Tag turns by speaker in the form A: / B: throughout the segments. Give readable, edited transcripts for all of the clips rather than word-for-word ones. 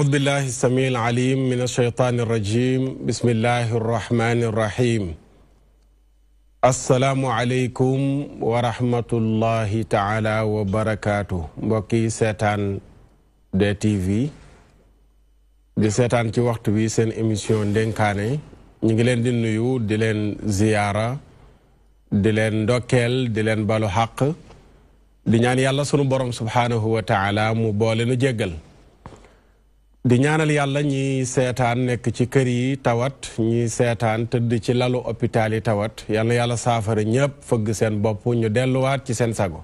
A: أعوذ بالله السميع العليم من الشيطان الرجيم بسم الله الرحمن الرحيم السلام عليكم ورحمة الله تعالى وبركاته mbokki seetaan DTV di seetaan ci waxtu bi seen émission ndénkaane ñu ngi leen di nuyu di leen ziyaara di leen ndokkeel di leen balu xaq di ñaan yàlla sunu borom subhaanahu wa taala mu boole nu jéggal di ñaanal yàlla ñi seetaan nekk ci kër yi tawat ñi seetaan tëdd ci lalu hôpital yi tawat yàlla yàlla saafara ñëpp fëgg seen bopp ñu delluwaat ci seen sago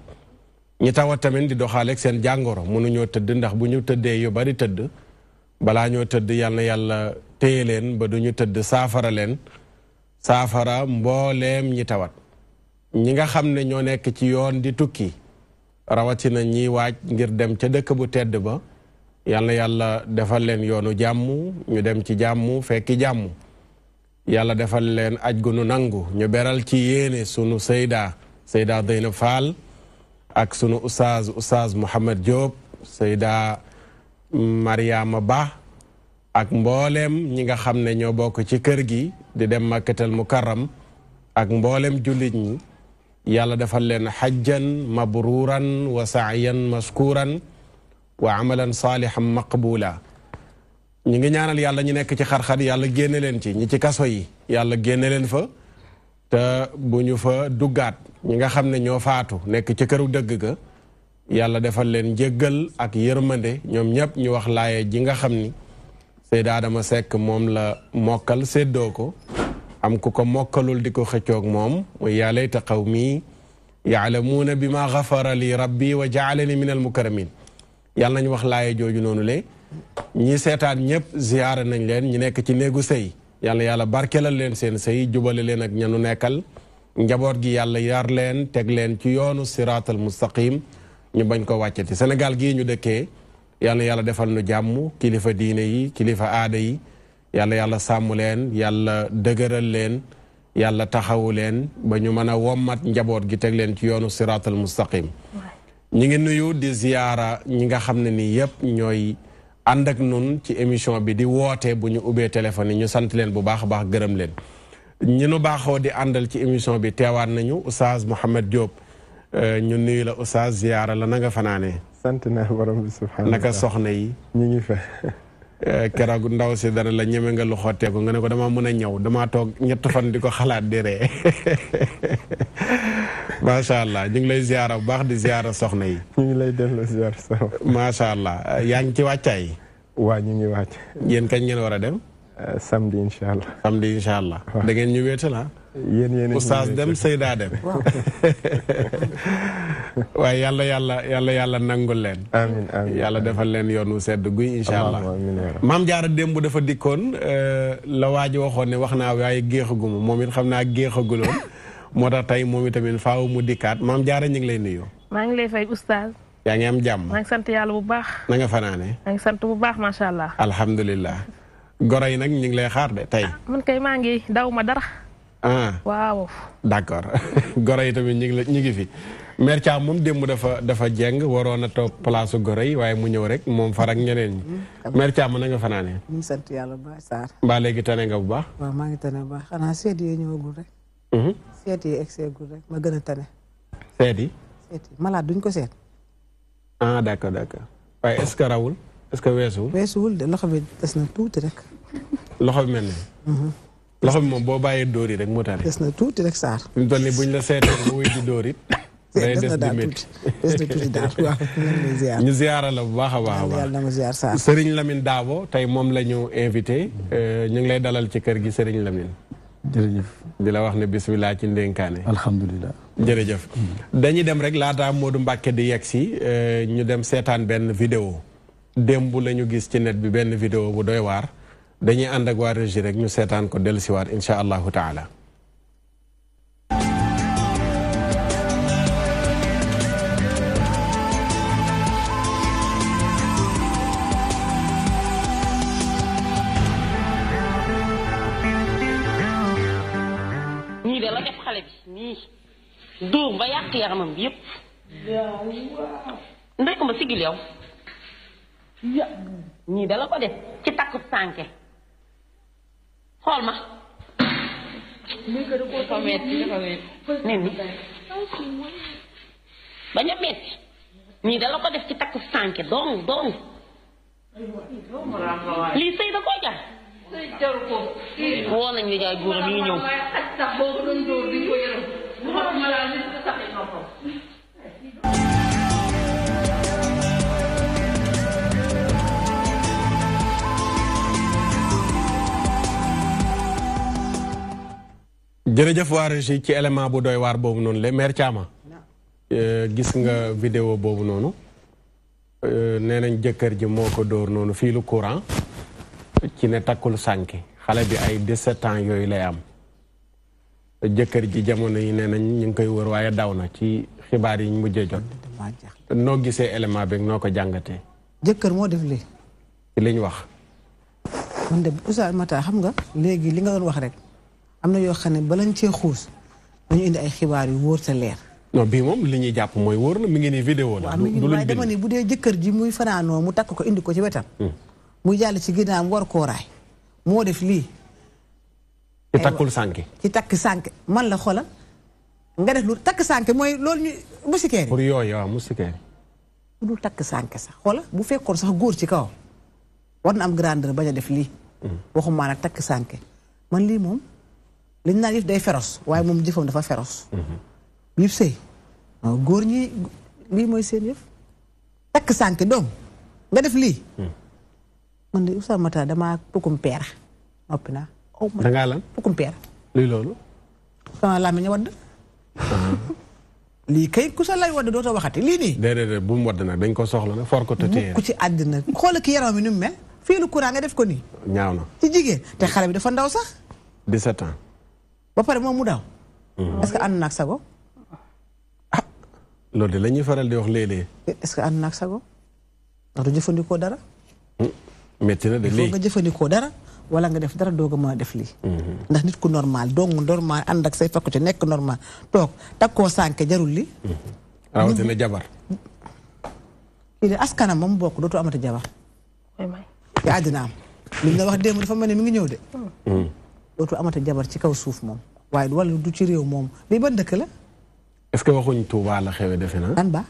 A: ñi tawat tamit di doxaaleeg seen jàngoro mënuñoo tëdd ndax bu ñu tëddee yu bari tëdd balaa ñoo tëdd yàlla yàlla téye leen ba duñu tëdd saafara leen saafara mbooleem ñi tawat ñi nga xam ne ñoo nekk ci yoon di tukki rawatina ñi waaj ngir dem ca dëkk bu tedd ba yàlla yàlla defal leen yoonu jàmm ñu dem ci jàmm fekki jàmm yàlla defal leen aj gu nu nangu ñu beral ci yéene sunu Seyda Zeynab Fall ak sunu Oustaz Mouhamed Diop Seyda Mariama Ba ak mbooleem ñi nga xam ne ñoo bokk ci kër gi di dem Makkatal Mukarram ak mbooleem jullit ñi yàlla defal leen xajjan mabruuran wa sa'yan mashkuuran wa amalan saalihan maqbula ñi ngi ñaanal yàlla ñu nekk ci xar-xar yàlla génne leen ci ñi ci kaso yi yàlla génne leen fa te bu ñu fa duggaat ñi nga xam ne ñoo faatu nekk ci këru dëgg ga yàlla defal leen njéggal ak yërmande ñoom ñëpp ñu wax laaye ji nga xam ni Seyda Adama Seck moom la mokkal séddoo ko am ku ko mokkalul di ko xëccoog moom muy yaa layta qawmi yaalamuuna bi ma gafara li rabbi wa jaalani min al mukarramin yàlla nañu wax laaye jooju noonu le ñi seetaan ñëpp ziyaara nañ leen ñi nekk ci néegu sëy yàlla yàlla barkelal leen seen sëy jubale leen ak ñanu nekkal njaboot gi yàlla yar leen teg leen ci yoonu siraatal mustaqim ñu bañ ko wàccati Sénégal gii ñu dëkkee yàlla yàlla defal nu jàmm kilifa diine yi kilifa aada yi yàlla yàlla sàmm leen yàlla dëgëral leen yàlla taxawu leen ba ñu mën a wommat njaboot gi teg leen ci yoonu siraatal mustaqim ñi ngi nuyu di ziyaara ñi nga xam ne nii yëpp ñooy ànd ak nun ci émission bi di woote bu ñu ubbee téléphone yi ñu sant leen bu baax a baax gërëm leen ñi nu baaxoo di àndal ci émission bi teewaat nañu Oustaz Mouhamed Diop ñu nuyu la Oustaz ziyaara la na nga fanaanee
B: sant naa borom bi subhanahu
A: naka soxna yi
B: ñu ngi fa
A: keroog ndaw si dara la ñeme nga lu xotteeku nga ne ko dama mën a ñëw dama toog ñett fan di ko xalaat di ree macha allah ñu ngi lay ziyaara bu baax di ziyaara soxna yi
B: ñu ngi lay delloo ziyaar sax
A: macha allah yaa ngi ci wàccaay
B: waa ñu ngi wàcc
A: yéen kañ ngeen war a dem
B: samedi incha allah
A: samedi incha allah da ngeen ñu wéetal ah
B: yéen
A: Oustaz dem Seyda dem waaye yàlla nangul leen
B: amiin amiin
A: yàlla defal leen yoonu sedd guy incha allah maam jaara démb dafa dikkoon la waa ji waxoon ne wax naa waaye géexaguma moom it xam naa géexaguloon moo tax tey moom itamit faaw mu dikkaat maam jaara ñu ngi lay nuyu
C: maa ngi lay fay Oustaz
A: yaa ngi am jàmm
C: maa ngi sant yàlla bu baax
A: na nga fanaane
C: maa ngi sant bu baax macha allah
A: alhamdulilah goro yi nag ñu ngi lay xaar de tey
C: man kay maa ngi daw ma dara waaw
A: d'accord goro yi tamit ñu ngi fi mère Thiam moom démb dafa jeng waroon a toog place goro yi waaye mu ñëw rek moom far ak ñeneen ñi mère Thiam na nga fanaane
D: ñu ngi sant yàlla bu baax Sarr
A: mbaa léegi tane nga bu baax
D: waaw maa ngi tane bu baax xanaa seet yi ñëwagul rek seet yi egseegul rek ma gën a tane
A: seet yi
D: malade duñ ko seet
A: d'accord waaye est-ce que rawul est-ce que weesuwul
D: de loxo bi des na tuuti rek
A: loxo bi mel ne loxo bi moom boo bàyyee dóor yi rek mu tane
D: des na tuuti rek Sarr
A: fi mu toll nii buñ la seetee nga wuy di dóor it day des di métti
D: des na tuuti daal waaw
A: ñu ziyaara la bu baax a baax a baax
D: yàlla na ma ziyaar Sarr
A: Serigne Lamine Dabo tey moom la ñu invité ñu ngi lay dalal ci kër gi Serigne Lamine
E: jërëjëf
A: di la wax ne bismillah ci ndénkaane
E: alhamdulilah
A: jërëjëf dañuy dem rek laataa Modou Mbacke di yegg si ñu dem seetaan benn vidéo démb la ñu gis ci net bi benn vidéo bu doy waar dañuy ànd ak waa régie rek ñu seetaan ko dellusiwaat insha allahu taala
F: ñii de la def xale bi nii dóom ba yàq yaramam bi yëpp ndey ko ma sigil yow ñii da la ko def ci takku sànke xool ma dafa metti nen ni bañ a metti ñii da la ko def ci takku sànke dong lii sëy da koo jar woo nañ li jaay góor mi ngi ñëw
A: jërëjëf waa Régie ci élément bu doy waar boobu noonu la mère Thiama gis nga vidéo boobu noonu nee nañ jëkkër ji moo ko dóor noonu fii lu courant ci ne takkul sànki xale bi ay 17 ans yooyu lay am jëkkër ji jamono yi nee nañ ñu ngi koy wër waaye daw na ci xibaar yi ñu mujjee jot noo gisee élément bi noo ko jàngatee.
D: jëkkër moo def lii.
A: ci li ñu wax.
D: man de Oustaz Makhtar xam nga léegi li nga doon wax rek am na yoo xam ne balañ cee xuus dañu indi ay xibaar yu wóor te leer.
A: non bii moom li ñuy jàpp mooy wóor na mi ngi nii vidéo la.
D: du luñ dama ni bu dee jëkkër ji muy fanaanoo mu takk ko indi ko ci wetam. muy jàll ci ginnaawam war koo raay moo def lii.
A: ci takkul sànke.
D: ci takk sànke man la xola nga def lu takk sànke mooy loolu ñu musikeer yi.
A: pour yooyu waaw musikeer yi.
D: bu dul takk sànke sax xola bu fekkoon sax góor ci kaw war na am grandeur bañ a def lii. waxumaa nag takk sànke man lii moom liñ naan yëf day féroce waaye moom jëfam dafa féroce. yëpp sëy góor ñi lii mooy seen yëf takk sànke doom nga def lii. man de Oustaz Makhtar damaa pukum peera noppi naa.
A: da ngaa lan
D: pukum peera.
A: luy loolu.
D: sama làmmiñ a wadd. lii kay ku sa lay wadd dootoo waxati lii nii.
A: déedéet bu mu wadd nag dañ ko soxla nag for ko te téye
D: ku ci àddina xoola ki yaram mi ni mu mel fii lu courant nga def ko nii.
A: ñaaw na
D: ci jigéen te xale bi dafa ndaw sax.
A: 17 ans.
D: ba pare moom mu daw. est-ce que ànd naag sago.
A: ah loolu de la ñuy faral di wax léeg-léeg.
D: est-ce que ànd naag sago ndax du jëfandikoo dara.
A: métti na de lii
D: nga jëfandikoo dara wala nga def dara doog a mën a def lii. ndax nit ku normal dong normal ànd ak say fakku ci nekk normal toog takkoo sànke jarul li.
A: rawatina jabar.
D: kii de askanam moom bokk dootoo amati jabar. ci àddina am. li nga wax démb dafa mel ne mi ngi ñëw de. dootoo amati jabar ci kaw suuf moom. waaye wala du ci réew moom lii ban dëkk la.
A: est-ce que waxuñ Touba la xewe defe na.
D: kan ba.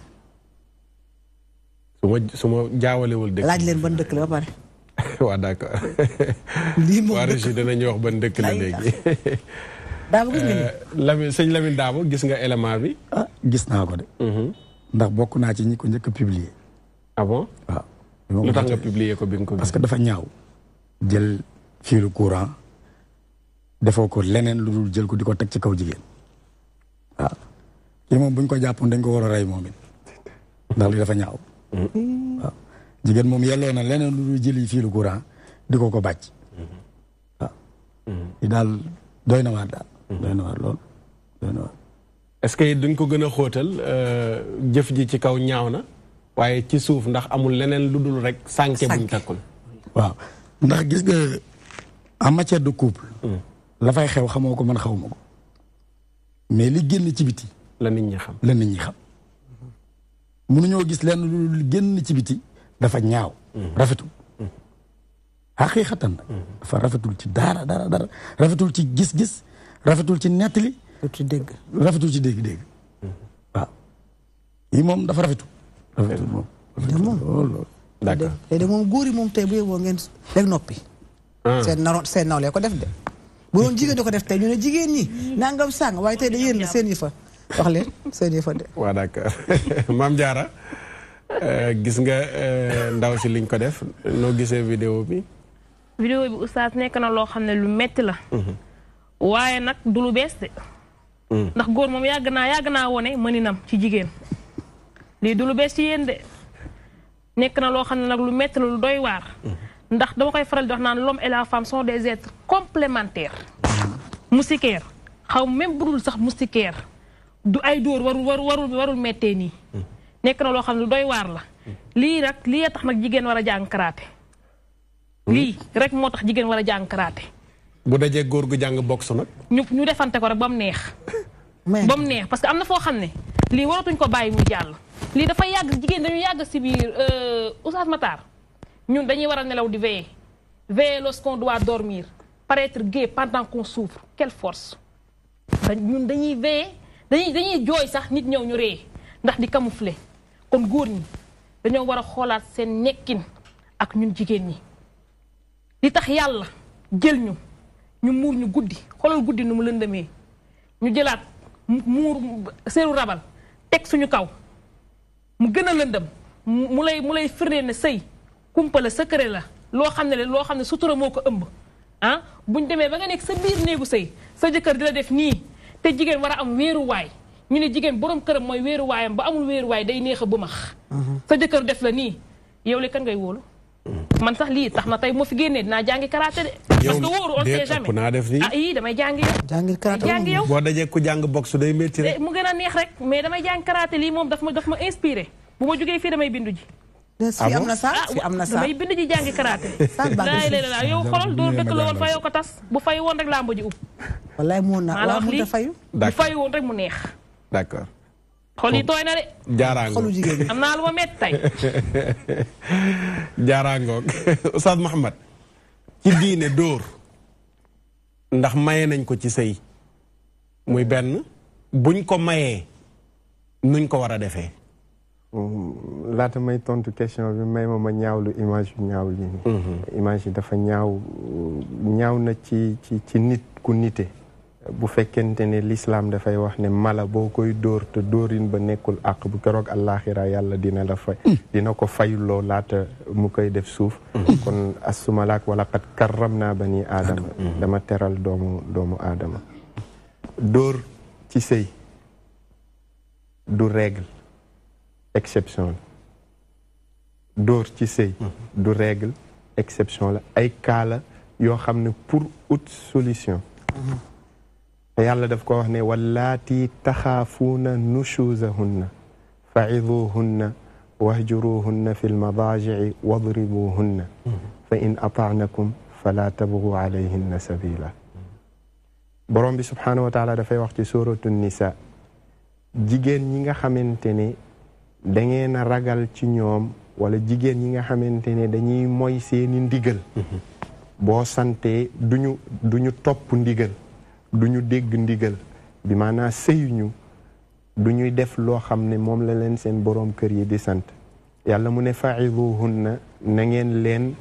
A: su ma jaawalewul dëkk.
D: laaj leen ban dëkk la ba pare.
A: waaw d'accord.
D: lii moom
A: waa Régie danañu wax ban dëkk la léegi.
D: Daabo gis nga ni.
A: Lamine sëñ Lamine Daabo gis nga élément bi.
E: ah gis naa ko de. ndax bokk naa ci ñi ko njëkk a publier.
A: ah bon
E: waaw.
A: lu tax nga publier ko bi nga ko gis.
E: parce que dafa ñaaw. jël fiilu courant defoo ko leneen lu dul jël ko di ko teg ci kaw jigéen. waaw kii moom bu ñu ko jàppoon dañ ko war a rey moom it ndax li dafa ñaaw. waaw jigéen moom yelloo na leneen lu dul jëli fiilu courant di ko bàcc. waaw. li daal doy na waar daal. doy na waar lool doy na waar.
A: est-ce que duñ ko gën a xóotal jëf ji ci kaw ñaaw na waaye ci suuf ndax amul leneen lu dul rek sànke buñ takkul.
E: waaw ndax gis nga en matière de couple. la fay xew xamoo ko man xawuma ko mais li génn ci biti.
A: la nit ñi xam
E: la nit ñi xam. mënuñoo gis lenn lu génn ci biti dafa ñaaw. rafetul. xaqiiqatan dafa rafetul ci dara rafetul ci gis-gis rafetul ci nettali.
D: ci dégg.
E: rafetul ci dégg-dégg. waaw yi moom dafa rafetul. rafetul moom.
D: loolu
A: d'accord
D: tey de moom góor yi moom tey bu yeboo ngeen rek noppi. seen nawle ko def de. bu doon jigéen di ko def tey ñu ne jigéen ñi nangam sàng waaye tey de yéen la seen yëfa wax leen seen yëfa de.
A: waaw d'accord Mame Diarra gis nga ndaw si liñ ko def noo gisee vidéo bi.
C: vidéo bi oustaz nekk na loo xam ne lu metti la. waaye nag du lu bees de. ndax góor moom yàgg naa wone mëninam ci jigéen. lii du lu bees ci yéen de nekk na loo xam ne nag lu metti la lu doy waar. ndax dama koy faral di wax naan l'homme et la femme sont des êtres complémentaires. moustiquaire xaw même budul sax moustiquaire du ay dóor warul mettee nii. nekk na loo xam ne lu doy waar la. lii rek lii tax nag jigéen war a jàng karaté. lii rek moo tax jigéen war a jàng karaté.
A: bu dajee góor gu jàng boxe nag.
C: ñu defante ko rek ba mu neex. ba mu neex parce que am na foo xam ne lii waratuñ ko bàyyi mu jàll. lii dafa yàgg jigéen dañu yàgg si biir Oustaz Makhtar ñun dañuy war a nelaw di veiller veiller lorsqu'on doit dormir paraître gai pendant qu'on souffre quelle force ñun dañuy veiller dañuy jooy sax nit ñëw ñu ree ndax di camoufler kon góor ñi dañoo war a xoolaat seen nekkin ak ñun jigéen ñi li tax yàlla jël ñu muur ñu guddi xoolal guddi nu mu lëndëmee ñu jëlaat muur seeru rabal teg suñu kaw mu gën a lëndëm mu lay firnde ne sëy kumpa la secret la loo xam ne sutura moo ko ëmb ah buñ demee ba nga nekk sa biir néegu sëy sa jëkkër di la def nii te jigéen war a am wéeruwaay ñu ne jigéen borom këram mooy wéeruwaayam ba amul wéeruwaay day neex a bëmax sa jëkkër def la nii yow li kan ngay wóolu man sax lii tax na tey moo fi génnee dinaa jàngi karaté de parce que wóoru on sait jamais
A: naa def nii
C: ah yii damay jàngi yow jàngi yow
A: boo dajee ku jàng boxe day métti rek
C: mu gën a neex rek mais damay jàngi karaté lii moom daf ma inspiré bu ma jógee fii damay bindu ji
D: fi am na sax fi am na sax
C: damay bindu ji jàngi karaté laay la yow xolal dóor dëkk la woon fayoo ko tas bu fay woon rek lambo ji ub
D: wallaay moo na
C: la wax lii bu fay woon rek mu neex
A: d'accord
C: xol yi tooy na de
A: jaaraangoog
D: xolu jigéen
C: am naa lu ma métti tey
A: jaaraangoog Oustaz Mouhamed ci diine dóor ndax maye nañ ko ci sëy muy benn buñ ko mayee nuñ ko war a defee
B: laata may tontu question bi may ma ñaawlu image yu ñaaw yi image yi dafa ñaaw na ci nit ku nite bu fekkente ne l'islam dafay wax ne mala boo koy dóor te dóorin ba nekkul àq bu keroog àllaaxira yàlla dina la fay dina ko fayuloo laata mu koy def suuf kon asumalaak wala qad karram naa bani aadama dama teral doomu aadama dóor ci sëy du règle exception la dóor ci sëy du règle exception la ay cas la yoo xam ne pour ut solution te yàlla daf ko wax ne wallaati taxaafuuna nushuzahunna fa'iduhunna wahjuruhunna fi lmadaaji'i wadribuhunna fa in ataanakum fala tabgu alayhinna sabila borom bi subhaanahu wa taala dafay wax ci suratu nisa jigéen ñi nga xamante ne da ngeen a ragal ci ñoom wala jigéen ñi nga xamante ne dañuy moy seeni ndigal boo santee duñu topp ndigal duñu dégg ndigal bi maanaam sëyuñu duñuy def loo xam ne moom la leen seen boroom kër yi di sant yàlla mu ne fa'iduhunna na ngeen leen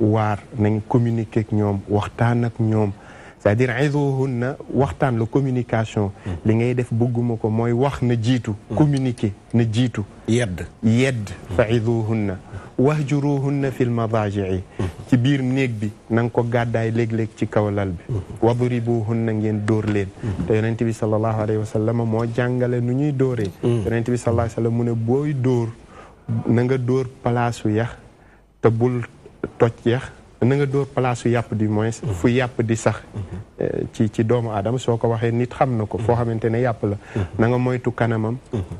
B: waar nañ communiquer ak ñoom waxtaan ak ñoom c'est-à-dire iduhunna waxtaan la communication li ngay def bëgguma ko mooy wax na jiitu communiquer na jiitu yedd fa'iduhunna wahjuruhunna fil madaaji'i ci biir néeg bi na nga ko gàddaay léeg-léeg ci kaw lal bi wadribuhunna ngeen dóor leen te yonent bi sallallahu alayhi wa sallam moo jàngale nu ñuy dóoree yonent bi sallallahu alayhi wa sallam mu ne booy dóor na nga dóor palaasu yax te bul toj yax na nga dóor palaasu yàpp du moins fu yàpp di sax ci doomu aadama soo ko waxee nit xam na ko foo xamante ne yàpp la na nga moytu kanamam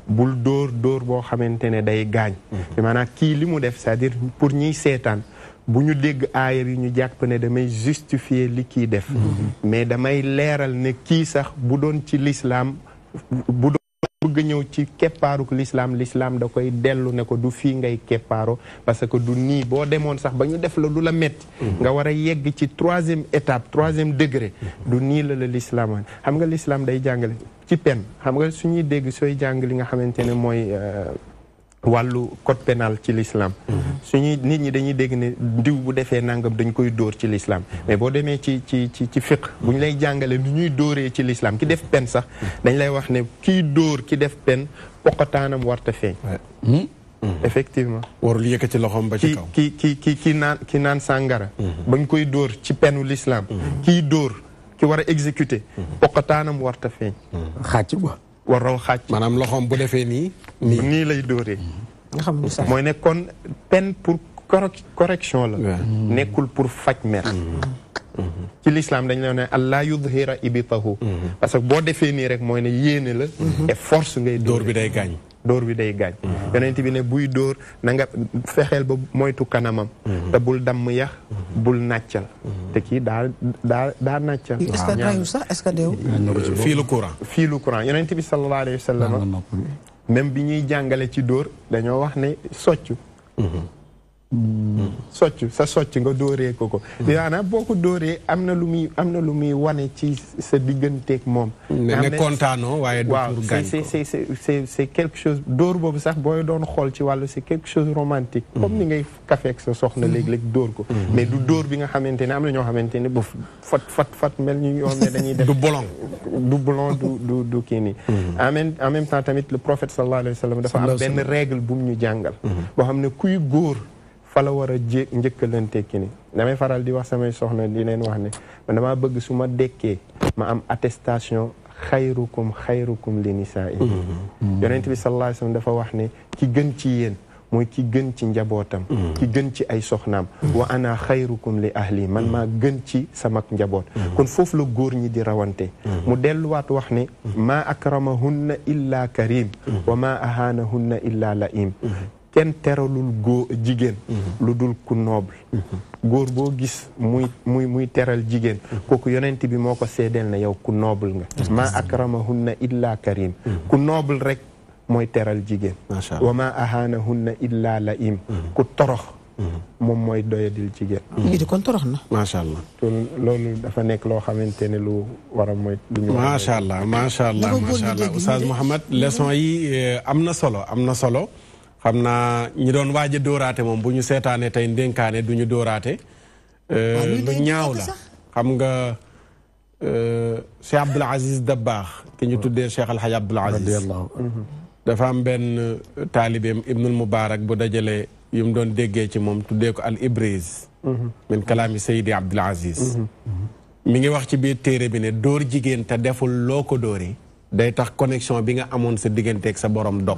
B: bul dóor boo xamante ne day gaañ maanaam kii li mu def c'est-à-dire pour ñiy seetaan bu ñu dégg aaya bi ñu jàpp ne damay justifier li kii def mais damay leeral ne kii sax bu doon ci l'islam bu doon bëgg ñëw ci keppaaruk l'islam da koy dellu ne ko du fii ngay keppaaro parce que du nii boo demoon sax ba ñu def la lu la metti nga war a yegg ci troisième étape troisième degré du nii la l'islam xam nga l'islam day jàngale ci peine xam nga suñuy dégg sooy jàng li nga xamante ne mooy wàllu code pénal ci l'islam suñuy nit ñi dañuy dégg ne diw bu defee nangam dañ koy dóor ci l'islam mais boo demee ci fiqh bu ñu lay jàngale nu ñuy dóoree ci l'islam ki def pen sax dañ lay wax ne kiy dóor ki def pen poqataanam warta feeñ effectivement
A: warul yëkk ci loxoom ba ci kaw
B: ki naan sàngara bañ koy dóor ci penu l'islam kiy dóor ki war a exécuter poqataanam warta feeñ
E: xàcc quoi
B: war raw xàcc
A: maanaam loxoom bu defee nii
B: lay dóoree
D: nga xam ne sax
B: mooy ne kon peine pour correction la nekkul pour faj mer ci l'islam dañ la ne allah yudhira ibitahu parce que boo defee nii rek mooy ne yéene la et force ngay
A: dóor bi day gaañ
B: yonent bi ne buy dóor na nga fexeel ba moytu kanamam te bul damm yax bul nàccal te kii daa nàccal
D: est-ce que rayu sax est-ce que deew
B: fii lu courant yonent bi sallallahu alayhi wa sallam même bi ñuy jàngale ci dóor dañoo wax ne soccu socc nga dóoree ko yaana boo ko dóoree am na lu muy wane ci sa digganteeg moom
A: ne kontaanoo waaye du pour gaañ ko
B: c'est quelque chose dóor boobu sax booy doon xool ci wàllu c'est quelque chose romantique comme ni ngay kafeek sa soxna léeg-léeg dóor ko mais du dóor bi nga xamante ne am na ñoo xamante ne bu fat mel ñu ñoo xam ne dañuy def du bolon du kii nii en même temps tamit le prophète sallallahu alayhi wa sallam dafa am benn règle bu mu ñu jàngal boo xam ne kuy góor fa la war a njëkkalante ki ni damay faral di wax samay soxna di leen wax ne man damaa bëgg su ma dekkee ma am attestation xayrukum li nisaai yonent bi sallallahu alayhi wa sallam dafa wax ne ki gën ci yéen mooy ki gën ci njabootam ki gën ci ay soxnaam wa ana xayrukum li ahli man maa gën ci sama njaboot kon foofu la góor ñi di rawante mu delluwaat wax ne maa akramahunna illa karim wa maa ahanahunna illa laim kenn teralul jigéen lu dul ku noble góor boo gis muy teral jigéen kooku yonent bi moo ko seedeel na yow ku noble nga maa akramahunna illa karim ku noble rek mooy teral jigéen wa ma ahanahunna illa laim ku torox moom mooy doyadil jigéen
D: lii di kon torox na
A: macha allah
B: loolu dafa nekk loo xamante ne lu war a mooy lu ñu
A: macha allah Oustaz Mouhamed leçon yi am na solo xam naa ñi doon waaj a dóoraate moom bu ñu seetaanee tey ndénkaane du ñu dóoraate lu ñaaw la xam nga Cheikh Abdoul Aziz Dabakh ki ñu tuddee Cheikh Al Hadj Abdoul Aziz dafa am benn taalibeem Ibnul Mubarak bu dajale yu mu doon déggee ci moom tuddee ko al Ibriz min kalaami Seydi Abdoul Aziz mi ngi wax ci biir téere bi ne dóor jigéen te deful loo ko dóori day tax connexion bi nga amoon sa digganteeg sa borom dog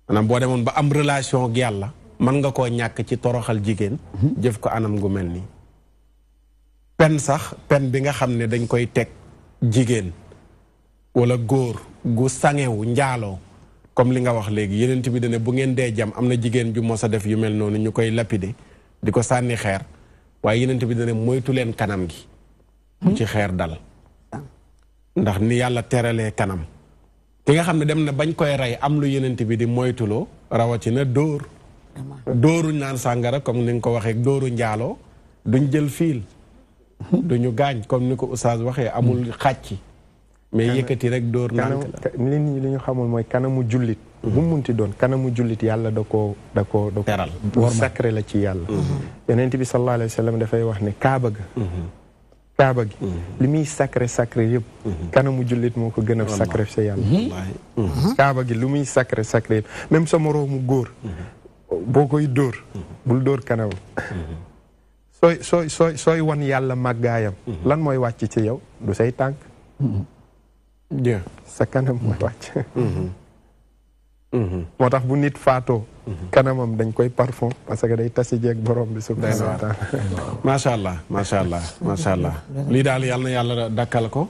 A: maanaam boo demoon ba am relation ak yàlla mën nga koo ñàkk ci toroxal jigéen jëf ko anam gu mel nii pen bi nga xam ne dañ koy teg jigéen wala góor gu sangewu njaaloo comme li nga wax léegi yeneen bi dane bu ngeen dee jam am na jigéen ju mos a def yu mel noonu ñu koy lapide di ko sànni xeer waaye yeneen bi dane moytu leen kanam gi ci xeer dal ndax ni yàlla teralee kanam ki nga xam ne dem na bañ koy rey am lu yenent bi di moytuloo rawatina dóoru naan sàngara comme ni nga ko waxee dóoru njaaloo duñ jël fiil duñu gaañ comme ni ko oustaz waxee amul xàcc mais yëkkati rek dóor naan
B: nit ñi li ñu xamul mooy kanamu jullit bu mu munti doon kanamu jullit yàlla da ko
A: teral
B: sacré la ci yàlla yenent bi sallallahu alayhi wa sallam dafay wax ne kaaba gi li muy sacré yëpp kanamu jullit moo ko gën a sacré sa yàlla kaaba gi lu muy sacré yëpp même sa moroomu góor boo koy dóor bul dóor kanam sooy wan yàlla màggaayam lan mooy wàcc ci yow du say tànk sa kanam mooy wàcc moo tax bu nit faatoo kanamam dañ koy parfum parce que day tasi jeeg borom bi subhanahu wa taala
A: macha allah lii daal yàlla na yàlla dakkal ko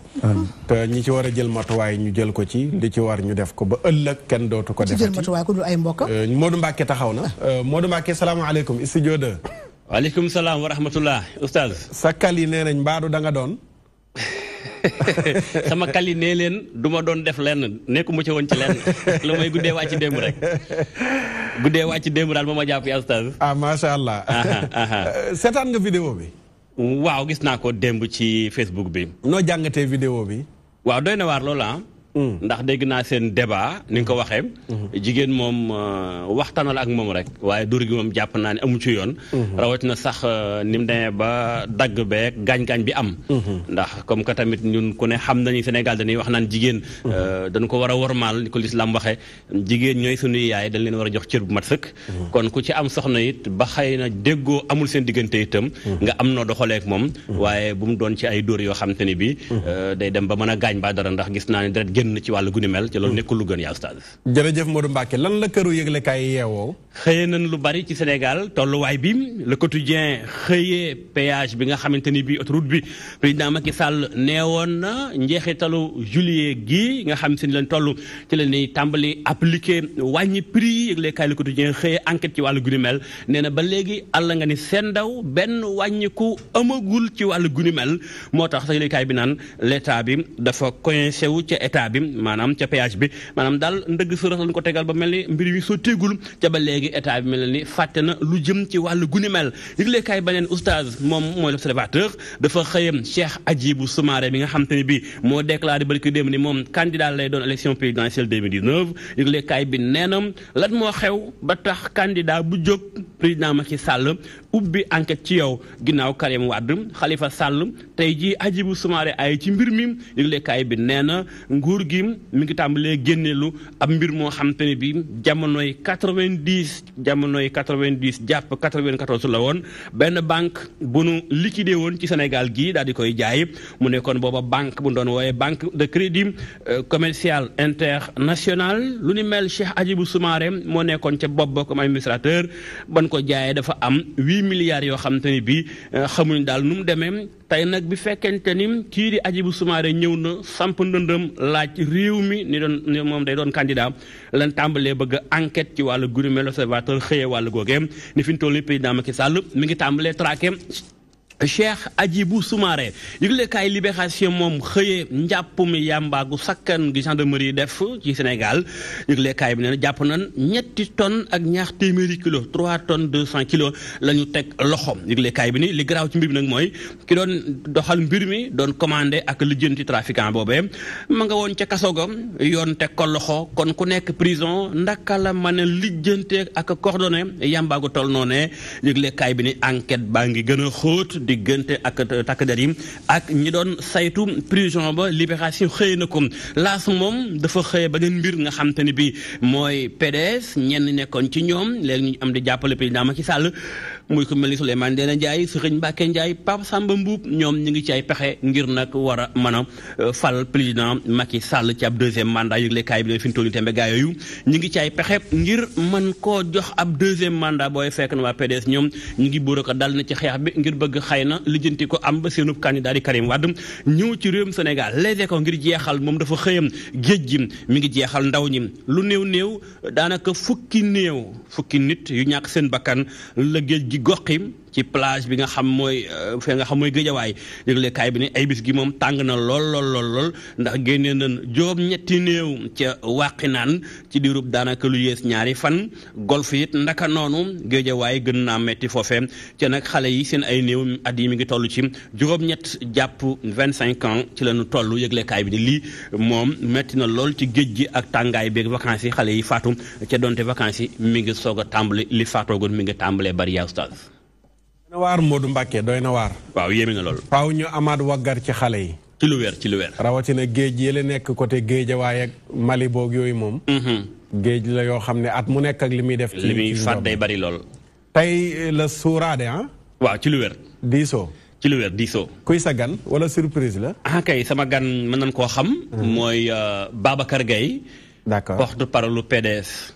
A: te ñi ci war a jël matuwaay ñu jël ko ci li ci war ñu def ko ba ëllëg kenn dootu ko defati
D: jël matuwaay ku dul ay mbokk
A: Modou Mbacke taxaw na Modou Mbacke salaamaaleykum studio 2
G: waaleykum salaam wa rahmatullah oustaz
A: sa kal yi nee nañ mbaadu da nga doon
G: sama kali nee leen du ma doon def lenn nekkuma ci woon ci lenn lu may guddee wàcc démb rek guddee wàcc démb daal moo ma jàpp ya oustaz
A: macha allah seetaan nga vidéo bi
G: waaw gis naa ko démb ci Facebook bi
A: noo jàngatee vidéo bi
G: waaw doy na waar loolu ndax dégg naa seen débat ni nga ko waxee jigéen moom waxtaanal ak moom rek waaye dóor gi moom jàpp naa ne amu ci yoon rawatina sax ni mu demee ba dagg beeg gaañ-gaañ bi am ndax comme que tamit ñun ku ne xam nañu Sénégal dañuy wax naan jigéen dañu ko war a wormaal ni ko lislaam waxee jigéen ñooy suñuy yaay dañ leen war a jox cër bu mat sëkk kon ku ci am soxna it ba xëy na déggoo amul seen diggante itam nga am noo doxaleek moom waaye bu mu doon ci ay dóor yoo xam te ni bi day dem ba mën a gaañ ba dara ndax gis naa ne deret génn ci wàllu guni mel ci loolu nekkul lu gën yaa ustaaz
A: jërëjëf Modou Mbacke lan la këru yëglekaay yi yeewoo
G: xëyee nañ lu bari ci Sénégal tolluwaay bi le quotidien xëyee péage bi nga xamante ni bi autoroute bi président Macky Sall neewoon na njeexitalu juillet gi nga xam si ni leen toll ci la ñuy tàmbali appliqué wàññi prix yëglekaay le quotidien xëyee enquête ci wàllu guni mel nee na ba léegi àll nga ni seen ndaw benn wàññiku amagul ci wàllu guni mel moo tax sa yëglekaay bi naan l'état bi dafa coincé wu ca état état bi maanaam ca péage bi maanaam daal ndëgg sërëx lañ ko tegal ba mel ni mbir mi soo téegul ca ba léegi état bi mel ni fàtte na lu jëm ci wàllu guni mel yëglekaay beneen oustaz moom mooy l'Observateur dafa xëyam Cheikh Hadjibou Soumaré bi nga xam te ne bi moo déclaré barki démb ni moom candidat lay doon élection présidentielle 2019 yëglekaay bi nee na lan moo xew ba tax candidat bu jóg président Macky Sall ubbi enquête ci yow ginnaaw Karim Wade Khalifa Sall tey jii Hadjibou Soumaré ay ci mbir mi yëglekaay bi nee na nguur gi mi ngi tàmbalee génneelu ab mbir moo xam te ne bi jamonoy 90 jàpp 94 la woon benn banque bu nu liquidé woon ci Sénégal gii daal di koy jaay mu nekkoon booba banque bu doon wooye banque de crédit commercial international lu ni mel Cheikh Hadjibou Soumaré moo nekkoon ca bopp ba comme administrateur ban ko jaayee dafa am 8 milliards yoo xam te ne bi xamuñ daal nu mu demee tey nag bi fekkente ni kii di Hadjibou Soumaré ñëw na samp ndëndëm laaj réew mi ni doon moom day doon candidat lan tàmbalee bëgg enquête ci wàllu gouvernement l'Observateur xëyee wàllu googee ni fi ñu toll nii président Macky Sall mi ngi tàmbalee traqué Cheikh Hadjibou Soumaré yëglekaay Libération moom xëyee njàpp mi yàmbaagu sakkan gi gendarmerie def ci Sénégal yëglekaay bi nee na jàpp nañ 3 tonnes ak ñaar téeméeri kilos 3 tonnes 200 kilos la ñu teg loxo yëglekaay bi ni li garaaw ci mbir bi nag mooy ki doon doxal mbir mi doon commandé ak lijjanti trafiquant boobee ma nga woon ca kaso ga yoon teg ko loxo kon ku nekk prison ndaka la mën a lijjante ak coordonné yàmbaagu toll noonee yëglekaay bi ni enquête baa ngi gën a xóot diggante ak takk der yi ak ñi doon saytu prison ba Libération xëy na ko laas moom dafa xëye beneen mbir nga xam te ni bi mooy PDS ñenn nekkoon ci ñoom léegi ñu am di jàppale président Macky Sall muy ko mel ni Souleymane Ndéné Ndiaye Serigne Mbacké Ndiaye Pape Samba Mboup ñoom ñu ngi ci ay pexe ngir nag war a mën a fal président Macky Sall ci ab 2e mandat yëglekaay bi ne fi ñu toll tembe gaa yooyu ñu ngi ci ay pexe ngir mën koo jox ab 2e mandat booy fekk na waa PDS ñoom ñu ngi buur ko dal na ci xeex bi ngir bëgg xëy na lijjanti ko am ba seenub candidat di Karim Wade ñëw ci réewum Sénégal léegi ko ngir jeexal moom dafa xëyam géej gi mi ngi jeexal ndaw ñi lu néew daanaka fukki nit yu ñàkk seen bakkan la géej gi goxim ci plage bi nga xam mooy Géejawaay yëglekaay bi ni ay bis gi moom tàng na lool ndax génnee nañ juróom-ñetti néew ca Wàqinaan ci diirub daanaka lu yées ñaari fan golf it ndaka noonu Géejawaay gën naa metti foofee ca nag xale yi seen ay néew at yi mi ngi toll ci juróom-ñett jàpp 25 ans ci lañu toll yëglekaay bi ni lii moom metti na lool ci géej gi ak tàngaay beeg vacances yi xale yi faatu ca donte vacances yi mi ngi soog a tàmbali li faatoogoon mi ngi tàmbalee bari yaa oustaz
A: doy na waar Modou Mbacké doy na waar.
G: waaw yéeme na loolu.
A: faaw ñu amaat waggar ci xale yi.
G: ci lu wér.
A: rawatina géej yi la nekk côté Géejawaay ak Mali boog yooyu moom. géej la yoo xam ne at mu nekk ak li muy def.
G: li muy faat day bari lool.
A: tey la suuraade ah.
G: waaw ci lu wér.
A: diisoo.
G: ci lu wér diisoo.
A: kuy sa gan wala surprise la.
G: kay sama gan mën nañ koo xam. mooy Babacar Gueye.
A: d'accord
G: porte-parole PDS.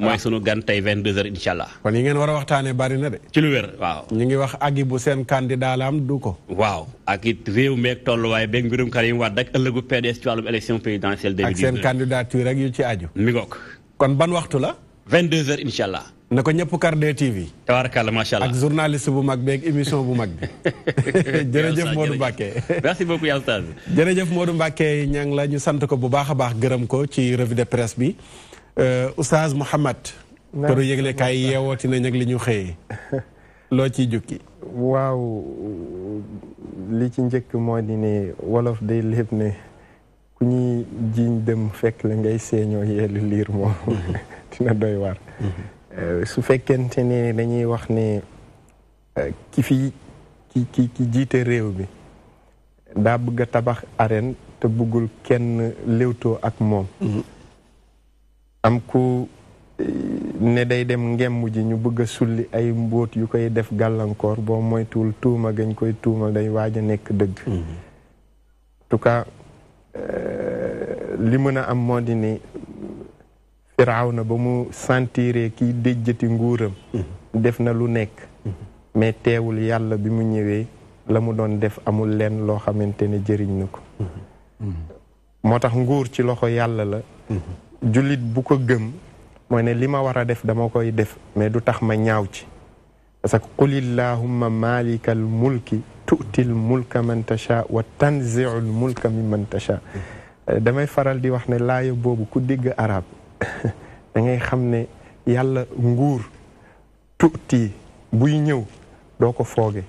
G: mooy sunu gan tey 22h incha allah.
A: kon yi ngeen war a waxtaanee bari na de.
G: ci lu wér waaw.
A: ñu ngi wax agi bu seen candidat la am du ko.
G: waaw ak it réew meeg tolluwaay beeg mbirum Karim Wade ak ëllëgu PDS ci wàllum élection présidentielle 2019
A: ak seen candidature ak yu ci aju.
G: mi ngoog.
A: kon ban waxtu la.
G: 22h incha allah.
A: na ko ñëpp Cardé TV.
G: tabaarkalla macha allah
A: ak journaliste bu mag beeg émission bu mag bi. jërëjëf Modou Mbacké.
G: merci beaucoup yaa Oustaz.
A: jërëjëf Modou Mbacké ña ngi la ñu sant ko bu baax a baax gërëm ko ci revue de presse bi. Oustaz Mouhamed. këru yëgle kaay yeewooti nañ ak li ñu xëyee. loo ciy jukki.
B: waaw li ci njëkk moo di ne wolof day lépp ne ku ñuy jiiñ dem fekk la ngay seeñoo yeelu liir moom dina doy waar. su fekkente ne dañuy wax ne ki jiite réew bi daa bëgg a tabax arène te bëggul kenn léwtoo ak moom. am ku ne day dem ngemm ji ñu bëgg a sulli ay mbóot yu koy def gàllankoor boo moytuwul tuuma gañ koy tuumal day waaj a nekk dëgg. en tout cas li mën a am moo di ne Firawna ba mu sentiree kiy déjjati nguuram. def na lu nekk. mais teewul yàlla bi mu ñëwee la mu doon def amul leen loo xamante ne jëriñ na ko. moo tax nguur ci loxo yàlla la. jullit bu ko gëm mooy ne li ma war a def dama koy def mais du tax ma ñaaw ci parce que qul illahumma malikal mulki tu'til mulka man tasha wa tanzi'ul mulka mimman tasha damay faral di wax ne laaya boobu ku dégg arab da ngay xam ne yàlla nguur tuuti buy ñëw doo ko fooge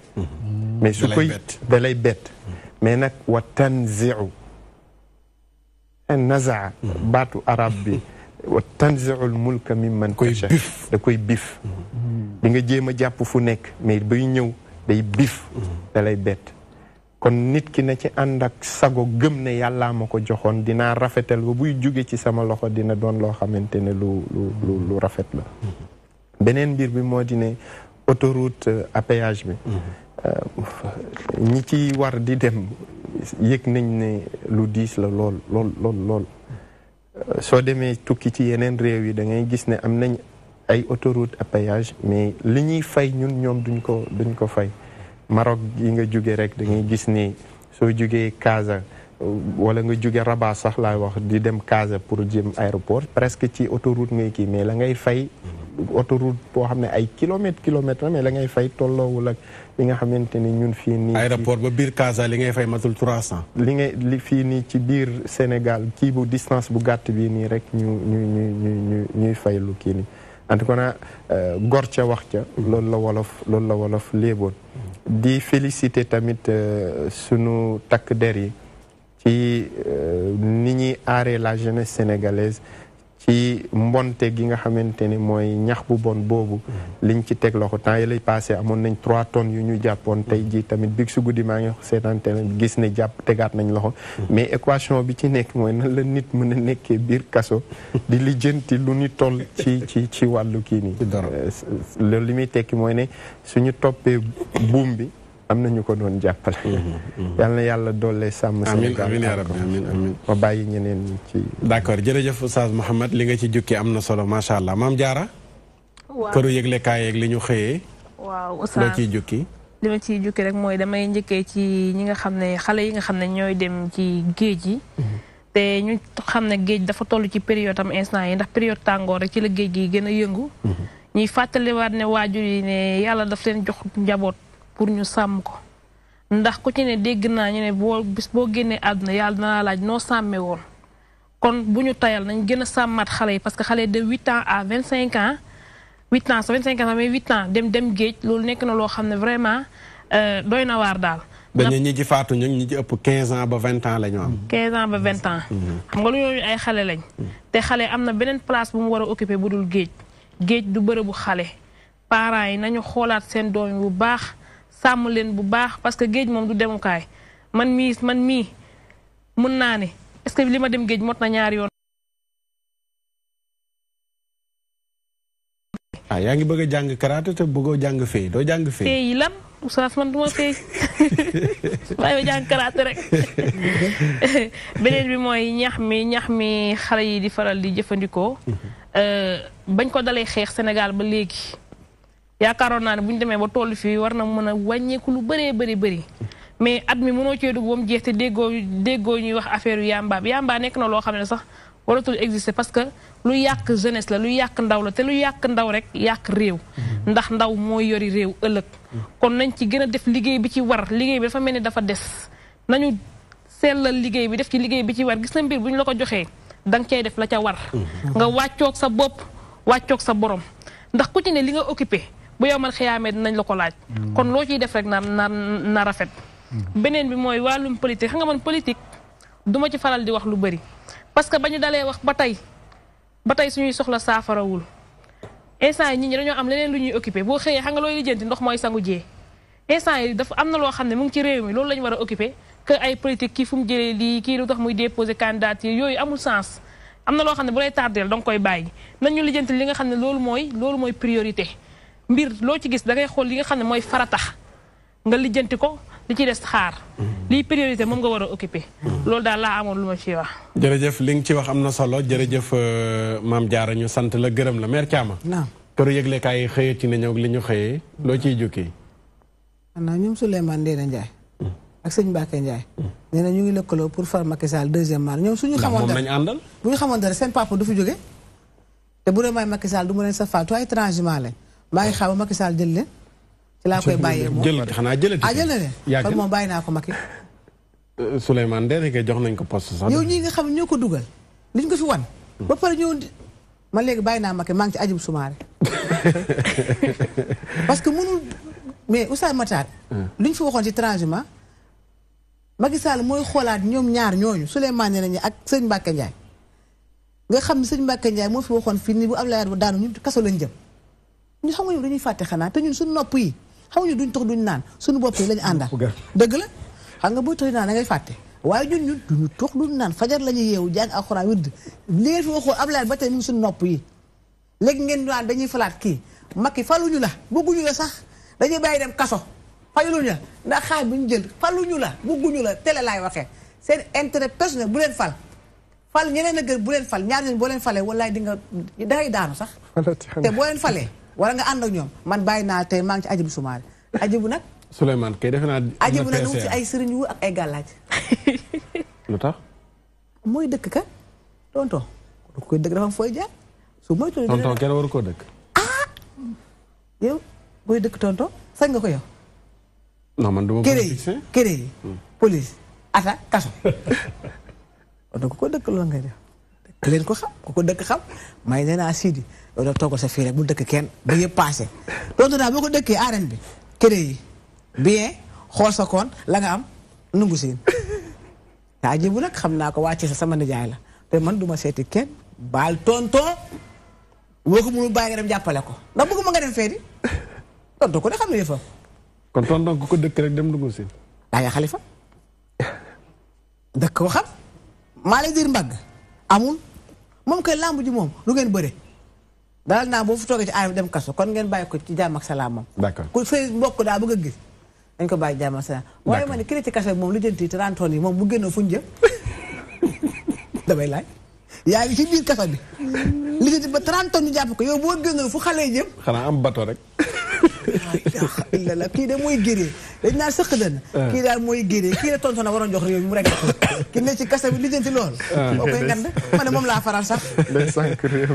B: mais su koy da lay bett mais nag wa tanziu nazaa baatu arab bi wa tanziul mulka mimman tasha da koy bif di nga jéem a jàpp fu nekk mais buy ñëw day bif da lay bett kon nit ki na ci ànd ak sago gëm ne yàllaa ma ko joxoon dinaa rafetal ba buy jóge ci sama loxo dina doon loo xamante ne lu rafet la beneen mbir bi moo di ne autoroute à péage bi ñi ci war di dem yëg nañ ne lu diis la lool soo demee tukki ci yeneen réew yi da ngay gis ne am nañ ay autoroute à péage mais li ñuy fay ñun ñoom duñ ko fay Maroc yi nga jóge rek da ngay gis ni soo jógee Casa wala nga jóge Rabat sax laay wax di dem Casa pour jëm aéroport presque ci autoroute ngay kii mais la ngay fay autoroute boo xam ne ay kilomètres mais la ngay fay tolloowul ak li nga xamante ni ñun fii nii
A: aéroport ba biir Casa li ngay fay matul 300
B: li fii nii ci biir Sénégal kii bu distance bu gàtt bii nii rek ñuy fay lu kii nii en tout cas gor ca wax ca loolu la wolof léeboon di féliciter tamit sunu takk der yi ci ni ñuy aaree la jeunesse sénégalaise ci mbonte gi nga xamante ni mooy ñax bu bon boobu liñ ci teg loxo temps yi lay passé amoon nañ 3 tonnes yu ñu jàppoon tey ji tamit big su guddi maa ngi seetaante gis ne tegaat nañ loxo mais équation bi ci nekk mooy nan la nit mën a nekkee biir kaso di lijjanti lu ñu toll ci wàllu kii nii loolu li muy tekki mooy ne suñu toppee buum bi am na ñu ko doon jàppale yal na yàlla doole sàmm Sénégal
A: amiin yaa rabbi amiin
B: ma bàyyi ñeneen ñi ci
A: d'accord jërëjëf Oustaz Mouhamed li nga ci jukki am na solo macha allah Maam Jaara këru yëglekaay yeeg li ñu xëyee
C: waaw Oustaz
A: loo ciy jukki
C: li ma ciy jukki rek mooy damay njëkkee ci ñi nga xam ne xale yi nga xam ne ñooy dem ci géej yi te ñu xam ne géej dafa toll ci période am instant yi ndax période tàngoor rek ci la géej gi gën a yëngu ñuy fàttaliwaat ne waajur yi ne yàlla daf leen jox njaboot pour ñu sàmm ko ndax ku ci ne dégg naa ñu ne boo génnee àdduna yàlla dana laaj noo sàmmee woon kon bu ñu tayal nañ gën a sàmmaat xale yi parce que xale de 8 ans à 25 ans 8 ans sa 25 ans mais 8 ans dem géej loolu nekk na loo xam ne vraiment doy na waar daal.
A: dañu ñi ci faatu ñi ci ëpp 15 ans ba 20 ans la ñu am.
C: 15 ans ba 20 ans. xam nga lu yooyu ay xale lañ. te xale am na beneen place bu mu war a occuper bu dul géej géej du bërëbu xale parents yi nañu xoolaat seen doom yi bu baax. sàmm leen bu baax parce que géej moom du demukaay man mii mën naa ne est-ce que li ma dem géej mot na ñaari yoon.
A: yaa ngi bëgg a jàng karaté te bëggoo jàng fee doo jàng fee.
C: fee yi lan oustaz man du ma fee waaye ma jàng karaté rek beneen bi mooy ñax mi xale yi di faral di jëfandikoo. bañ ko dalee xeex Sénégal ba léegi. yaakaaroon naa ne bu ñu demee ba toll fii war na mën a wàññeeku lu bëri mais at mi mënoo cee dugg ba mu jeex te déggoo ñuy wax affaire yu yamba nekk na loo xam ne sax waratul exister parce que lu yàq jeunesse la lu yàq ndaw la te lu yàq ndaw rek yàq réew ndax ndaw mooy yori réew ëllëg kon nañ ci gën a def liggéey bi ci war liggéey bi dafa mel ni dafa des nañu sellal liggéey bi def ci liggéey bi ci war gis na mbir bu ñu la ko joxee danga cay def la ca war nga wàccoog sa bopp wàccoog sa borom ndax ku ci ne li nga occupé bu yow man xiyaamee dinañ la ko laaj kon loo ciy def rek na rafet beneen bi mooy wàllum politique xam nga man politique duma ci faral di wax lu bëri parce que ba ñu dalee wax ba tey suñuy soxla saafarawul instant yi nit ñi dañoo am leneen lu ñuy occupé boo xëyee xam nga looy lijjanti ndox mooy sangu jee instant yi dafa am na loo xam ne mu ngi ci réew mi loolu la ñu war a occupé que ay politique kii fu mu jëlee lii kii lu tax muy déposer candidature yooyu amul sens am na loo xam ne bu lay tardeel danga koy bàyyi nañ ñu lijjanti li nga xam ne loolu mooy priorité mbir loo ci gis da ngay xool li nga xam ne mooy faratax nga lijjanti ko li ci des xaar lii priorité moom nga war a occupé loolu daal laa amoon lu ma ciy wax.
A: jërëjëf li nga ci wax am na solo jërëjëf Maam Jaara ñu sant la gërëm la mère Thiama.
D: naam
A: këru yëglekaay yi xëyati nañu ak li ñu xëyee loo ciy jukki.
D: xanaa ñoom Souleymane Ndéné Ndiaye ak sëñ Mbacke Ndiaye. nee na ñu ngi lëkkaloo pour far Macky Sall deuxième mandat ñoom suñu xamoon
A: moom lañ àndal.
D: bu ñu xamoon dara seen papa du fi jóge te bu dee may Macky Sall du ma leen sa faatu ay transhumant lañ maa ngi xaar ba Macky Sall jël leen ci laa koy bàyyee moom
A: xanaa jëlati
D: jël na leen kon moom bàyyi naa ko Macky
A: Souleymane délégué jox nañ ko poste sax.
D: yow ñii nga xam ñoo ko dugal liñ ko fi wan. ba pare ñëw man léegi bàyyi naa Macky maa ngi ci Hadjibou Soumaré parce que mënul mais Oustaz Matar. liñ fi waxoon ci transhumance Macky Sall mooy xoolaat ñoom ñaar ñooñu Souleymane nañu ak sëñ Mbacke Ndiaye. nga xam ne sëñ Mbacke Ndiaye moo fi waxoon fii nii bu Abdoulaye Wade daanu ñun kaso lañ jëm ñu xam nga ñun dañuy fàtte xanaa te ñun suñu nopp yi xam nga duñ tax duñ naan suñu bopp yi lañu àndal. dëgg la xam nga boo tax naan da ngay fàtte waaye ñun duñu tox duñ naan fajar la ñuy yeewu jàng alxuraan wird li ngeen fi waxoon Abdoulaye ba tey mu ngi suñu nopp yi léegi ngeen naan dañuy falaat kii Macky faluñu la bëgguñu la sax dañuy bàyyi dem kaso faluñu la ndax xaar bu ñu jël faluñu la bëgguñu la télé laay waxee seen intérêt personnel bu leen fal ñeneen a gën bu leen fal ñaar ñooñu boo leen falee wallaay di nga dangay daanu sax te boo leen falee wala nga ànd ak ñoom man bàyyi naa tey maa ngi ci Hadjibou Soumaré Hadjibou nag
A: Souleymane kay defe naa
D: Hadjibou nag mu ci ay sëriñ wu ak ay gàllaaj
A: lu tax
D: mooy dëkk ka tonton du koy dëkk dafa am fooy jaar su mooy
A: tonton kenn waru koo dëkk
D: yow booy dëkk tonton sañ nga ko yow
A: non man du ma
D: kéré yi police ata kaso donc ku ko dëkk loolu ngay def dëkk leen ko xam ku ko dëkk xam may nee naa Sidi yow da toogal sa fii rek bu dëkk kenn ba yëpp passé tontu naa boo ko dëkkee arène bi kéré yi bien xool sa koon la nga am nungu siin te Hadjibou nag xam naa ko wàcce sa sama nijaay la te man duma seeti kenn baal tonton boo ko mënul bàyyi nga dem jàppale ko ndax bëgguma nga dem fee di tonton ko de xam ne yëfam
A: kon tonton ku ko dëkk rek dem nungu siin
D: daa Xalifa dëkk ko xam maa lay diir mbagg amul moom koy làmb ji moom lu ngeen bëre dalal naa boo fu toogee ci aay dem kaso kon ngeen bàyyi ko ci jàmm ak salaam moom
A: d'accord
D: ku fay mbokk daa bëgg a gis dañ ko bàyyi jàmm ak salaam waaye ma ne kii ci kaso moom lu jënti 30 tonnes yi moom bu génnoo fu ñu jëm damay laaj yaa ngi ci biir kaso bi li jënti ba 30 tonnes ñu jàpp ko yow boo génnoo fu xale yi jëm
A: xanaa am bato rek
D: la kii de mooy géree dañ naa sëq dana kii daal mooy géree kii la tonton na waroon jox réew mi mu rek ki ne ci kasa bi lijjanti loolu boo koy ngand ma ne moom laa faral sax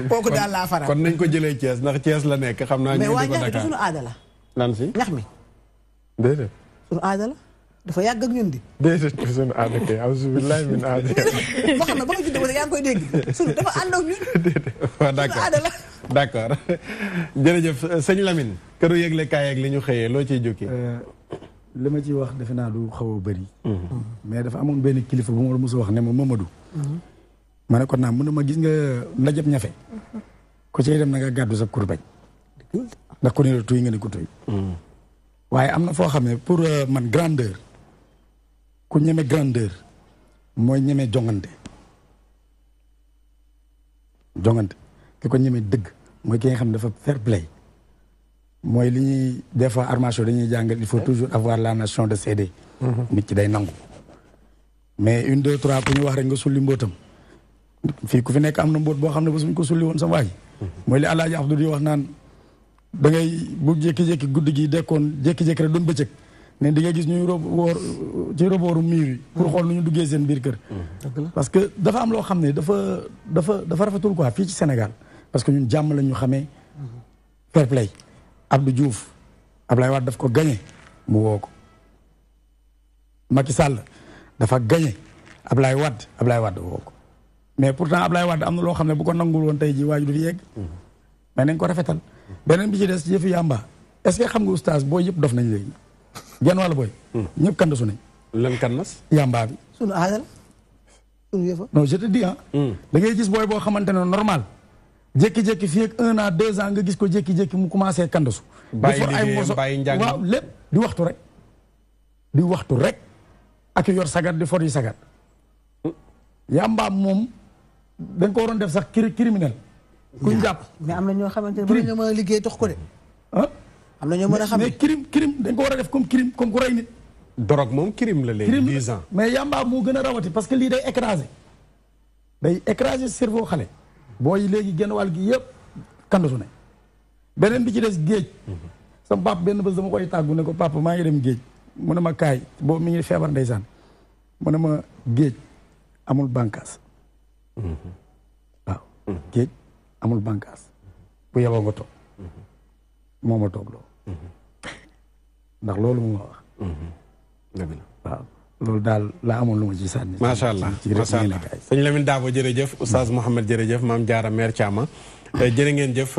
D: kooku daal laa faral
A: kon nañ ko jëlee Thiès ndax Thiès la nekk xam naa
D: mais waa ñax mi du suñu aada la
A: nan si
D: ñax mi
B: déedéet
D: suñu aada la dafa yàgg ak ñun di
B: déedéet suñu aada kay auzubillahi min aada
D: boo xam ne ba nga juddoo yaa ngi koy dégg suñu dafa ànd ak ñun
A: waaw
D: suñu aada la
A: d'accord jërëjëf sëñ Lamine këru yëgle kaay ak li ñu xëyee loo ciy jukki
E: li ma ciy wax defe naa du xaw a bëri mais dafa amoon benn kilifa bu ma mos a wax ne ma Mamadou ma ne ko naa mun na ma gis nga ndajab ñafe ku cay dem na nga gàddu sa kurbañ ndax ku ne la tuy nga ne ko tuy waaye am na foo xam ne pour man grandeur ku ñeme grandeur mooy ñeme jongante ki ko ñeme dëgg mooy ki nga xam ne dafa fair play mooy li ñuy des fois armation dañuy jàngal il faut toujours avoir la nation de céder nit ci day nangu mais 1 2 3 ku ñu wax rek nga sulli mbootam fii ku fi nekk am na mboot boo xam ne ba suñ ko sulli woon sa waay mooy li Alaaji Abdou di wax naan da ngay bu jékki-jékki guddi gi dekkoon jékki-jékki rek doon bëccëg ne di nga gis ñuy ci robooru miir yi pour xool nu ñu duggee seen biir kër parce que dafa am loo xam ne dafa rafetul quoi fii ci Sénégal parce que ñun jàmm la ñu xamee fair play Abdou Diouf Ablaye Wade daf ko gagné mu woo ko Macky Sall dafa gagné Ablaye Wade woo ko mais pourtant Ablaye Wade am na loo xam ne bu ko nangul woon tey ji waaju du fi yegg mais nañ ko rafetal beneen bi ci des yëfi yàmba est-ce que xam nga oustaz booy yëpp dof nañ léegi genn wàlla booy ñëpp kandasu nañ
A: lan kandas
D: yàmba bi sunu aada la sunu yëfa
E: non je te dis da ngay gis booy boo xamante ne normal jékki-jékki fii ak 1 an 2 ans nga gis ko jékki-jékki mu commencé kandasu
A: bàyyi njàng
E: waaw lépp di waxtu rek ak yor sagar di for yi sagar yàmba moom dañ ko waroon def sax criminel kuñ jàpp
D: mais am na ñoo xamante ne mën nañoo mën a liggéey tox ko de am na ñoo mën a xam
E: mais crime dañ ko war a def comme crime comme ku rey nit
A: drogue moom crime la léegi 10 ans
E: mais yàmba moo gën a rawati parce que lii day écraser cerveau xale booy léegi genn wàll gi yëpp kandasu ne beneen bi ci des géej sama papa benn bés dama koy tàggu ne ko papa maa ngi dem géej mu ne ma kaay boobu mi ngi feebar ndeysaan mu ne ma géej amul bànkaas waaw géej amul bànkaas bu yeboo nga toog moo ma toog loo ndax loolu mu ma wax
A: dëgg la
E: waaw loolu daal laa amoon lu ma ci sànni.
A: macha allah macha allah sëñ Lamine Dabo jërëjëf Oustaz Mouhamed jërëjëf Maam Jaara Mère Thiama jërë ngeen jëf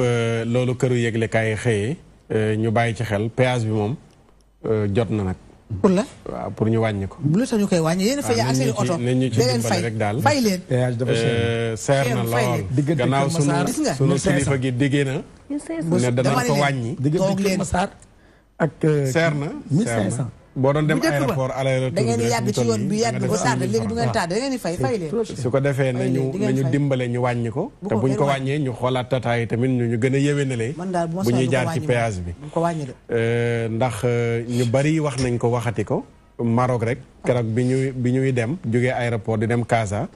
A: loolu këru yëglekaay xëyee ñu bàyyi ci xel péage bi moom jot na nag.
D: pour la
A: waaw pour ñu wàññi ko.
D: lu tax ñu koy wàññi yéen a fay ak seen oto
A: nañ ñu ci dimbali rek daal
D: fay leen.
E: péage dafa
A: seer na lool gannaaw sunu kilifa gi diggee na. ne danañ ko wàññi.
D: toog leen
E: Massar ak
A: seer na
E: 1500.
A: boo doon dem aéroport aller-retour
D: da ngeen di yàgg ci yoon bi yàgg ba tardé léegi du ngeen tardé da ngeen di fay leen.
A: su ko defee nañu dimbale ñu wàññi ko. te buñ ko wàññee ñu xoolaat tataay tamit ñu gën a yéwénalee. bu ñuy jaar ci péage bi. ndax ñu bari wax nañ ko waxati ko. Maroc rek keroog bi ñuy dem jógee aéroport di dem Casa.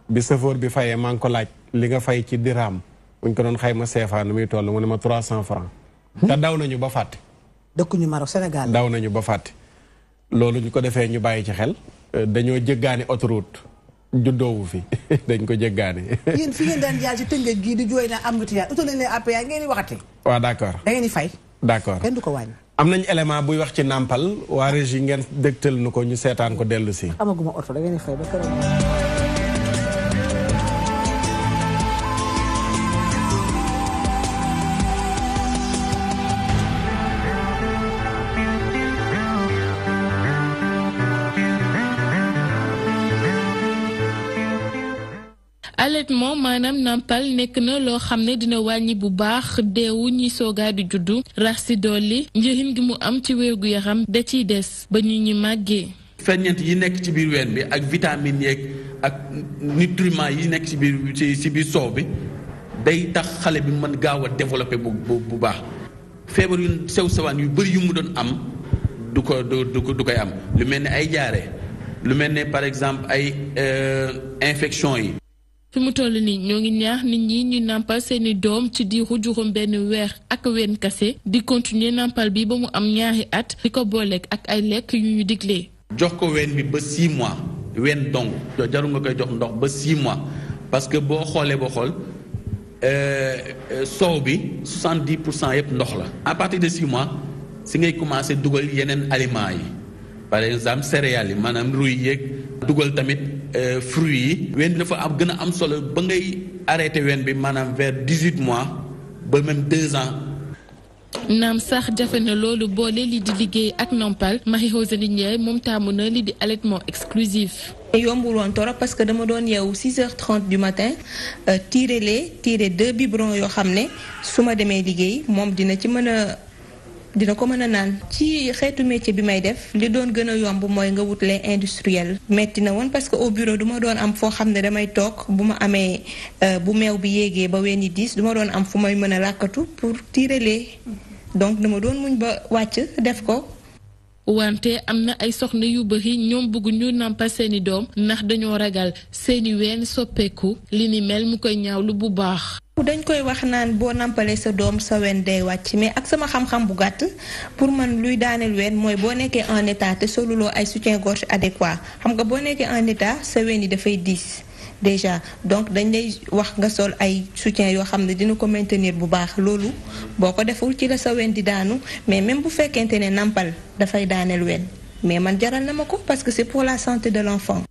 A: bi chauffeur bi fayee maa ngi ko laaj li nga fay ci dirham buñ ko doon xayma CFA nu muy toll mu ne ma 300 francs. te daw nañu ba fàtte.
D: dëkkuñu Maroc Sénégal
A: daw nañu ba fàtte. loolu ñu ko defee ñu bàyyi ci xel dañoo jéggaani autoroute juddoowu fi dañ ko jéggaani.
D: yéen fi ngeen daan jaar ci Tëngéej gii di jooy na am nga tiyaat utal nañ leen APA ngeen di waxati.
A: waaw d'accord
D: da ngeen di fay.
A: d'accord
D: kenn du ko wàññi.
A: am nañ élément buy wax ci nàmpal waa régie ngeen dégtal nu ko ñu seetaan ko dellu si.
D: amaguma oto da ngeen di fay ba keroog.
H: allaitement maanaam nampal nekk na loo xam ne dina wàññi bu baax deewu ñi soogaa di juddu rax si dolli njëriñ gi mu am ci wérgu yaram da ciy des ba ñu ñi màggee.
I: ferñeent yi nekk ci biir ween bi ak vitamines yeeg ak nutriments yi nekk ci biir soow bi day tax xale bi mën gaaw a développer bu baax feebar yu sew sewaan yu bëri yu mu doon am du koy am lu mel ne ay jaare lu mel ne par exemple ay infection yi.
H: fi mu toll nii ñoo ngi ñaax nit ñi ñu nàmpal seeni doom ci diiru juróom benn weer ak wenn kase di continuer nàmpal bi ba mu am ñaari at di ko booleeg ak ay lekk yu ñu diglee.
I: jox ko ween bi ba 6 mois ween dong jarul nga koy jox ndox ba 6 mois parce que boo xoolee soow bi 70% yëpp ndox la. à partir de 6 mois si ngay commencer dugal yeneen aliments yi par exemple céréales yi maanaam ruy yeeg dugal tamit fruits yi. ween bi dafa gën a am solo ba ngay arrêté ween bi maanaam vers 18 mois ba même 2 ans.
H: naam sax jafe na loolu boole li di liggéey ak Nampal Marie-Rose Ndiaye moom taamu na li di allaitement exclusif.
J: yombul woon torop parce que dama doon yeewu 6h30 du matin tirer 2 biberons yoo xam ne su ma demee liggéey moom dina ko mën a naan. ci xeetu métier bi may def li doon gën a yomb mooy nga wut lait industriel. metti na woon parce que au bureau du ma doon am foo xam ne damay toog bu ma amee bu meew bi yéegee ba wenn yi diis du ma doon am fu may mën a làkkatu pour tirer lait donc dama doon muñ ba wàcc def ko.
H: wante am na ay soxna yu bari ñoom bëgguñu nàmpal seeni doom ndax dañoo ragal seeni ween soppeeku li ni mel mu koy ñaawlu bu baax.
J: dañ koy wax naan boo nampalee sa doom sa ween day wàcc mais ak sama xam-xam bu gàtt pour man luy daaneel ween mooy boo nekkee en état te soluloo ay soutien-gorge adéquat xam nga boo nekkee en état sa ween yi dafay diis déjà donc dañ lay wax nga sol ay soutien yoo xam ne dina ko maintenir bu baax loolu boo ko deful ci la sa ween di daanu mais même bu fekkente ne nampal dafay daaneel ween mais man jaral na ma ko parce que c'est pour la santé de l'enfant.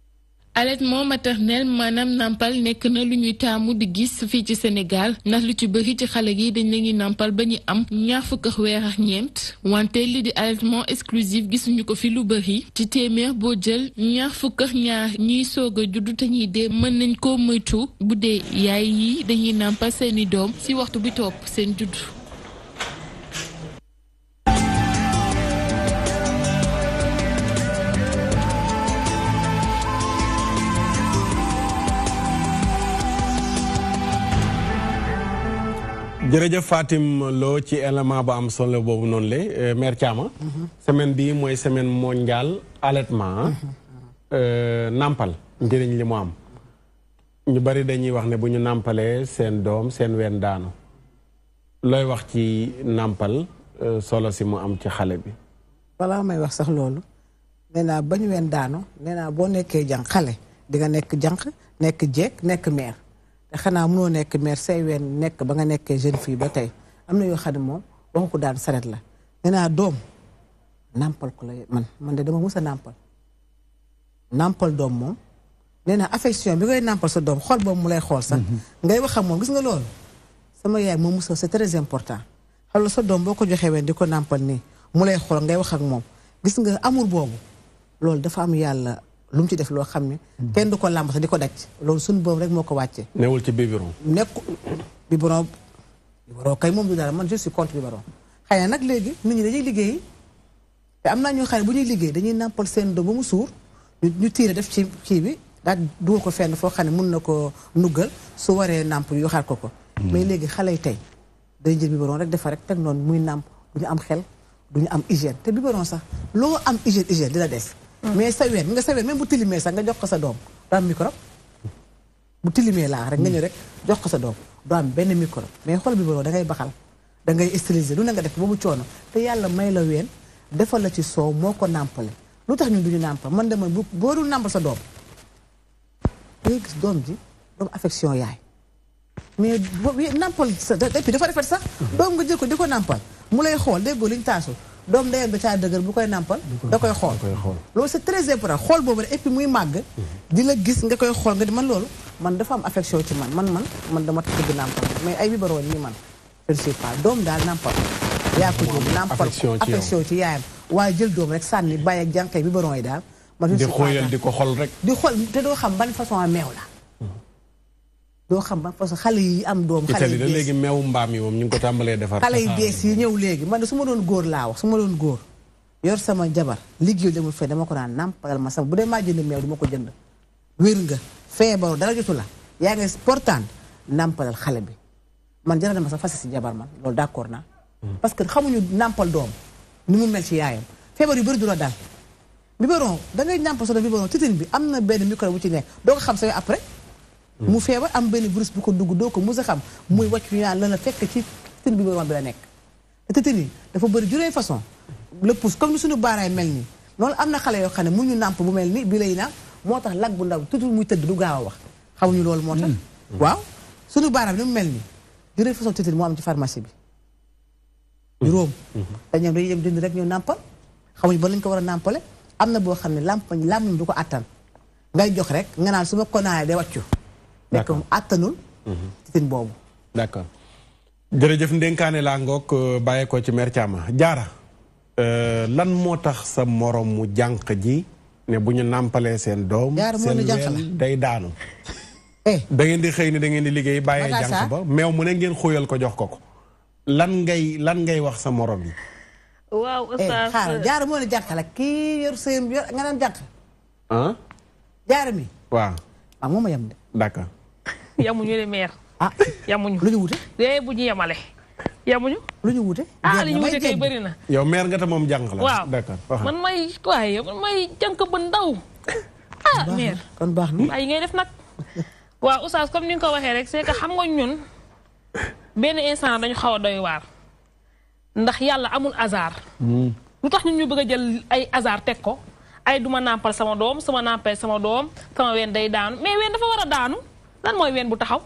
H: allaitement maternel maanaam nàmpal nekk na lu ñuy taamu di gis fii ci Sénégal ndax lu ci bëri ci xale yi dañ leen di nàmpal ba ñu am ñaar fukk ak weer ak ñeent wante li di allaitement exclusif gisuñu ko fi lu bëri ci téeméer boo jël ñaar fukk ak ñaar ñiy soog a juddu te ñuy dee mën nañ koo moytu bu dee yaay yi dañuy nàmpal seeni doom ci waxtu bi topp seen juddu.
A: jërëjëf Fatim Lo ci élément bu am solo boobu noonu la Mère Thiama. semaine bii mooy semaine mondiale allaitement nàmpal njëriñ li mu am ñu bari dañuy wax ne bu ñu nàmpalee seen doom seen ween daanu looy wax ci nàmpal solo si mu am ci xale bi.
D: balaa may wax sax loolu nee naa bañ ween daanu nee naa boo nekkee jànq xale di nga nekk jànq nekk jeeg nekk mère. xanaa mënoo nekk mère say ween nekk ba nga nekkee jeune fille ba tey am na yoo xam ne moom waxu ko daan saret la nee naa doom nàmpal ko la man de dama mës a nàmpal nàmpal doom moom nee na affection bi ngay nàmpal sa doom xool boobu mu lay xool sax ngay wax ak moom gis nga loolu sama yaay moom musa c'est très important xam sa doom boo ko joxee ween di ko nàmpal nii mu lay xool ngay wax ak moom gis nga amour boobu loolu dafa am yàlla lu mu ci def loo xam ne kenn du ko làmb sax di ko daj loolu suñu boobu rek moo ko wàccee
A: newul ci biberon
D: biberon kay moom du dara man je suis contre biberon xëy na nag léegi nit ñi dañuy liggéey te am naa ñoo xam ne bu ñuy liggéey dañuy nàmpal seen doom ba mu suur ñu tiire def ci kii bi daal dugal ko fenn foo xam ne mun na ko nuggal su waree nàmp yu xaar ko mais léegi xale yi tey day jël biberon rek defa rek teg noonu muy nàmp du ñu am xel du ñu am hygiène te biberon sax loo am hygiène dina des mais sa ween nga sa ween même bu tilimee sax nga jox ko sa doom du am microbe bu tilimee laa rek nga ñëw rek jox ko sa doom du am benn microbe mais xool biberon da ngay baxal da ngay stériliser lu na nga def ba mu coono te yàlla may la ween defal la ci soow moo ko nàmpale lu tax ñun duñu nàmpal man de man boo dul nàmpal sa doom day gis doom ji doom affection yaay mais nàmpal sa et puis dafa rafet sax doom nga jël ko di ko nàmpal mu lay xool déggoo liñ taasu doom ndeyam da caa dëgër bu koy nàmpal da koy xool loolu c'est très important xool boobu rek et puis muy màgg di la gis nga koy xool nga di man loolu man dafa am affection ci man dama tëgg nàmpal mais ay biberon nii man je ne sais pas doom daal nàmpal yaa ko jël nàmpal affection ci yaayam waaye jël doom rek sànni bàyyi ak jànkay biberon yi daal man
A: di xooyal di ko xol rek
D: di xool te doo xam ban façon a meew la doo xam ban façon xale yi am doom xale yi
A: léegi meewu mbaam yi moom ñu ngi ko tàmbalee defar
D: xale yi bees yi ñëw léegi man de su ma doon góor laa wax su ma doon góor yor sama jabar liggéey demul fee dama ko naan nàmpalal ma sama bu dee maa jënd meew du ma ko jënd wér nga feebaru dara jotu la yaa ngi portant nàmpalal xale bi man jaral na ma sax fas si jabar man loolu d'accord naa parce que xamuñu nàmpal doom ni mu mel ci yaayam feebar yu bëri du la dal biberon da ngay nàmpal sa doom biberon titin bi am na benn micro bu ci nekk doo ko xam sa après mu feebar am benn virus bu ko dugg doo ko mos a xam muy wàccu ñaan la fekk ci titin biberon bi la nekk te titin yi dafa bëri juróomi façon le pouce comme ni suñu baaraay mel nii loolu am na xale yoo xam ne mu ñu nàmp bu mel ni bi lay nàmp moo tax lag bu ndaw tuuti muy tëdd du gaaw a wax xamuñu loolu moo tax waaw suñu baaraam ni mu mel nii juróomi façon titin moo am ci pharmacie bi juróom te ñoom dañuy dem dindi rek ñëw nàmpal xamuñu ba lañ ko war a nàmpale am na boo xam ne làmmiñ du ko attan ngay jox rek nga naan su ma ko naanee day wàccu nekk attanul titin boobu
A: d'accord jërëjëf ndénkaane laa ngoog bàyyee ko ci mère Thiam Jaara lan moo tax sa morom mu jànq ji ne bu ñu nàmpalee seen doom seen ween day daanu da ngeen di xëy ni da ngeen di liggéey bàyyee jànq ba meew mu ne ngeen xóoyal ko jox ko lan ngay wax sa morom yi
C: waaw oustaz
D: xaaral Jaara moo ne jànq la kii yor sëyam yor nga naan jànq Jaara mi
A: waaw
D: moom a yem de
A: d'accord
C: yamuñu de meer yamuñu
D: lu ñu wute
C: dee bu ñu yemale yamuñu
D: lu ñu wute
C: li ñu wute kay bëri na
A: yow meer nga te moom jànq la
C: waaw
A: d'accord
C: man may jànq ba ndaw meer
D: kon baax na
C: waaye ngay def nag waaw oustaz comme ni nga ko waxee rek c'est que xam nga ñun benn instant dañu xaw a doy waar ndax yàlla amul hasard lu tax ñun ñu bëgg a jël ay hasard teg ko ay duma nàmpal sama doom sama nàmpal sama doom sama ween day daanu mais ween dafa war a daanu lan mooy ween bu taxaw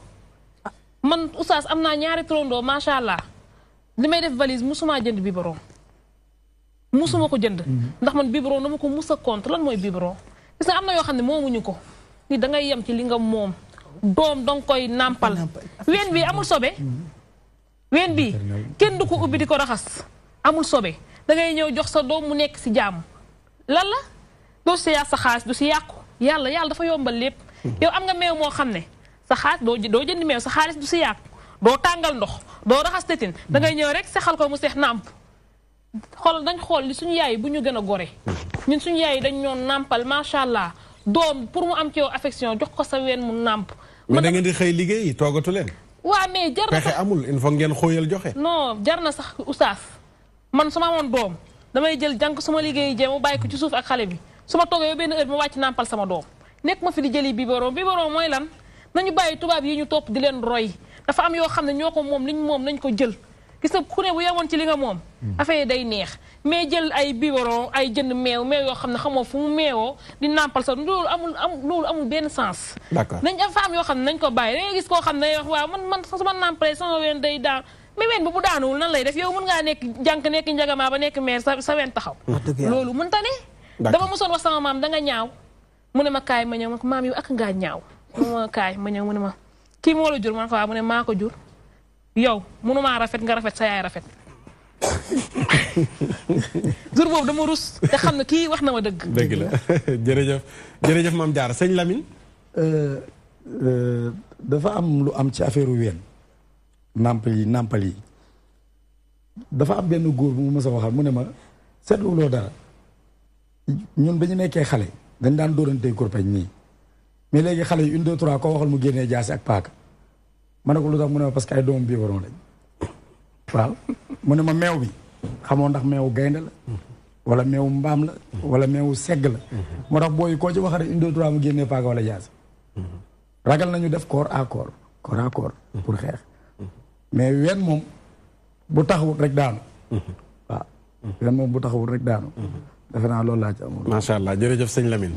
C: man oustaz am naa ñaari trondoo macha allah li may def valise musuma jënd biberon musuma ko jënd ndax man biberon dama ko mus a compte lan mooy biberon parce que am na yoo xam ne moomuñu ko ni da ngay yem ci li nga moom doom danga koy nàmpal ween bi amul sobe ween bi kenn du ko ubbi di ko raxas amul sobe da ngay ñëw jox sa doom mu nekk si jàmm lan la doo si yàq sa xaalis du si yàqu yàlla dafa yombal lépp yow am nga meew moo xam ne sa xaalis doo jënd meew sa xaalis du si yàqu doo tàngal ndox doo raxas tetin da ngay ñëw rek sexal ko mu seex nàmp xool li suñu yaay bu ñu gën a gore ñun suñu yaay dañ ñoon nàmpal macha allah doom pour mu am ci yow affection jox ko sa ween mu nàmp
A: mais da ngeen di xëy liggéey toogatu leen
C: waa mais jar na
A: pexe amul il faut ngeen xóoyal joxe
C: non jar na sax oustaz man su ma amoon doom damay jël jànk su ma liggéeyi jee mu bàyyi ko ci suuf ak xale bi su ma toogee benn heure bi ma wàcc nàmpal sama doom nekk ma fi di jëli biberon mooy lan nañu bàyyi tubaab yi ñu topp di leen roy dafa am yoo xam ne ñoo ko moom liñ moom nañ ko jël gis nga ku ne bu yemoon ci li nga moom affaire day neex mais jël ay biberon ay jënd meew yoo xam ne xamoo fu mu meewoo di nàmpal sa loolu amul benn sens nañ am fa am yoo xam ne nañ ko bàyyi da ngay gis koo xam ne wax waaw man su ma nàmpalee sama ween day daan mais ween bu daanuwul nan lay def yow mën ngaa nekk jànk nekk njagamaa ba nekk meer sa ween taxaw loolu mënta ne dama mosoon wax sama maam da nga ñaaw mu ne ma kaay ma ñëw ma ko maam yow ak ngaa ñaaw mu ma kaay ma ñëw mu ne ma kii moo la jur ma ne ko waaw mu ne maa ko jur yow mënumaa rafet nga rafet sa yaay rafet jour boobu dama rus te xam ne kii wax na ma dëgg.
A: dëgg la jërëjëf Mame Diarra sëñ Lamine.
E: dafa am lu am ci affaire ween nàmpal yi dafa am benn góor bu mu mës a waxal mu ne ma seetlu loo dara ñun ba ñu nekkee xale dañ daan dóorantee kurpeñ nii mais léegi xale yi 1 2 3 koo waxal mu génnee jaasi ak paaka ma ne ko lu tax mu ne ma parce que ay doomu biberon lañ waaw mu ne ma meew bi xamoo ndax meewu gaynde la wala meewu mbaam la wala meewu segg la moo tax booy koo ci wax rek 1 2 3 mu génnee paaka wala jaasi ragal nañu def corps à corps pour xeex mais ween moom bu taxawut rek daanu waaw ween moom bu taxawut rek daanu defe naa loolu laa ci amul
A: macha allah jërëjëf sëñ Lamine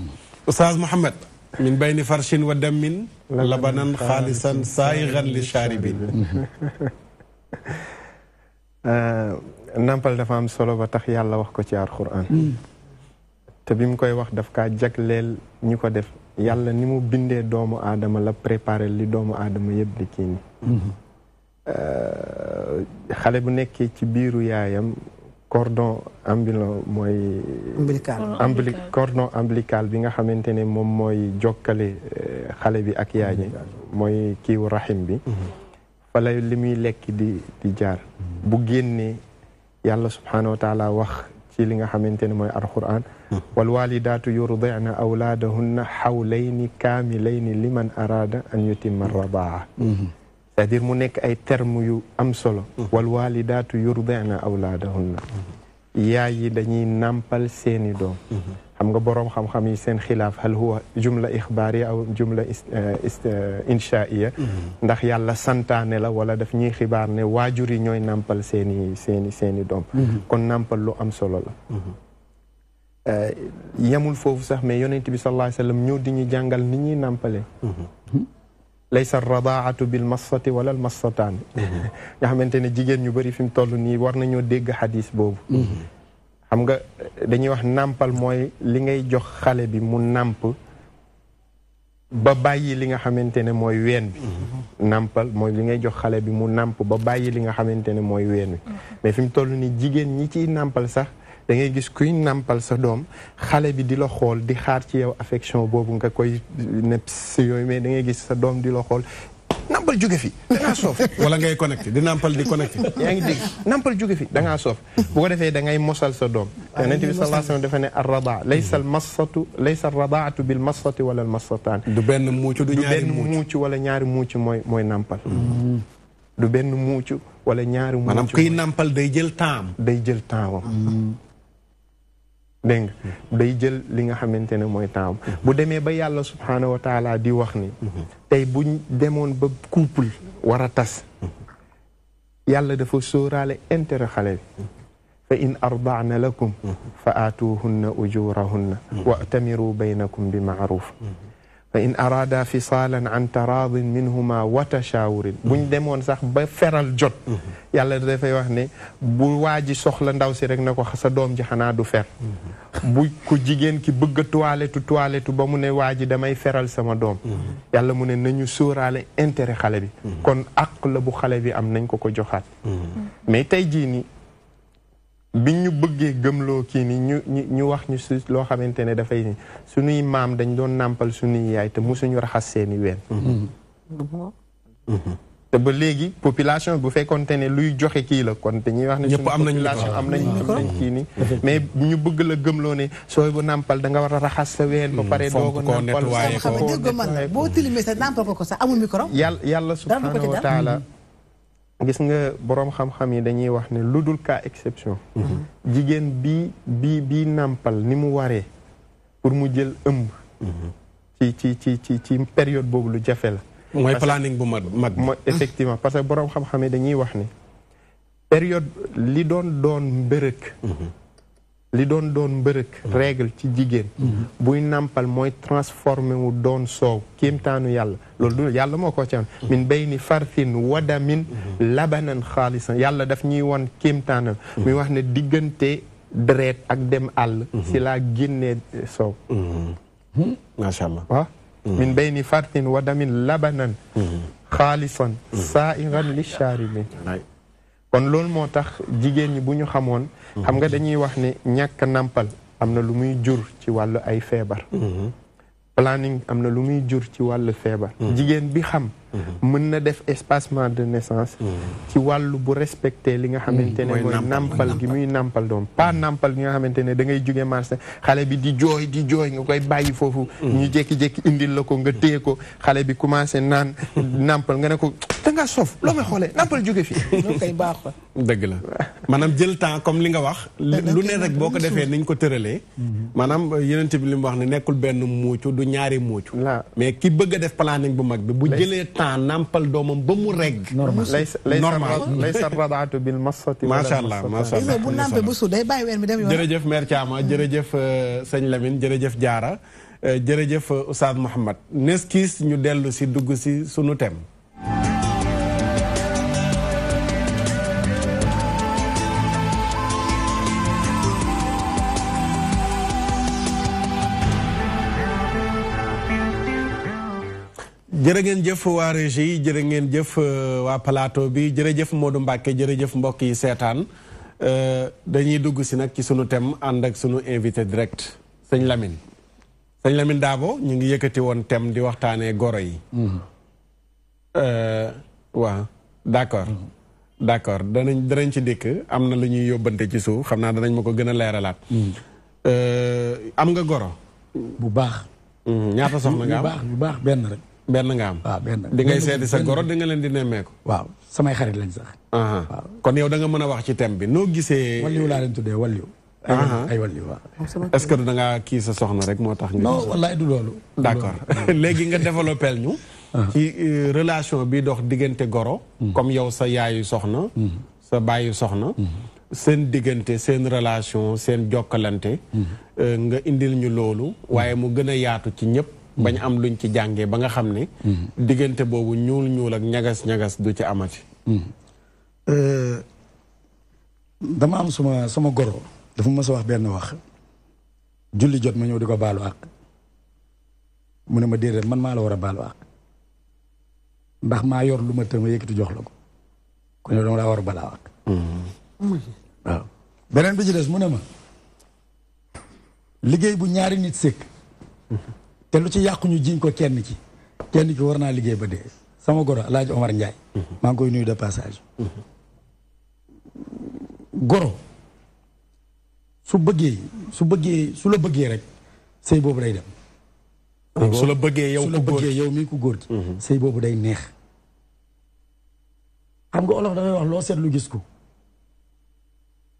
A: Oustaz Mouhamed min bayni farshin wa dammin labanan xaalisan saayigan li shaaribin
B: nampal dafa am solo ba tax yàlla wax ko ci alxuraan te bi mu koy wax daf kaa jagleel ñi ko def yàlla ni mu bindee doomu aadama la préparé li doomu aadama yëpp di kii ni xale bu nekkee ci biiru yaayam cordon cordon ombilical bi nga xamante ne moom mooy jokkale xale bi ak yaay ñi mooy kiiwu rahim bi fa lay li muy lekk di jaar bu génnee yàlla subhaanahu wa taala wax ci li nga xamante ne mooy alquran wal walidaatu yurdi'na awlaadahunna xawlayni kaamilayni liman araada an yutimma rabaa c'est-à-dire mu nekk ay termes yu am solo wal walidaatu yurdi'na awlaadahunna yaay yi dañuy nàmpal seeni doom xam nga boroom xam-xam yi seen xilaaf hal huwa jumla ixbaariya aw jumla inshaiya ndax yàlla santaane la wala daf ñuy xibaar ne waajur yi ñooy nàmpal seeni doom kon nàmpal lu am solo la yemul foofu sax mais yonent bi sallallahu alayhi wa sallam ñëw di ñu jàngal ni ñuy nàmpale laysa radaatu bil massati wala al massataan nga xamante ne jigéen ñu bëri fi mu toll nii war nañoo dégg xadis boobu xam nga dañuy wax nàmpal mooy li ngay jox xale bi mu nàmp ba bàyyi li nga xamante ne mooy ween bi nàmpal mooy li ngay jox xale bi mu nàmp ba bàyyi li nga xamante ne mooy ween bi mais fi mu toll nii jigéen ñi ciy nàmpal sax da ngay gis kuy nàmpal sa doom xale bi di la xool di xaar ci yow affection boobu nga koy nepp si yooyu mais da ngay gis sa doom di la xool nàmpal jóge fi da ngaa soof
A: wala ngay connecté di nàmpal di connecté
B: yaa ngi dégg nàmpal jóge fi da ngaa soof bu ko defee da ngay mosal sa doom yonent bi sallallahu alayhi wasallam dafa ne ar-radaa laysa ar-radaatu bil massati wala al massataan
A: du benn muucu du ñaari
B: muucu wala ñaari muucu mooy nàmpal du benn muucu wala ñaari muucu
A: maanaam kuy nàmpal day jël temps dégg nga day jël li nga xamante ne mooy temps bu demee ba yàlla subhaanahu wa taala di wax ni tey buñ demoon ba couple war a tas yàlla dafa sóoraale intérêt xale bi fa in ardaana lakum fa aatuhunna ujurahunna wa'tamiru baynakum bi ma'ruf fa in araada fisaalan an taraadin minhuma wa tashaawurin buñ demoon sax ba feral jot yàlla dafay wax ne bu waa ji soxla ndaw si rek na ko sa doom ji xanaa du fer bu ku jigéen ki bëgg a toilette ba mu ne waa ji damay feral sama doom yàlla mu ne nañu sóoraale intérêt xale bi kon àq la bu xale bi am nañ ko joxaat mais tey jii ni bi ñu bëggee gëmloo kii ni ñu wax ñu si loo xamante ne dafay ni suñuy maam dañ doon nàmpal suñuy yaay te musuñu raxas seeni ween te ba léegi population bu fekkonte ne luy joxe kii la kon te ñuy wax ne suñu population am nañ kii ni mais ñu bëgg la gëmloo ne sooy bu nàmpal da nga war a raxas sa ween ba pare doog a nàmpal
D: xam nga dégg man la boo tilimee sa nàmpal ko sax amul micro
B: yàlla subhanahu wa taala gis nga boroom xam-xam yi dañuy wax ne lu dul cas exception jigéen bi nàmpal ni mu waree pour mu jël ëmb ci période boobu lu jafe la
A: mooy planning bu mag
B: mooy effectivement parce que boroom xam-xam yi dañuy wax ne période li doon mbërëk règle ci jigéen buy nàmpal mooy transformé wu doon soow kéemtaanu yàlla loolu du yàlla moo ko ci am min bayni farthin wadamin labanan xaalisan yàlla daf ñuy won kéemtaanam muy wax ne diggante deret ak dem àll si laa génnee soow
A: macha allah
B: waaw min bayni fartin wa damin labanan xaalisan saa'igan li shaaribin kon loolu moo tax jigéen ñi bu ñu xamoon xam nga dañuy wax ne ñàkk nàmpal am na lu muy jur ci wàllu ay feebar planning am na lu muy jur ci wàllu feebar jigéen bi xam mën na def espacement de naissance ci wàllu bu respecté li nga xamante ne mooy nàmpal gi muy nàmpal doom pas nàmpal gi nga xamante ne da ngay jóge marché xale bi di jooy nga koy bàyyi foofu ñu jékki-jékki indil la ko nga téye ko xale bi commencé naan nàmpal nga ne ko da ngaa sof loo may xoolee nàmpal jóge fii
D: loolu kay baaxul
A: dëgg la maanaam jël temps comme li nga wax lu ne rek boo ko defee niñ ko tëralee maanaam yeneen bi li mu wax ne nekkul benn muucu du ñaari muucu mais ki bëgg a def planning bu mag bi bu jëlee temps nàmpal doomam ba mu regg normal
B: laysa radaatu bil massati
A: macha allah macha allah
D: bu nàmpee bu suur day bàyyi ween mi dem yoon
A: jërëjëf mère Thiama jërëjëf sëñ Lamine jërëjëf Diarra jërëjëf Oustaz Mouhamed neskis ñu dellu si dugg si sunu thème jërë ngeen jëf waa régie jërë ngeen jëf waa plateau bi jërëjëf Modou Mbacke jërëjëf mbokk yi seetaan dañuy dugg si nag ci sunu thème ànd ak sunu invité direct sëñ Lamine Dabo ñu ngi yëkkati woon thème di waxtaanee goro yi waaw d'accord danañ ci dikk am na lu ñuy yóbbante ci suuf xam naa danañ ma ko gën a leeralaat am nga goro
E: bu baax
A: ñaata soxna nga am
E: bu baax benn rek
A: benn nga am
E: waaw benn
A: di ngay seeti sa goro di nga leen di nemmeeku
E: waaw samay xarit lañ sax
A: waaw kon yow da nga mën a wax ci thème bi noo gisee
E: walliw laa leen tuddee walliw ay walliw waaw
A: est-ce que da ngaa kii sa soxna rek moo tax
E: non wallaay du loolu
A: d'accord léegi nga développé ñu ci relation bi dox diggante goro comme yow sa yaayu soxna sa baayu soxna seen diggante seen relation seen jokkalante nga indil ñu loolu waaye mu gën a yaatu ci ñëpp bañ am luñ ci jàngee ba nga xam ne diggante boobu ñuul ak ñagas du ci amati
E: dama am sama goro dafa mës a wax benn wax julli jot ma ñëw di ko baalu àq mu ne ma déedéet man maa la war a baalu àq ndax maa yor lu ma të ma yëkkati jox la ko kon yow dama laa war a balaa àq waaw beneen bi ci des mu ne ma liggéey bu ñaari nit sëkk te lu ci yàqu ñu jiñ ko kenn ki war naa liggéey ba dee sama goro Alaaji Omar Ndiaye maa ngi koy nuyu de passage goro su la bëggee rek sëy boobu day dem
A: su la bëggee
E: yow mii ku góor ci sëy boobu day neex xam nga olof dafay wax loo seetlu gis ko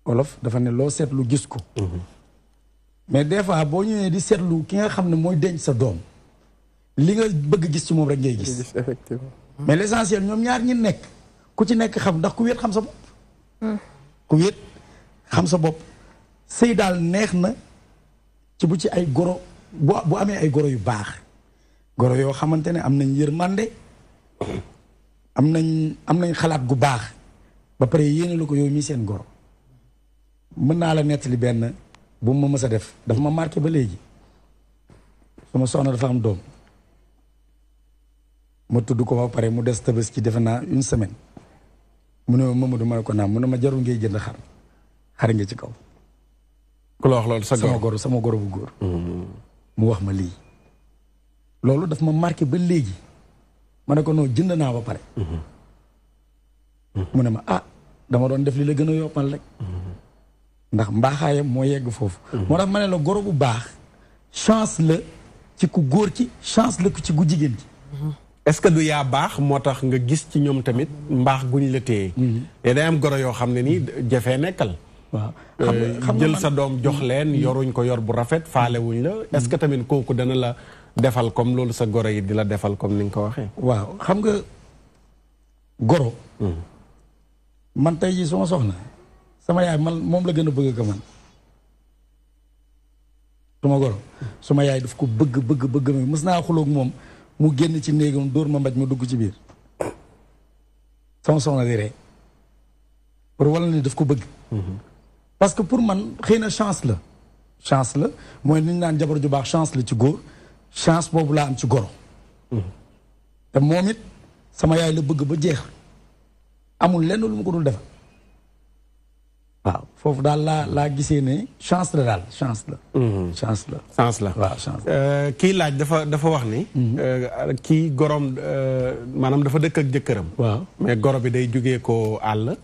E: olof dafa ne loo seetlu gis ko mais des fois boo ñëwee di seetlu ki nga xam ne mooy denc sa doom li nga bëgg gis ci moom rek ngay gis
B: effectivement
E: mais l'essentiel ñoom ñaar ñi nekk ku ci nekk xam ndax ku wéet xam sa bopp ku wéet xam sa bopp sëy daal neex na ci bu ci ay goro bu amee ay goro yu baax goro yoo xamante ne am nañ yërmande am nañ xalaat gu baax ba pare yéene la ko yow mii seen goro mën naa la nettali benn bu ma mës a def dafa ma marqué ba léegi sama soxna dafa am doom ma tudd ko ba pare mu des tabaski defe naa une semaine mu ne ma Mamadou ma ne ko naam mu ne ma jarul ngay jënd xar nga ci kaw
A: ku la wax loolu
E: sama goro bu góor mu wax ma lii loolu daf ma marqué ba léegi ma ne ko non jënd naa ba pare mu ne ma dama doon def li la gën a yoppal rek ndax mbaaxaayam moo yegg foofu moo tax ma ne la goro bu baax chance la ci ku góor ci chance la ci ku jigéen ci
A: est-ce que du yaa baax moo tax nga gis ci ñoom tamit mbaax guñ la téye te day am goro yoo xam ne nii jafee nekkal
E: waaw
A: jël sa doom jox leen yoruñ ko yor bu rafet faale wuñ la est-ce que tamit kooku dana la defal comme loolu sa goro yi di la defal comme ni nga ko waxee
E: waaw xam nga goro man tey jii suma soxna sama yaay man moom la gën a bëgg ko man suma goro suma yaay daf ko bëgg mës naa xuloog moom mu génn ci néegam dóor ma mbaj ma dugg ci biir sama soxna di ree pour wala ni daf ko bëgg parce que pour man xëy na chance la mooy ni ñu naan jabar ju baax chance la ci góor chance boobu laa am ci goro te moom it sama yaay la bëgg ba jeex amul lenn lu mu ko dul defal waaw foofu daal laa gisee ne chance la daal chance la chance la waaw chance la
A: kii laaj dafa wax ni kii gorom maanaam dafa dëkk ak jëkkëram
E: waaw
A: mais goro bi day jugee ko àll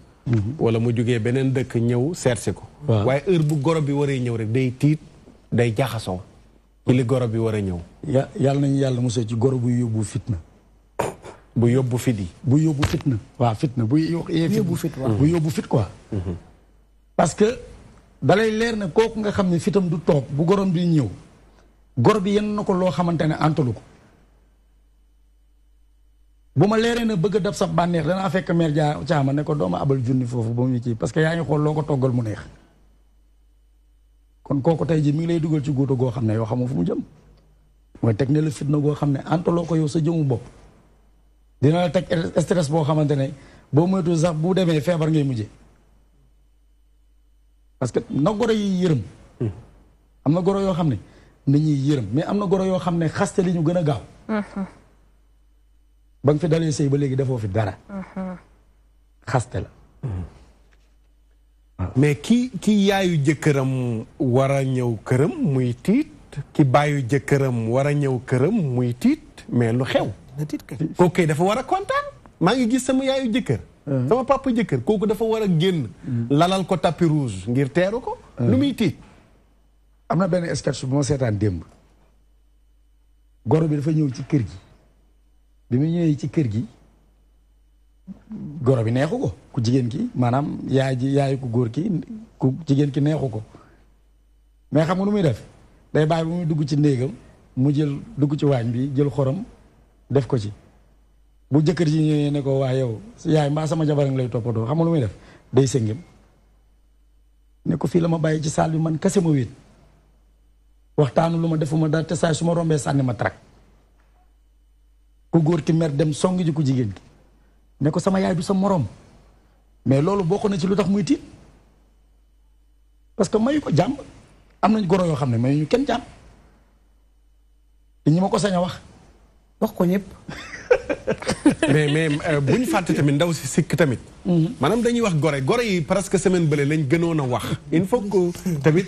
A: wala mu jugee beneen dëkk ñëw seetsi ko waaye heure bu goro bi waree ñëw rek day tiit day jaxasoo ci li goro bi war a ñëw
E: yàlla nañu yàlla mosoo ci goro buy yóbbu fitna
A: bu yóbbu fit yi
E: bu yóbbu fitna waaw fitna bu yóbbu fit quoi parce que dalay leer ne kooku nga xam ne fitam du toog bu gorom bi ñëw goro bi yenn na ko loo xamante ne antalu ko bu ma leeree na bëgg a dab sax bànneex danaa fekk mère caama ne ko dooma abal junni foofu ba mu ci parce que yaa ngi xool loo ko toggal mu neex kon kooku tey ji mi ngi lay dugal ci góoto goo xam ne yoo xamoo fu mu jëm mooy teg ne la fitna goo xam ne antaloo ko yow sa jëmu bopp dina la teg stress boo xamante ne boo moytu sax bu demee feebar ngay mujjee parce que na goro yi yërëm am na goro yoo xam ne nit ñuy yërëm mais am na goro yoo xam ne xaste li ñu gën a gaaw ba nga fi dalee sëy ba léegi defoo fi dara xaste la
A: mais ki yaayu jëkkëram war a ñëw këram muy tiit ki baayu jëkkëram war a ñëw këram muy tiit mais lu xew kooku dafa war a kontaan maa ngi gis sama yaayu jëkkër sama papa jëkkër kooku dafa war a génn lalal ko tapis rouge ngir teeru ko lu muy tiit
E: am na benn sketch bu ma seetaan démb goro bi dafa ñëw ci kër gi bi mu ñëwee ci kër gi goro bi neexu ko ku jigéen ki maanaam yaayu ku góor ki ku jigéen ki neexu ko mais xam nga nu muy def day bàyyi bu muy dugg ci néegam mu jël dugg ci waañ bi jël xorom def ko ci bu jëkkër ji ñëwee ne ko waa yow yaay mbaa sama jabar nga lay toppatoo xam nga lu muy def day sëngem ne ko fii la ma bàyyi ci saal bi man kese ma wéet waxtaanu lu ma defuma dara te saay su ma rombee sànni ma trak ku góor ki mer dem song ji ku jigéen ki ne ko sama yaay du sa morom mais loolu bokk na ci lu tax muy tiit parce que mayu ko jàmm am nañ goro yoo xam ne mayu ñu kenn jàmm te ñi ma ko sañ a wax ko ñëpp
A: mais bu ñu fàtte tamit ndaw si sikk tamit maanaam dañuy wax gore yi presque semaine bële lañ gënoon a wax il faut que tamit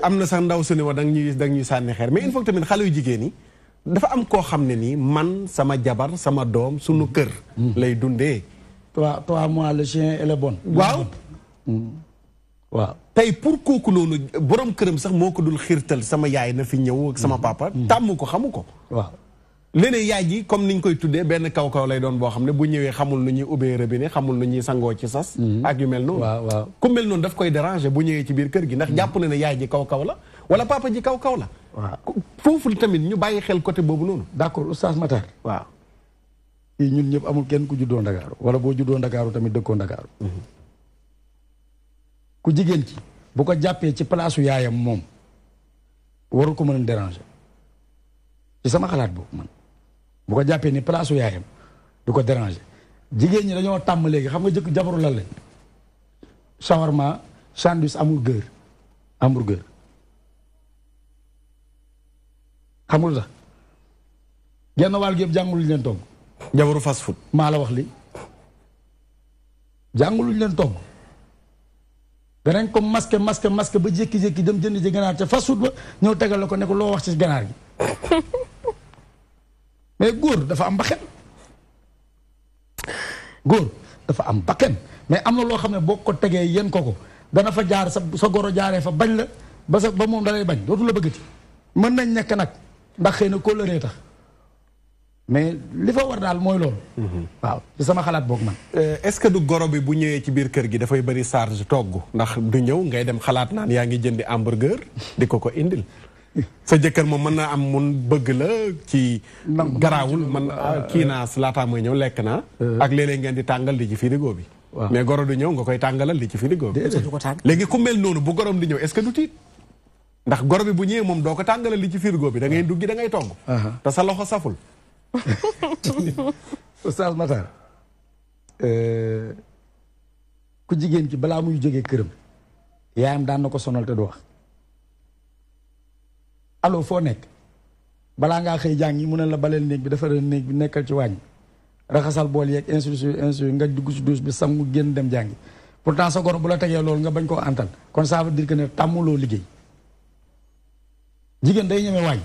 A: am na sax ndaw su ne wax da ñuy sànni xeer mais il faut que tamit xale yu jigéen yi dafa am koo xam ne nii man sama jabar sama doom sunu kër lay dundee
E: 3 mois le chien et le bon
A: waaw tey pour kooku noonu borom këram sax moo ko dul xiirtal sama yaay na fi ñëw ak sama papa tàmm ko xamu ko
E: waaw
A: léeg-léeg yaay ji comme niñ koy tuddee benn kaw-kaw lay doon boo xam ne bu ñëwee xamul nu ñuy ubbee robinet xamul nu ñuy sangoo ci sas ak yu mel noonu
E: waaw
A: ku mel noonu daf koy déranger bu ñëwee ci biir kër gi ndax jàpp na ne yaay ji kaw-kaw la wala papa ji kaw-kaw la
E: waaw
A: foofu tamit ñu bàyyi xel côté boobu noonu
E: d'accord oustaz Matar
A: waaw
E: fii ñun ñëpp amul kenn ku juddoo Ndakaaru wala boo juddoo Ndakaaru tamit dëkkoo Ndakaaru ku jigéen ci bu ko jàppee ci palaasu yaayam moom warul ko mën a déranger ci sama xalaat boobu man bu ko jàppee ni palaasu yaayam du ko déranger jigéen ñi dañoo tàmm léegi xam nga jëkk jabaru lan lañ shawarma sandwich hamburger xam nga lu tax genn wàll gi yëpp jànguluñ leen togg
A: jabaru fast food
E: maa la wax li jànguluñ leen togg danañ ko masque ba jékki-jékki dem jënd ci ganaar ca fast food ba ñëw tegal la ko ne ko loo wax ci ganaar gi mais góor dafa am bakkan mais am na loo xam ne boo ko tegee yéen ko dana fa jaar sa goro jaaree fa bañ la ba moom dalay bañ dootu la bëggati mën nañ nekk nag ndax xëy na kóllëree tax mais li fa war daal mooy loolu waaw ci sama xalaat boog man
A: est-ce que du goro bi bu ñëwee ci biir kër gi dafay bëri charge togg ndax du ñëw ngay dem xalaat naan yaa ngi jëndi hamburger di ko indil sa jëkkër moom mën naa am mun bëgg la ci garaawul man kii naa laataa mooy ñëw lekk naa ak léeg-léeg ngeen di tàngal di ci frigo bi mais goro du ñëw nga koy tàngalal di ci frigo bi léegi ku mel noonu bu gorom di ñëw est-ce que du tiit ndax goro bi bu ñëwee moom doo ko tàngalal li ci frigo bi da ngay duggi da ngay togg te sa loxo saful
E: Oustaz Matar ku jigéen ki balaa muy jógee këram yaayam daan na ko sonal te du wax allo foo nekk balaa ngaa xëy jàngi mu ne la baleel néeg bi defaral néeg bi nekkal ci wàññi raxasal bool yeeg instruction nga dugg ci douche bi sangu génn dem jàngi pourtant sa goro bu la tegee loolu nga bañ koo antal kon ça veut dire que ne tàmmuloo liggéey jigéen day ñeme waañ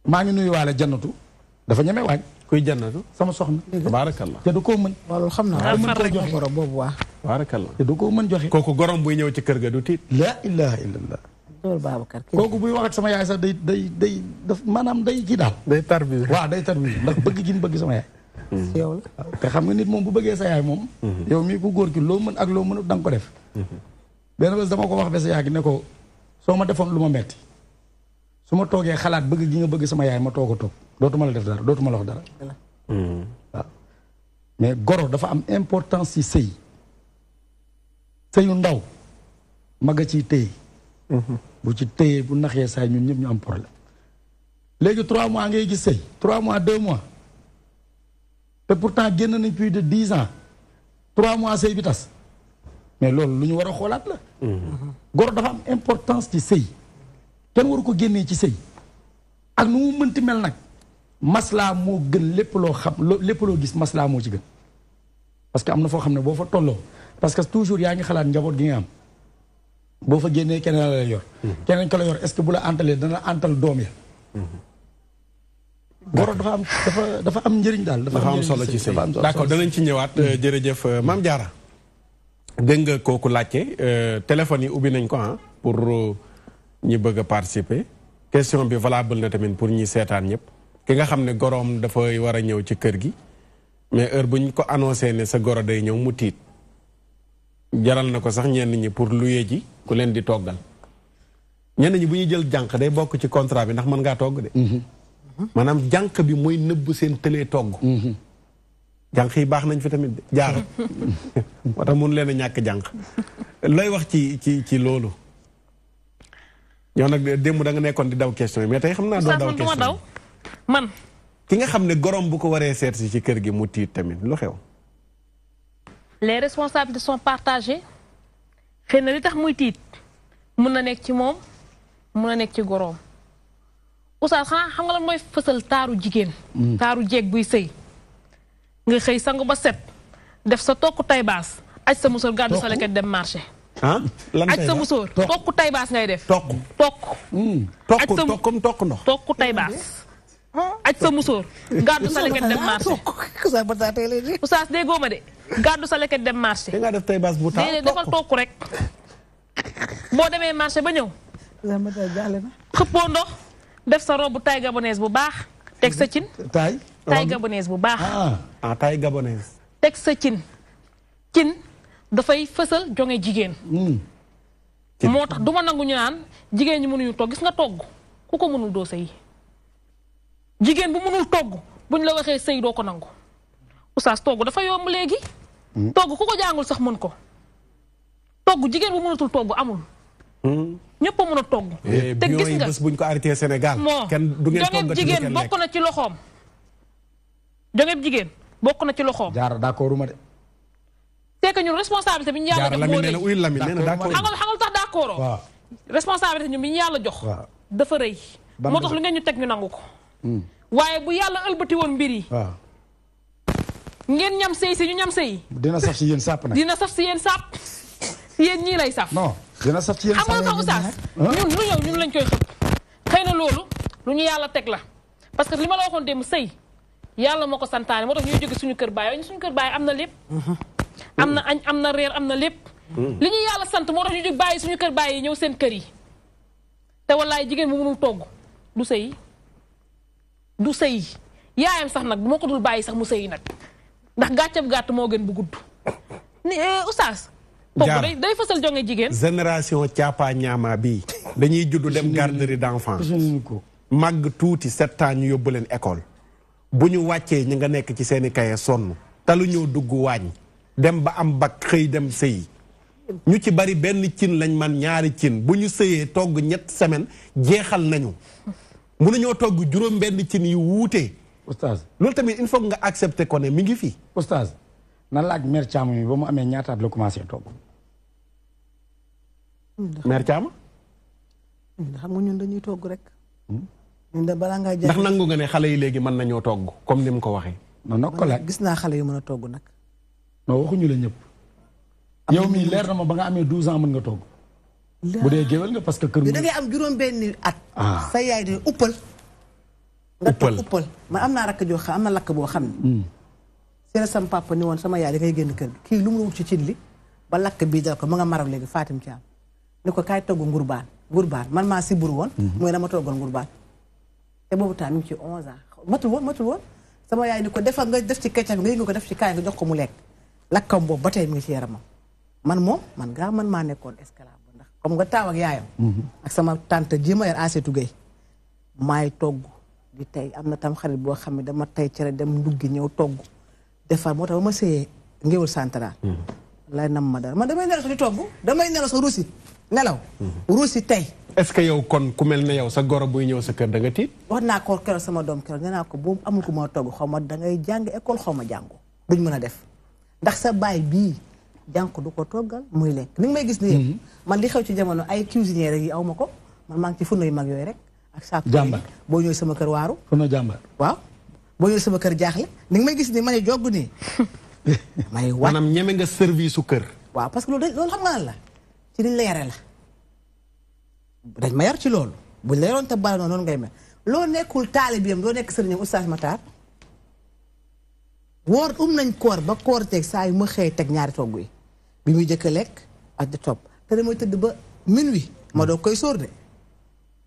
E: maa ngi nuyu waale jannatu dafa ñeme waañ
A: kuy jannatu
E: sama soxna
A: tabaarakallah
E: te du koo mën
D: loolu xam naa
E: mën koo joxe
D: goro boobu waa
A: tabaarakallah
E: te du koo mën joxe
A: kooku gorom buy ñëw ci kër ga du tiit
E: la ilaha illallah
D: loolu Babacar
E: kooku buy wax ak sama yaay sax day daf maanaam day kii daal
A: day tarbi
E: waaw day tarbi ndax bëgg gi mu bëgg sama yaay
D: yow la
E: te xam nga nit moom bu bëggee sa yaay moom yow mii ku góor ki loo mën ak loo mënut da nga ko def benn bés dama ko wax ba sa yaay gi ne ko soo ma defoon lu ma metti su ma toogee xalaat bëgg gi nga bëgg sama yaay ma toog a toog dootuma la def dara dootuma la wax dara waaw mais goro dafa am importance ci sëy sëyu ndaw maga ciy téye bu ci téye bu naxee saay ñun ñëpp ñu am problème léegi 3 mois ngay gis sëy 3 mois 2 mois te pourtant génn nañ plus de 10 ans 3 mois sëy bi tas mais loolu lu ñu war a xoolaat la goro dafa am importance ci sëy kenn waru ko génnee ci sëy ak nu mu mënti mel nag maslaa moo gën lépp loo xam lépp loo gis maslaa moo ci gën parce que am na foo xam ne boo fa tolloo parce que toujours yaa ngi xalaat njaboot gi nga am boo fa génnee keneen la lay yor keneen ka la yor est-ce que bu la antalee dana antal doom ya goro dafa am njëriñ daal
A: dafa am solo ci sëy d'accord danañ ci ñëwaat jërëjëf Mame Diarra dégg nga kooku laajte téléphone yi ubbi nañ ko pour ñi bëgg a participer question bi valable na tamit pour ñi seetaan ñëpp ki nga xam ne goroom dafay war a ñëw ci kër gi mais heure bu ñu ko annoncé ne sa goro day ñëw mu tiit jaral na ko sax ñenn ñi pour luye ji ku leen di toggal ñenn ñi bu ñuy jël jànq day bokk ci contrat bi ndax mën ngaa togg de maanaam jànq bi mooy nëbb seen tëlee togg jànq yi baax nañ fi tamit de jaar moo tax mun leen a ñàkk jànq lay wax ci loolu yow nag démb da nga nekkoon di daw question yi mais tey xam naa doo daw question
C: man
A: ki nga xam ne gorom bu ko waree seet si ci kër gi mu tiit tamit lu xew
C: les responsabilités sont partagées xëy na li tax muy tiit mun na nekk ci moom mun na nekk ci goroom Oustaz xanaa xam nga lan mooy fësal taaru jigéen taaru jeeg buy sëy nga xëy sangu ba set def sa tokku tay baas aj sa musóor gàddu sa leket dem marché aj sa musóor tokku tay baas ngay def tokku
A: ndox
C: tokku tay baas aj sa musóor gàddu sa leket dem marché Oustaz déggoo ma de gàddu sa leket dem marché
A: da nga def tay baas bu taa
C: déedéet defal tokku rek boo demee marché ba ñëw xëppoo ndox def sa robe taille gabonaise bu baax teg sa cin taille gabonaise bu baax
A: taille gabonaise
C: teg sa cin dafay fësal jonge jigéen moo tax du ma nangu ñu naan jigéen ñi mënuñu togg gis nga togg ku ko mënul doo sëy jigéen bu mënul togg buñ la waxee sëy doo ko nangu Oustaz togg dafa yomb léegi togg ku ko jàngul sax mën ko togg jigéen bu mënatul togg amul ñëpp a mën a togg te gis nga
A: bés buñ ko arrêté Sénégal kenn du ngeen togg
C: jigéen bokk na ci loxoom jongeeb jigéen bokk na ci loxoom
E: jaar d'accord ma de
C: c'est que ñun responsabilité bi ñu yàlla jox moo rëy xamal tax d'accord responsabilité ñun bi ñu yàlla jox dafa rëy moo tax lu ngeen ñu teg ñu nangu ko waaye bu yàlla ëlbati woon mbir yi ngeen ñam sëy si ñu ñam sëy
E: dina saf si yéen sàpp nag
C: dina saf si yéen sàpp si yéen ñii lay saf
E: non dina saf ci yéen
C: xam nga Oustaz ñun lu ñëw ñun lañ koy xëpp xëy na loolu lu ñu yàlla teg la parce que li ma la waxoon démb sëy yàlla moo ko santaane moo tax ñuy jóge suñu kër baay waaye suñu kër baay am na lépp am na añ am na reer am na lépp li ñu yàlla sant moo tax ñu jóg bàyyi suñu kër baay yi ñëw seen kër yi te wallaay jigéen bu mënul togg du sëy yaayam sax nag bu ma ko dul bàyyi sax mu sëy nag ndax gàccab gàtt moo gën bu gudd ni Oustaz togg day fësal jonge jigéen
A: génération caapa ñaama bii dañuy juddu dem garderie d'enfants màgg tuuti 7 ans ñu yóbbu leen école bu ñu wàccee ñi nga nekk ci seeni kaye sonn te lu ñëw dugg waañ dem ba am bac xëy dem sëyi ñu ci bari benn cin lañ man ñaari cin bu ñu sëyee togg 3 semaines jeexal nañu mënuñoo togg juróom benn cin yu wuutee
E: Oustaz
A: loolu tamit il faut nga accepter ko ne mi ngi fi
E: Oustaz na laaj mère Thiam mi ba mu amee ñaataat la commencé togg
A: mère Thiam
D: xam nga ñun dañuy togg rek. ñun de balaa ngaa jaay
A: ndax nangu nga ne xale yi léegi mën nañoo togg comme ni mu ko waxee.
E: non ko laaj
D: gis naa xale yu mën a togg nag.
E: non waxuñu la ñëpp. yow mii leer na ma ba nga amee 12 ans mën nga togg. bu dee géwél nga parce que kër
D: da ngay am juróom-benni at. sa yaay de uppal. nga toog uppal man am naa rakk joo xam am na lakk boo xam ne. si la sama papa ni woon sama yaay da ngay génn kër gi kii lu mu wut ci cin li ba lakk bii dal ko ma nga maraw léegi Fatim Thiam ni ko kaay togg ngurbaan man maa si bur woon. mooy dama toggal ngurbaan. te boobu temps mi ngi ci 11 ans matul woon sama yaay ni ko defal nga def ci keccax nga ko def ci kaay nga jox ko mu lekk lakkam boobu ba tey mi ngi ci yaramam man maa nekkoon esclave ndax comme nga taaw ak yaayam. ak sama tante ji ma yar Asetu Gueye maay togg di tey am na tam xarit boo xam ne dama tey cere dem nduggi ñëw togg defar moo tax ba ma sëyee ngéwul central. lay nam ma dara man damay nelaw sa di togg damay nelaw sa ruusi nelaw. ruusi tey.
A: est-ce que yow kon ku mel ne yow sa goro buy ñëw sa kër da nga tiit.
D: wax naa ko keroog sama doom keroog nee naa ko boobu amul ko ma togg xaw ma dangay jàng école xaw ma jàngoo duñ mën a def ndax sa baay bii jànk du ko toggal muy lekk ni nga may gis ni yëpp man li xew ci jamono ay cuisinière yi aw ma ko man maa ngi ci furno yu mag yooyu rek ak saako jàmbar boo ñëwee sama kër waaru
E: furno jàmbar
D: waaw boo ñëwee sama kër jaaxle ni nga may gis ni ma ne jogg nii may wax
A: maanaam ñeme nga service su kër
D: waaw parce que loolu xam nga lan la ci liñ la yare la dañ ma yar ci loolu buñ la yaroon te bala noonu ngay mel loo nekkul taalibeem doo nekk sëriñam Oustaz Matar woor nañ koor ba koor teeg saa yu ma xëy teg ñaari togg yi bi muy jëkk a lekk ak di topp te damay tëdd ba minuit ma doog koy sóor de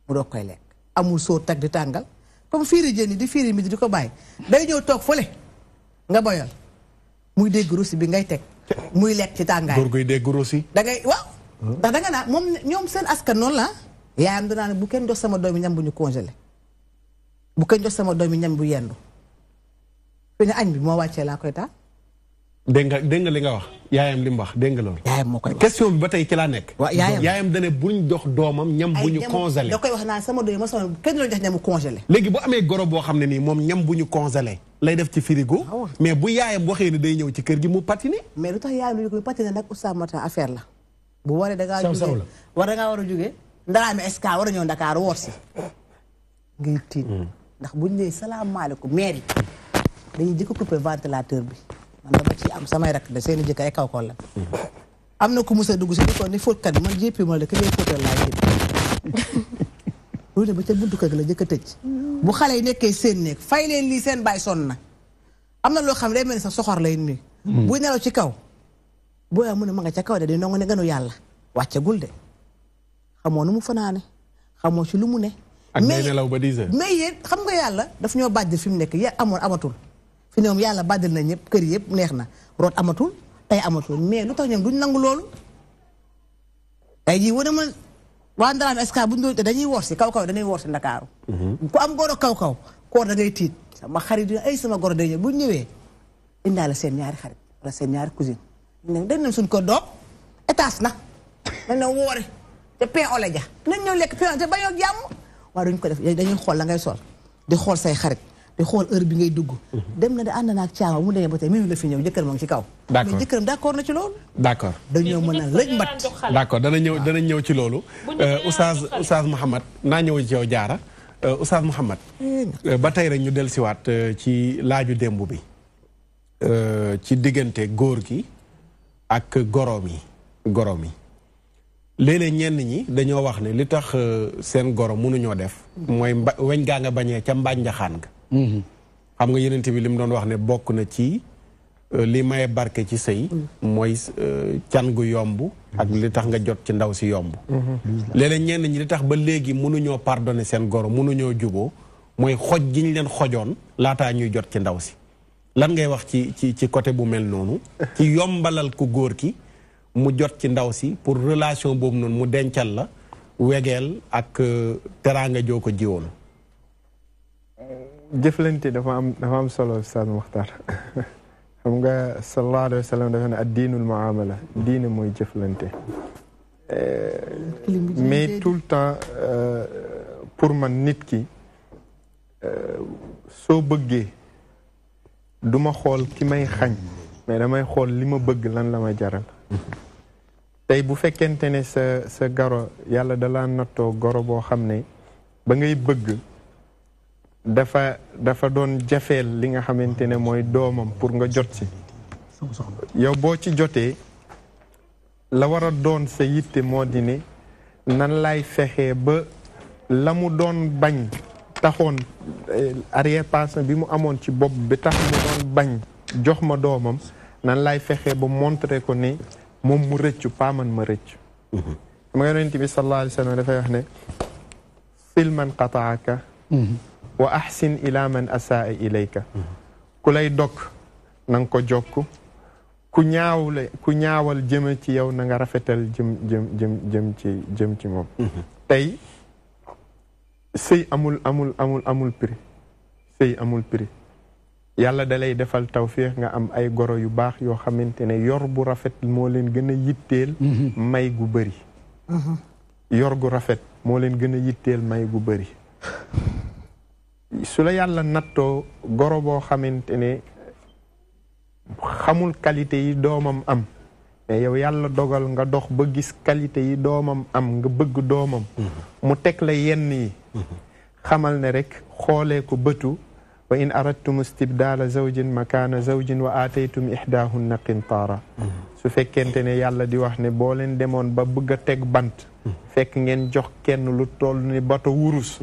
D: mu doog koy lekk amul sóor tag di tàngal comme fiiri jën yi di fiiri midi di ko bàyyi day ñëw toog fële nga boyal muy dégg russi bi ngay teg muy lekk ci tàngaay
A: góor guy dégg russi
D: da ngay waaw ndax da nga naa moom ñoom seen askan noonu la yaayam danaa ne bu kenn jox sama doomi ñam bu ñu congelé bu kenn jox sama doomi ñam bu yendu fi ne añ bi moo wàccee laa koy taal
A: dégg nga li nga wax yaayam li mu wax dégg nga loolu
D: yaayam moo koy wax
A: question bi ba tey ci laa nekk
D: waaw
A: yaayam dane buñ jox doomam ñam bu ñu congelé
D: da koy wax naa sama doomi ma sama kenn loolu jox ñam bu congelé
A: léegi bu amee goro boo xam ne nii moom ñam bu ñu congelé lay def ci frigo mais bu yaayam waxee ne day ñëw ci kër gi mu patine
D: mais lu tax yaayam lu ñu patine nag Oustaz Matar affaire la bu waree da ngaa jógee war a jógee Ndaraame Escale war a ñëw Dakar woor si ngay tiit ndax buñ nee salaamaaleykum maire yi dañuy jëkk coupé ventilateur bi man dama ci am samay rak de seeni jëkk ay kaw kaw la am na ku musa dugg si di ko ni fóotkat bi man jéppi ma la ki ngay fóotal laay jëpp lu ne ba ca buntu kër gi la jëkk a tëj bu xale yi nekkee seen néeg fay leen lii seen baay sonn na am na loo xam ne day mel ni sax soxor lay nii buy nelaw ci kaw boo yaa mu ne ma nga ca kaw de di ndongo ne gënu yàlla wàccagul de xamoo nu mu fanaane xamoo ci lu mu ne
A: ak day nelaw ba 10 heures
D: mais yéen xam nga yàlla daf ñoo bàjj fi mu nekk ya amatul fi ne moom yàlla bàjjal na ñëpp kër yëpp neex na root amatul tey amatul mais lu tax ñoom duñ nangu loolu tey jii wane ma waa Ndaraame Escale bu ñu doon te dañuy woor si kaw kaw dañuy woor si Ndakaaru ku am goro kaw kaw koor da ngay tiit sama xarit yi ay sama goro day ñëw bu ñëwee indaale seen ñaari xarit wala seen ñaari cousine dañ nañ suñ ko doom étage na dañ na woore te pain au lait ja nañ ñëw lekk pain te bañoo jàmm waaye duñ ko def dañuy xool la ngay sol di xool say xarit di xool heure bi ngay dugg dem na de ànd na ak caama bu mu demee ba tey minuit la fi ñëw jëkkër moo ngi ci kaw mais jëkkëram d'accord na ci loolu
A: d'accord
D: dañoo mën a lëj mbat
A: d'accord danañ ñëw ci loolu Oustaz Mouhamed naa ñëw ci yow Jaara Oustaz Mouhamed ba tey rek ñu dellusiwaat ci laaju démb bi ci diggante góor gi ak goroom yi léeg-léeg ñenn ñi dañoo wax ne li tax seen goro mënuñoo def mooy weñ gaa nga bañee ca mbànjaxaan nga xam nga yeneen bi li mu doon wax ne bokk na ci li maye barke ci sëy mooy can gu yomb ak li tax nga jot ci ndaw si yomb léeg-léeg ñenn ñi li tax ba léegi mënuñoo pardonner seen goro mënuñoo juboo mooy xoj gi ñu leen xojoon laataa ñuy jot ci ndaw si lan ngay wax ci côté bu mel noonu ci yombalal ku góor ki mu jot ci ndaw si pour relation boobu noonu mu dencal la wegeel ak teraanga joo ko jiwoon
B: jëflante dafa am solo Oustaz Makhtar xam nga sallallahu alayhi wa sallam dafa ne ad diinul muamala diine mooy jëflante mais tout le temps pour man nit ki soo bëggee duma xool ki may xañ mais damay xool li ma bëgg lan la ma jaral tey bu fekkente ne sa goro yàlla dala nattoo goro boo xam ne ba ngay bëgg dafa doon jafeel li nga xamante ne mooy doomam pour nga jot si yow boo ci jotee la war a doon sa yitte moo di ne nan lay fexee ba la mu doon bañ taxoon arrière passé bi mu amoon ci bopp bi tax mu doon bañ jox ma doomam nan lay fexee ba montrer ko ne moom mu rëccu pas man ma rëccu ma yonent bi sallallahu alayhi wa sallam dafay wax ne sil man qataaka wa ahsin ila man asaa ilayka ku lay dog na nga ko jokk ku ñaawal jëm ci yow na nga rafetal jëm ci moom tey sëy amul prix sëy amul prix yàlla da lay defal tawfiix nga am ay goro yu baax yoo xamante ne yor bu rafet moo leen gën a yitteel may gu bëri yor gu rafet moo leen gën a yitteel may gu bëri su la yàlla nattoo goro boo xamante ne xamul qualité yi doomam am mais yow yàlla dogal nga dox ba gis qualité yi doomam am nga bëgg doomam mu teg la yenn yi xamal ne rek xoolee ko bëtu wa in aradtum istibdaala zawjin makaana zawjin wa aataytum ihdaahunna qintaara su fekkente ne yàlla di wax ne boo leen demoon ba bëgg a teg bant fekk ngeen jox kenn lu toll ni bato wurus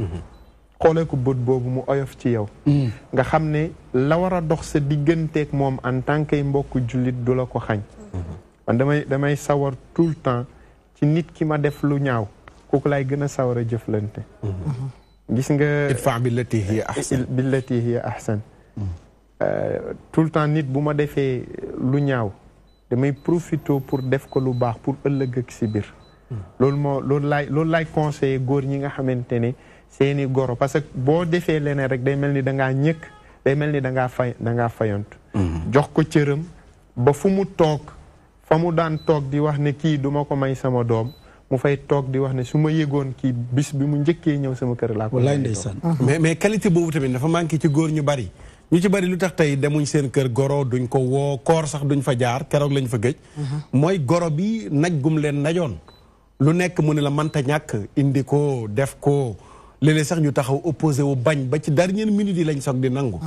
B: xoolee ko bët boobu mu oyof ci yow nga xam ne la war a dox sa digganteeg moom en tant que mbokku jullit du la ko xañ man damay sawar tout le temps ci nit ki ma def lu ñaaw kooku lay gën a sawar a jëflante gis nga
A: idfa billati hiya ahsan tout le temps
B: nit bu ma defee lu ñaaw damay profité pour def ko lu baax pour ëllëg ak si biir loolu laay conseillé góor ñi nga xamante ne seeni goro parce que boo defee leneen rek day mel ni dangaa ñëkk day mel ni dangaa fayant jox ko cëram ba fu mu toog fa mu daan toog di wax ne kii duma ko may sama doom mu fay toog di wax ne su ma yëgoon kii bis bi mu njëkkee ñëw sama kër laa ko
E: wallaay ndeysaan
A: mais qualité boobu tamit dafa manqué ci góor ñu bari ñu ci bari lu tax tey demuñ seen kër goro duñ ko woo koor sax duñ fa jaar keroog lañ fa gëj mooy goro bi naj gum leen najoon lu nekk mu ne la mënta ñàkk indi ko def ko léeg-léeg sax ñu taxaw opposé wu bañ ba ci dernière minute yi lañ soog di nangu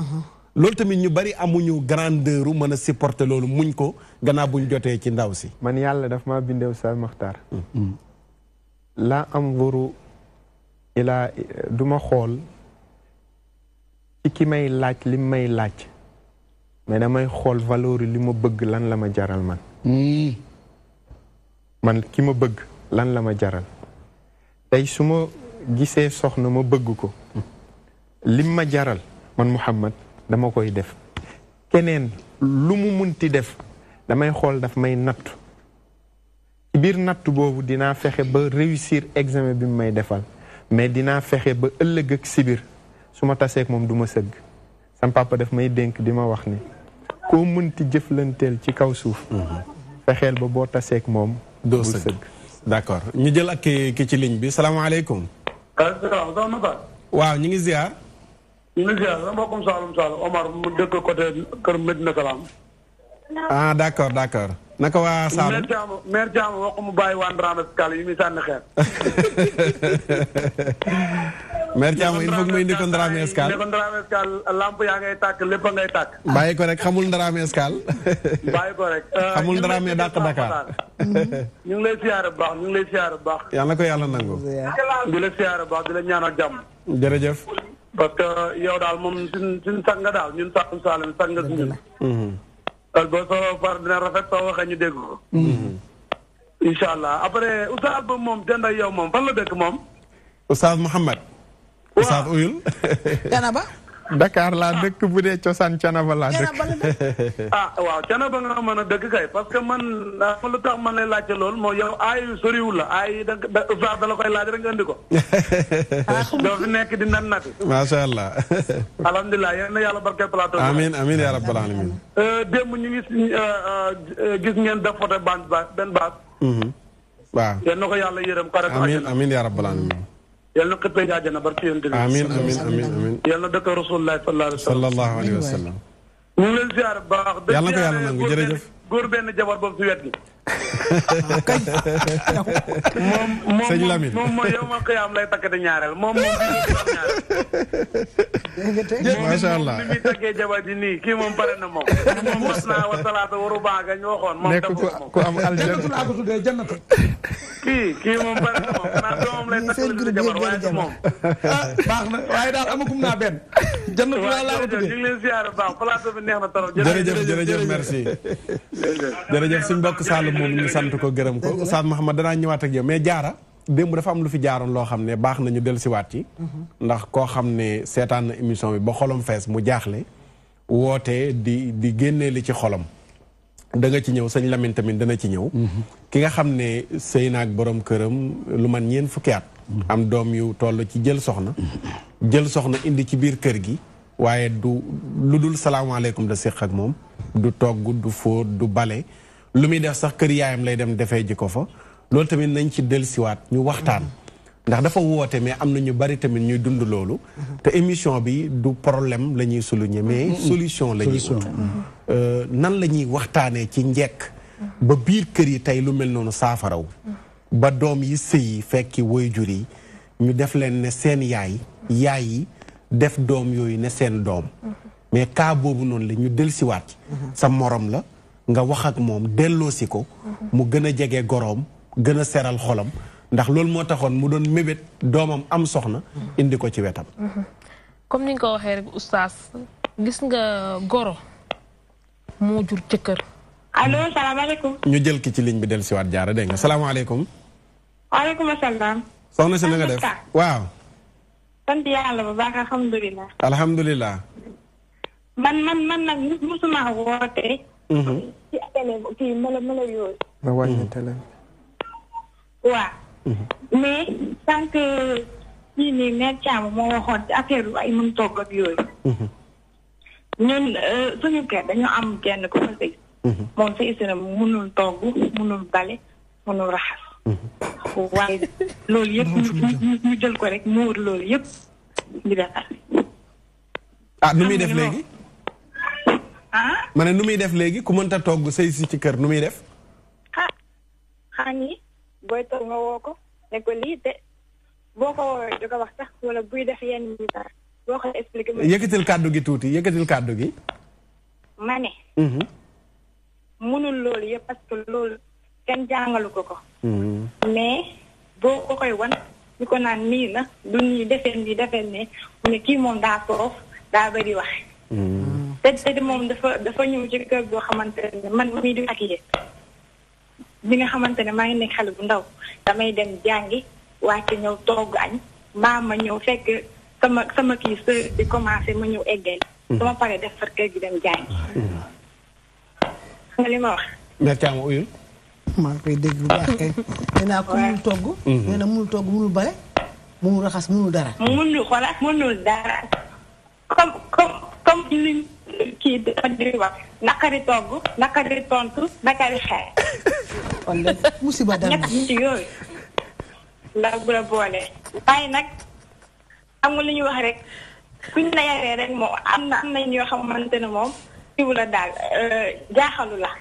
A: loolu tamit ñu bari amuñu grandeur u mën a supporter loolu muñ ko gannaaw buñ jotee ci ndaw si
B: man yàlla daf maa bindew sa Maxtaar la anzuru ila duma xool ci ki may laaj li may laaj mais damay xool valeur li ma bëgg lan la ma jaral man ki ma bëgg lan la ma jaral tey su ma gisee soxna ma bëgg ko lim ma jaral man Muhammad dama koy def keneen lu mu munti def damay xool daf may nattu ci biir nattu boobu dinaa fexe ba réussir examen bi mu may defal mais dinaa fexe ba ëllëg ak sibir su ma taseeg moom du ma sëgg sam papa daf may dénk di ma wax ne koo munti jëflanteel ci kaw suuf fexeel ba boo taseeg moom
A: doo sëgg d'accord ñu jël ak ki ci ligne bi salaamaaleykum waaw ñu ngi ziar
K: ñu ngi ziar sama mbokkum Saloum Omar mu dëkk côté kër Medina Salaam
A: ah d'accord naka waa Saloum
K: maire Thiam wax mu bàyyi waa Ndramé Escale yi muy sànni xeer
A: maire Thiam il faut que muy indi ko Ndramé Escale
K: ne ko Ndramé Escale lamp yaa ngay tàkk lépp a ngay tàkk
A: bàyyi ko rek xamul Ndramé Escale
K: bàyyi ko rek
A: xamul Ndramé dàq Dakar
K: ñu ngi lay siyaare bu baax
A: yàlla na ko yàlla nangu
K: di la siyaare bu baax di la ñaanal jàmm
A: jërëjëf
K: parce que yow daal moom suñ sag nga daal ñun Saloum sag nga si ñun boo soo far dina rafet soo waxee ñu dégg ko incha allah après oustaz ba moom dend ak yow moom fan la dëkk moom
A: oustaz Mouhamed oustaz uyul
D: Canaba
B: Dakar laa dëkk bu dee cosaan Canaba laa dëkk
K: waaw Canaba nga mën a dëkk kay parce que man lu tax man lay laajte loolu moo yow aay soriwul la aay oustaz da la koy laaj rek nga indi ko doo fi nekk di nan nati
A: macha allah
K: alhamdulilah yéen na yàlla barke plateau
A: amin amin ya rabbal alamin
K: démb ñu ngi gis ngeen def photo benn baas
A: waaw
K: yéen na ko yàlla yërëm xarit
A: amin amin ya rabbal alamin
K: yàlla na xippee jaajëna barke yonent bi
A: amin amin amin amin
K: yàlla na dëkk rasulullah
A: sallallahu alayhi wa sallam
K: ñu ngi leen ziar baax
A: yàlla na ko yàlla nangu jërëjëf
K: góor benn jabar boobu si wet gi
A: sëñ Lamine
K: moom mooy yow ma xiyaam lay takkati ñaareel moom
A: macha allah
K: ni muy takkee jabar ji nii kii moom pare na moom mos naa wa salaata waru baaga ñu waxoon moom
A: nekk ku am
L: jannatu laa ko tuddee jannatu
K: kii moom pare na moom xanaa doomam lay takkali jabar waaye du moom
L: baax na waaye daal amagum naa benn jannatu laa ko tuddee
K: ñu ngi leen siyaare baax plateau bi neex na trop
A: jërëjëf merci jërëjëf suñ mbokk Saloum moom ñu sant ko gërëm ko Oustaz Mouhamed danaa ñëwaat ak yow mais jaara démb dafa am lu fi jaaroon loo xam ne baax nañu dellusiwaat ci ndax koo xam ne seetaan na émission bi ba xolam fees mu jaaxle woote di génnee li ci xolam da nga ci ñëw sëñ Lamine tamit dana ci ñëw ki nga xam ne sëy naag borom këram lu man ñeen fukki at am doom yu toll ci jël soxna indi ci biir kër gi waaye du lu dul salaamaaleykum da séq ak moom du togg du fóot du bale lu muy def sax kër yaayam lay dem defee ji ko fa loolu tamit nañ ci dellusiwaat ñu waxtaan ndax dafa woote mais am na ñu bari tamit ñuy dund loolu te émission bi du problème la ñuy souligner mais solution la ñuy wut nan la ñuy waxtaanee ci njekk ba biir kër yi tey lu mel noonu saafaraw ba doom yi sëy yi fekki waajur yi ñu def leen ne seen yaay yi def doom yooyu ne seen doom mais cas boobu noonu la ñu dellusiwaat sa morom la nga wax ak moom delloosi ko mu gën a jege goroom gën a seral xolam ndax loolu moo taxoon mu doon mébét doomam am soxna indi ko ci wetam
C: comme ni nga ko waxee rek oustaz gis nga goro moo jur jëkkër
M: allo salaamaaleykum
A: ñu jël ki ci ligne bi dellusiwaat jaara dégg nga salaamaaleykum
M: waaleykum salaam
A: soxna si na nga def waaw
M: sant yàlla bu baax alhamdulilah
A: alhamdulilah
M: man nag musuma woote ci télé kii mala yooyu
B: ma wàññi télé
M: waaw mais tant que kii nii mère Thiam moo waxoon ci affaire yu ay mën togg ak yooyu ñun suñu kër dañoo am kenn ku fa sëy moom sa isina mënul togg mënul bale mënul raxas waaye loolu yëpp ñu jël ko rek muur loolu yëpp di defar
A: nu muy def léegi ma ne nu muy def léegi ku mënta togg sëy si ci kër nu muy def
M: xaani booy toog nga woo ko ne ko lii te boo ko woowee du ko wax sax wala buy def yenn yi sax boo ko expliqué
A: yëkkatil kàddu gi tuuti yëkkatil kàddu gi
M: ma ne mënul loolu yëpp parce que loolu kenn jàngalu ko mais boo ko koy wan ñu ko naan nii na du nii defeen bi defeen ne mu ne kii moom daa soof daa bëri wax te moom dafa ñëw ci kër boo xamante ne man mii di ak yéen bi nga xamante ne maa ngi nekk xale bu ndaw damay dem jàngi wàcce ñëw togg añ mbaa ma ñëw fekk sama kii sa di commencé ma ñëw eggeel sama pare def far kër gi dem jàngi nga li ma wax
A: mercaam uyul
D: maa ngi koy dégg bu baax kay nee naa ko mënul togg nee na mënul togg mënul bale mënul raxas mënul dara
M: mënul dara comme li kii dafa di wax naqari togg naqari tontu naqari xeex
D: kon de musiba dara
M: ñett ci yooyu la bu la boole waaye nag xam nga li ñuy wax rek kuñ la yaree rek moom am na ñoo xamante ne moom siwu la daal jaaxalu la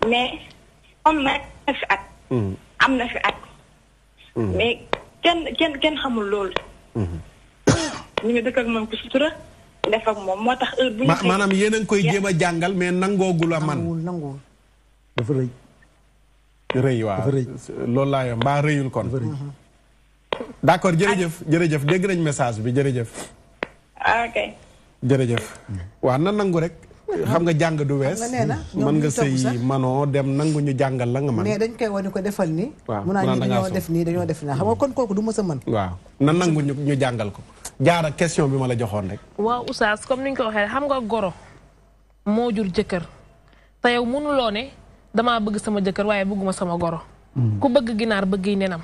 M: mais am na fi at am na fi at mais kenn xamul loolu ñu ngi dëkk ak moom ku sutura def ak moom moo tax heure bu ñu
A: maanaam yéen a ngi koy jéem a jàngal mais nangoogu la man
D: nanguwul
L: dafa rëy
A: rëy waaw loolu laa yo mbaa rëyul kon d'accord jërëjëf dégg nañ message bi jërëjëf
M: ok
A: jërëjëf waaw na nangu rek xam nga jàng du wees mën nga sëy manoo dem nangu ñu jàngal la nga man
D: mais dañ koy wane ko defal ni
A: waaw
D: mu naa ñi dañoo def nii xam nga kon kooku du mës a mën
A: waaw na nangu ñu jàngal ko jaara question bi ma la joxoon rek
C: waaw oustaz comme ni ñu ko waxee xam nga goro moo jur jëkkër te yow mënuloo ne damaa bëgg sama jëkkër waaye bëgguma sama goro ku bëgg ginaar bëgg nenam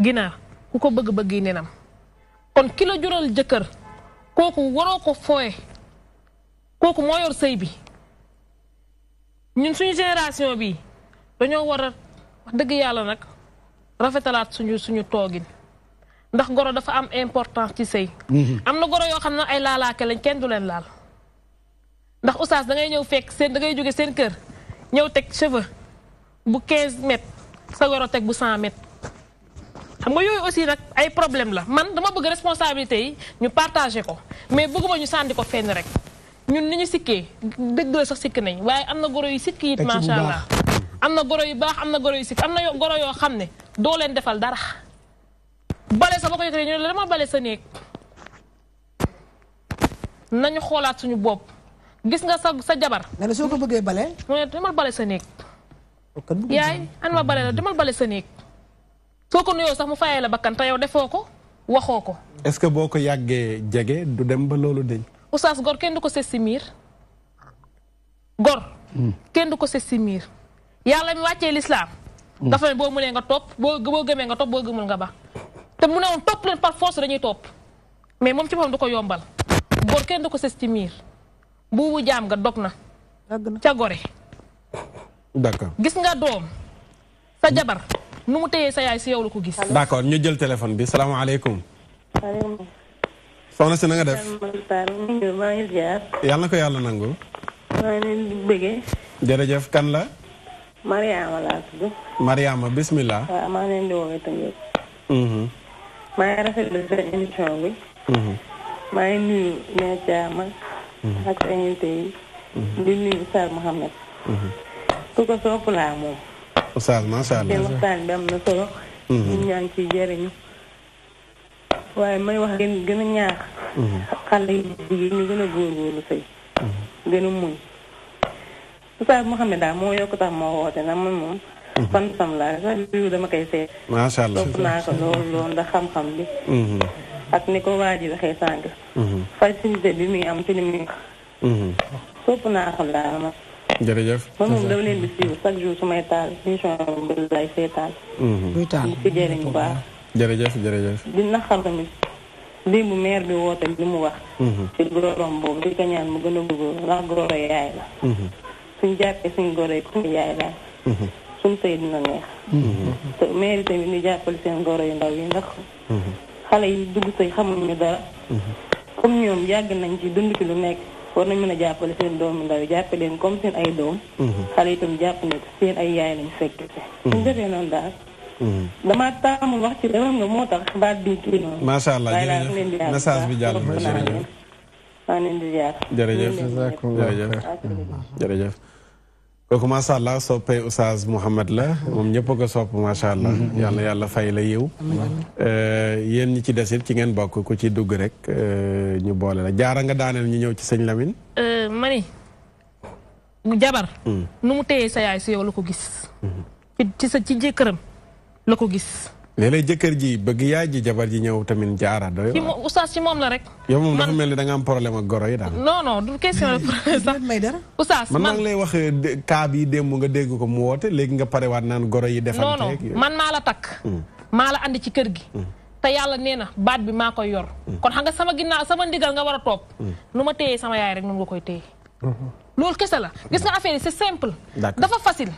C: ginaar ku ko bëgg nenam kon ki la jural jëkkër kooku waroo ko fooye kooku moo yor sëy bi ñun suñu génération bi dañoo war a wax dëgg yàlla nag rafetalaat suñu toogin ndax goro dafa am importance ci sëy am na goro yoo xam ne ay laalaake lañ kenn du leen laal ndax oustaz da ngay ñëw fekk seen da ngay jóge seen kër ñëw teg cheveux bu 15 mètres sa goro teg bu 100 mètres xam nga yooyu aussi nag ay problème la man dama bëgg responsabilité yi ñu partagé ko mais bëgguma ñu sànni ko fenn rek ñun ni ñu sikkee dëgg la sax sikk nañ waaye am na goro yu sikk it macha allah am na goro yu baax am na goro yu sikk am na goro yoo xam ne doo leen defal dara bale sa ba ko yëkkatee ñu ne la dama bale sa néeg nañu xoolaat suñu bopp gis nga sa jabar
D: nga ne soo ko bëggee bale
C: mu ne demal bale sa néeg yaay an ma bale la demal bale sa néeg soo ko nuyoo sax mu fayee la bakkan te yow defoo ko waxoo ko
A: est-ce que boo ko yàggee jege du dem ba loolu deñ
C: oustaz gor kenn du ko ses si miir gor kenn du ko ses si miir yàlla mi wàccee lislaam dafa ne boo mënee nga topp boo gëmee nga topp boo gëmul nga ba te mu ne woon topp leen par force dañuy topp mais moom ci boppam du ko yombal gor kenn du ko ses ci miir buubu jaam nga dog na ca gore
A: d'accord
C: gis nga doom sa jabar nu mu téyee sa yaay si yow la ko gis
A: d'accord ñu jël téléphone bi salaamaaleykum soxna si na nga def
N: maa ngi ziar
A: yàlla na ko yàlla nangu
N: maa ngi leen di bëggee
A: jërëjëf kan la
N: Mariama laa tudd
A: Mariama bismillah
N: waaw maa ngi leen di woowee tamit maa ngi rafetlu seen émission bi maa ngi nuyu Mère Thiam ak invité yi di nuyu Oustaz Mouhamed ku ko sopp laa moom
A: Oustaz macha allah
N: seen waxtaan bi am na solo ñun ñaa ngi ciy jëriñu waaye may wax gën a ñaax xale yi jigéen ñu gën a góorgóorlu sëy gën a muñ Oustaz Mouhamed daal moo yokk tax moo woote na man moom fan sam laa sax biu dama koy seet
A: macha allah
N: sopp naa ko loolu ndax xam-xam bi ak ni ko waa ji waxee sànq facilité bi muy am ci li muy sopp naa ko daal ma
A: jërëjëf
N: man moom dama leen di siiw chaque jour su may taal émission bi lay seetaan di ci jëriñ bu baax
A: jërëjëf jërëjëf
N: di naxal tamit démb maire bi woote li mu wax ci gorom boobu di ko ñaan mu gën a bëgg ndax goro yaay la suñ jàppee suñ goro yi suñu yaay daal suñ sëy dina neex te maire tamit ñu jàppale seen goro yu ndaw yi ndax xale yi dugg sëy xamuñu dara comme ñoom yàgg nañ ci dund ci lu nekk war nañ mën a jàppale seen doomu ndaw yi jàppale leen comme seen ay doom xale itam jàpp ne seen ay yaay lañ fekk suñ defee noonu daal damaa taamul wax ci dara nga moo tax baat bi kii noonu
A: macha allah jërëjëf message bi jàll na jërëjëf
N: maa leen di ziar
A: jërëjëf jërëjëf jërëjëf kooku macha allah soppee Oustaz Mouhamed la moom ñëpp a ko sopp macha allah yàlla yàlla fay la yiw yéen ñi ci desit ci ngeen bokk ku ci dugg rek ñu boole la jaara nga daaneel ñu ñëw ci sëñ Lamine
C: mani mu jabar nu mu téyee sa yaay si yow la ko gis ci jëkkëram la ko gis
A: léeg-léeg jëkkër ji bëgg yaay ji jabar ji ñëw tamit jaara doy
C: oustaz ci moom la rek
A: yow moom dafa mel ni da nga am problème ak goro yi daal
C: non du question de problème sax
D: may dara
C: oustaz
A: man maa ngi lay wax cas bi démb nga dégg ko mu woote léegi nga parewaat naan goro yi defante
C: non man maa la takk maa la andi ci kër gi te yàlla nee na baat bi maa koy yor kon xam nga sama ginnaaw sama ndigal nga war a topp nu ma téyee sama yaay rek noonu nga koy téye loolu kese la gis nga affaire yi c'est simple dafa facile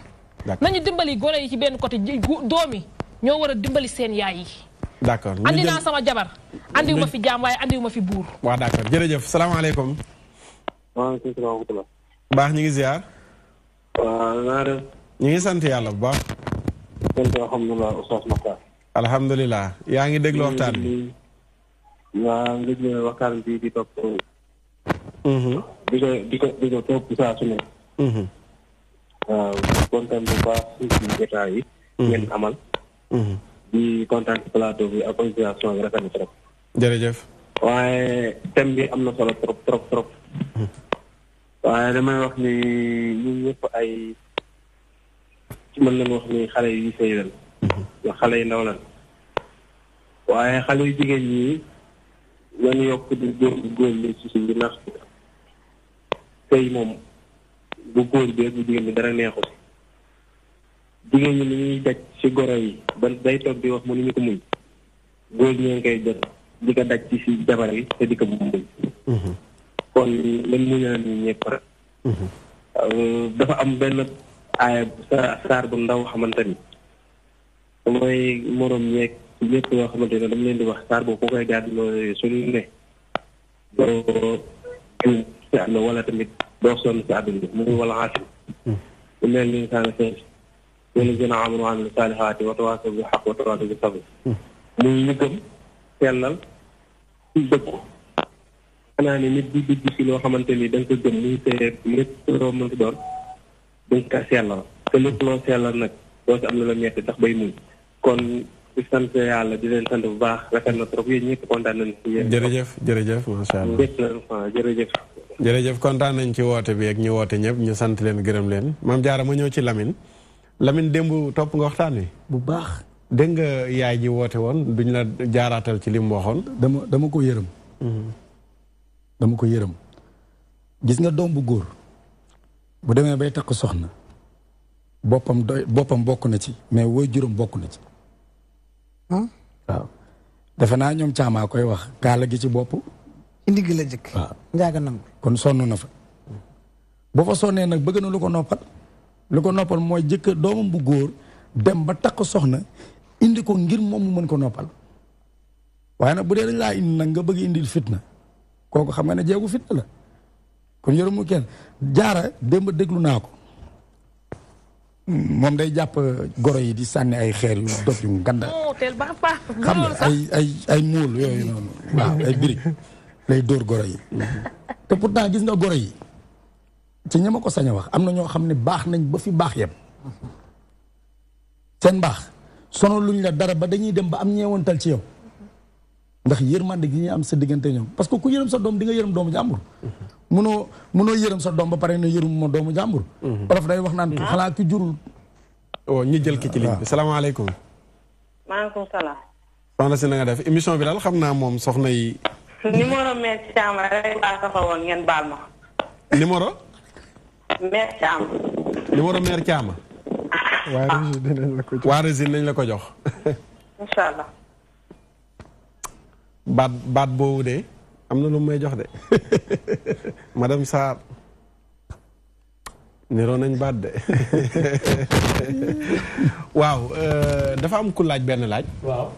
C: nañu dimbali goro yi ci benn côté doom yi ñoo war a dimbali seen yaay yi
A: d'accord
C: andi naa sama jabar andiwu ma fi jaam waaye andiwu ma fi buur
A: waaw d'accord jërëjëf salaamaaleykum
O: waaleykum salaam wa rahmatulah
A: baax ñu ngi ziar
O: waaw naa def
A: ñu ngi sant yàlla bu baax
O: sant alhamdulilah Oustaz Makhtar
A: alhamdulilah yaa ngi déglu waxtaan bi
O: waaw nga jël waxtaan bi di topp di ko topp saa su ne waaw kontaan bu baax ci jotaay yi ngeen amal di kontaan ci plateau bi ak organisation bi rafet na trop
A: jërëjëf
O: waaye thème bi am na solo trop waaye damay wax ni ñun ñëpp ay mën nañu wax ni xale yi sëy lan wax xale yi ndaw lan waaye xale yu jigéen ñi ñoo yokk di góor ñi ci suñu nax sëy moom bu góor bi bu jigéen bi dara neexu si jigéen ñi li ñuy daj ci goro yi ba day toog di wax mu ni ñu ko muñ góor ñee ngi koy jot di ko daj ci si jabar yi te di ko muñ kon lan muñal ñu ñëpp rek dafa am benn aaya saar bu ndaw xamante ni mooy moroom ñeeg ñëpp yoo xamante ne dama leen di wax saar boobu ku koy gàddu loolu suñu ne doo juum si àdduna wala tamit doo sonn si àdduna bi mu ngi wala xaasim mel ni insaana seen yéen gën a amul wa amilu saalihaati wa tawaasaw bil haqq wa tawaasaw bis sabr muy ñu gëm sellal dëggu xanaa ne nit di dugg si loo xamante ni da nga ko gëm muy séeréer lépp loo mënti doon dañ ko sellal te lépp loo sellal nag doo si am na la metti tax bay muñ kon di sant yàlla di leen sant bu baax rafet na trop yéen ñëpp kontaan nañ ci yéen.
A: jërëjëf macha allah
O: jërëjëf.
A: jërëjëf kontaan nañ ci woote bi ak ñu woote ñëpp ñu sant leen gërëm leen Mame Diarra ma ñëw ci Lamine démb topp nga waxtaan wi.
E: bu baax.
A: dégg nga yaay ji woote woon duñ la jaaraatal ci li mu waxoon.
E: dama ko yërëm. dama ko yërëm gis nga doom bu góor bu demee bay takk soxna boppam bokk na ci mais woy juróom bokk na ci. waaw defe naa ñoom caamaa koy wax kaala gi ci bopp.
D: indi gi la jëkk.
E: waaw
D: njaaga nangu.
E: kon sonn na fa. boo fa sonnee nag bëgg na lu ko noppal. lu ko noppal mooy jëkkër doomam bu góor dem ba takk soxna indi ko ngir moom mu mën ko noppal waaye nag bu dee dañ laa indi nag nga bëgg indil fitna kooku xam nga ne jeegu fitna la kon yërëmu kenn jaara démb déglu naa ko moom day jàpp goro yi di sànni ay xeer yu dog yu nganda xam nga ay muul yooyu noonu waaw ay birig lay dóor goro yi te pourtant gis nga goro yi ci ñi ma ko sañ a wax am na ñoo xam ne baax nañ ba fi baax yem seen baax sono luñ la dara ba dañuy dem ba am ñeewantal ci yow ndax yërmande gi ñuy am sa diggante ñoom parce que ku yërëm sa doom di nga yërëm doomu jàmbur munoo yërëm sa doom ba pare ne yërëm ma doomu jàmbur olof day wax naan xalaa ki jurul
A: ñu jël ki ci ligne bi salaamaaleykum
N: maaleykum salaam
A: soxna si na nga def émission bi daal xam naa moom soxna yi
N: numéro mère Thiam rek laa soxla woon ngeen baal ma
A: numéro
N: mère Thiam
A: numéro mère Thiam waa Rési nañ la ko jox
N: incha allah
A: baat boobu de am na lu may jox de madame Sarr niroo nañ baat de waaw dafa am ku laaj benn laaj
E: waaw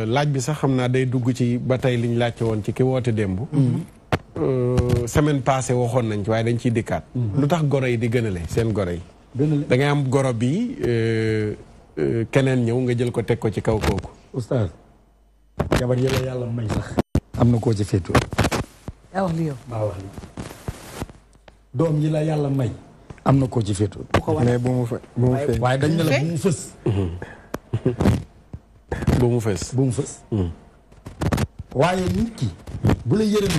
A: laaj bi sax xam naa day dugg ci ba tey liñ laajte woon ci ki woote démb semaine passée waxoon nañ ci waaye dañ ciy dikkaat lu tax goro yi di gënale seen goro yi da ngay am goro bi keneen ñëw nga jël ko teg ko ci kaw kooku
E: oustaz jabar yi la yàlla may sax am na koo ci féetoo
D: yaa wax li yow
E: maa wax li doom yi la yàlla may am na koo ci féetoo
B: mais bu mu fee
E: waaye dañ ne la bu mu fës
A: bu mu fës
E: bu mu fës waaye nit ki bu la yërëm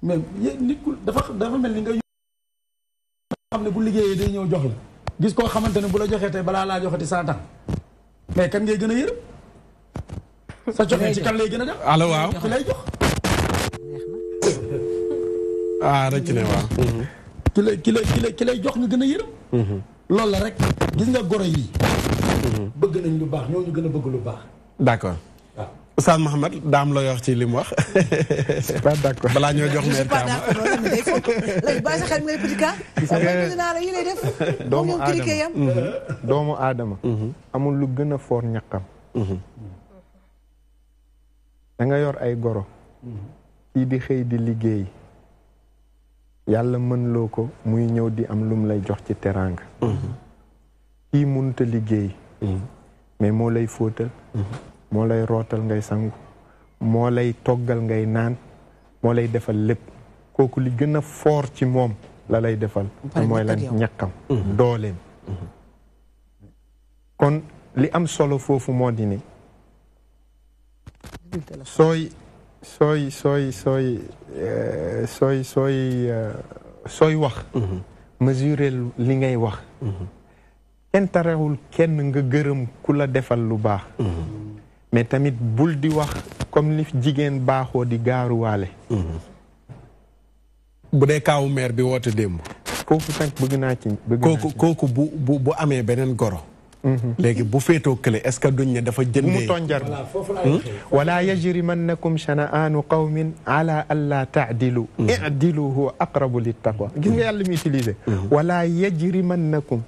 E: mais nit ku dafa mel ni nga xam ne bu liggéeyee day ñëw jox la gis koo xamante ne bu la joxee tey balaa laa joxati 100 ans mais kan ngay gën a yërëm sa joxe ci kan lay gën a def
A: allo waaw
E: ki lay jox
A: rëcc ne waaw
E: ki lay jox nga gën a yërëm loolu la rek gis nga goro yi bëgg nañ lu baax ñoo ñu gën a bëgg lu baax
A: d'accord Oustaz Mouhamed daam looy wax ci li mu wax
B: pas d'accord
A: balaa ñoo jox meer Thiam
D: lay bàyyi sa xel ngay petit cas naa la yi lay def
B: doomu aadama amul lu gën a foor ñaqam da nga yor ay goro kii di xëy di liggéey yàlla mën loo ko muy ñëw di am lum lay jox ci teraanga kii mënut a liggéey mais moo lay fóotal moo lay rootal ngay sangu moo lay toggal ngay naan moo lay defal lépp kooku li gën a foor ci moom la lay defal mooy lan ñàkkam dooleem kon li am solo foofu moo di ne sooy wax mesurer li ngay wax kenn tarewul kenn nga gërëm ku la defal lu baax mais tamit bul di wax comme li jigéen baaxoo di gaaruwaale
A: bu dee kaawu meer bi woote démb
B: foofu nag bëgg naa ci
A: kooku bu amee beneen goro léegi bu féetoo kële est-ce que duñ ne dafa jëndee
B: mu tonjar wala yajrimannakum shana'aanu qawmin ala alla ta'dilu i'dilu huwa aqrabu littaqwa gis nga yàlla mi utilisé wala yajrimannakum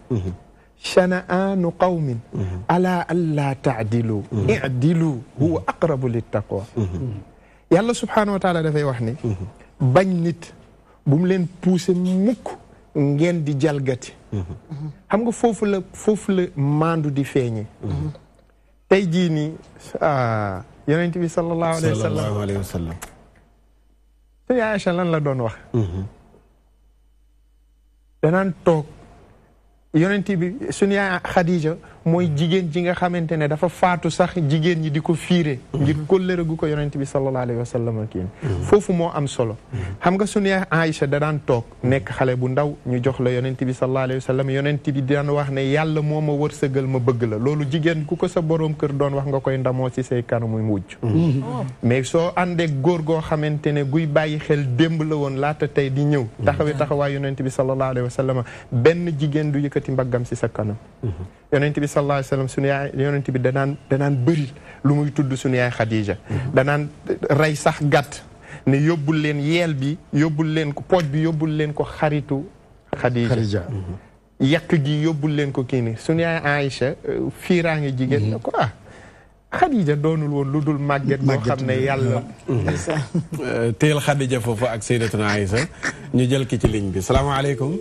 B: shana'aanu qawmin ala alla ta'dilu i'dilu huwa aqrabu littaqwa yàlla subhanahu wa taala dafay wax ne bañ nit bu mu leen poussé mukk ngeen di jalgati xam nga foofu la maandu di feeñe tey jii nii yonent bi sallallahu alayhi wa sallam suñu Aïcha lan la doon wax danaan toog yonent bi suñu yaay Xadija mooy jigéen ji nga xamante ne dafa faatu sax jigéen ñi di ko fiire ngir kóllëre gu ko yonent bi sallallahu alayhi wa sallam kii foofu moo am solo xam nga suñu yaay Aïcha da daan toog nekk xale bu ndaw ñu jox la yonent bi sallallahu alayhi wa sallam yonent bi daan wax ne yàlla moo ma wërsëgal ma bëgg la loolu jigéen ku ko sa boroom kër doon wax nga koy ndamoo ci say kanamu mujj mais soo àndee góor goo xamante ne guy bàyyi xel démb la woon laata tey di ñëw taxawaay yonent bi sallallahu alayhi wa sallam benn jigéen du yëkkati mbaggam ci sa kanam yonent bi sallallahu alayhi wa sallam suñu yaay yonent bi danaan bëri lu muy tudd suñu yaay Khadija danaan rey sax gàtt ne yóbbul leen yeel bi yóbbul leen ko pooj bi yóbbul leen ko xaritu Khadija yàq gi yóbbul leen ko kii ni suñu yaay Aïcha fiiraange jigéen na ko Khadija doonul woon lu dul màgget boo xam ne yàlla
A: teel Khadija foofu ak Sayyidatuna Aïcha ñu jël ki ci ligne bi salaamaaleykum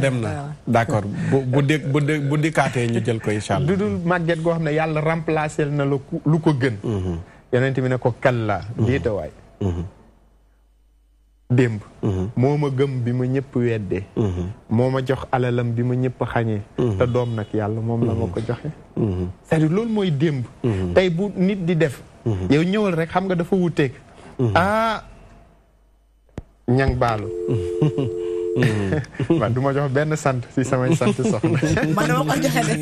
A: dem na d'accord bu dikkaatee ñu jël ko incha allah.
B: du dul màgget goo xam ne yàlla remplacé na la lu ko gën. yonent bi ne ko kalla diita waay. démb. moo ma gëm bi ma ñëpp weddee. moo ma jox alalam bi ma ñëpp xañee. te doom nag yàlla moom la ma ko joxe. c'est-à-dire loolu mooy démb. tey bu nit di def. yow ñëwal rek xam nga dafa wuteeg. ñang baalu. man du ma jox benn sant si samay sant soxna.
D: man dama koy joxe de.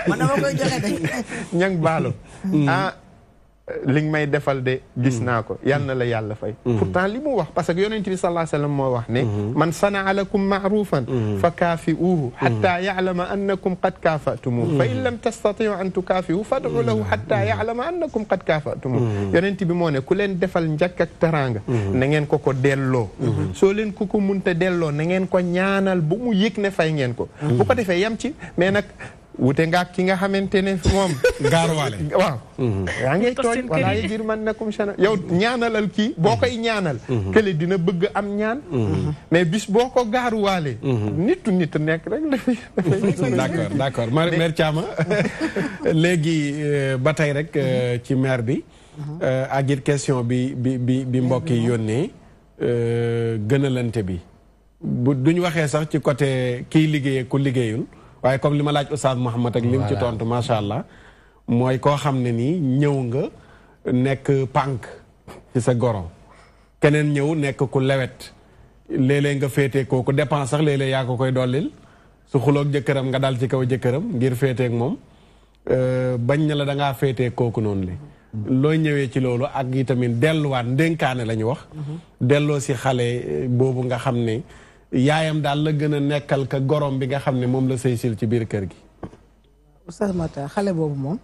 D: man dama koy joxe de.
B: ñang baalo. li nga may defal de gis naa ko yal na la yàlla fay. pourtant li mu wax parce que yonent bi sallallahu alayhi wa sallam moo wax ne. man sanaa lakum maarufan fa kaafi'uuhu xatta ya'lama annakum qad kaafa'tumuuhu fa in lam tastatiu an tukaafi'uuhu fad'u lahu xatta ya'lama annakum qad kaafa'tumuuhu. yonent bi moo ne ku leen defal njëkk ak teraanga. na ngeen ko delloo. soo leen ko munta delloo na ngeen ko ñaanal bu mu yëg ne fay ngeen ko. bu ko defee yam ci mais nag. wute nga ki nga xamante ne moom.
A: gaaruwaale
B: waaw. yaa ngi tooñ wala yajrimannakum shana'aan yow ñaanalal kii boo koy ñaanal. kële dina bëgg am ñaan. mais bis boo ko gaaruwaale. nit nekk rek dafay.
A: d'accord mère Thiama léegi ba tey rek ci mère bi. ak it question bi mbokk yi yónnee gënalante bi duñ waxee sax ci côté kiy liggéeyee ku liggéeyul. waaye comme li ma laaj Oustaz Mouhamed ak lim ci tontu macha allah mooy koo xam ne nii ñëw nga nekk pànk ci sa goro keneen ñëw nekk ku lewet léeg-léeg nga féetee kooku dépense sax léeg-léeg yaa ko koy dollil su xuloog jëkkëram nga dal ci kaw jëkkëram ngir féeteek moom bañ na la da ngaa féetee kooku noonu li looy ñëwee ci loolu ak itamit delluwaat ndénkaane la ñu wax delloo si xale boobu nga xam ne yaayam daal la gën a nekkal ka gorom bi nga xam ne moom la sëy sil ci biir kër gi.
D: Oustaz Makhtar xale boobu moom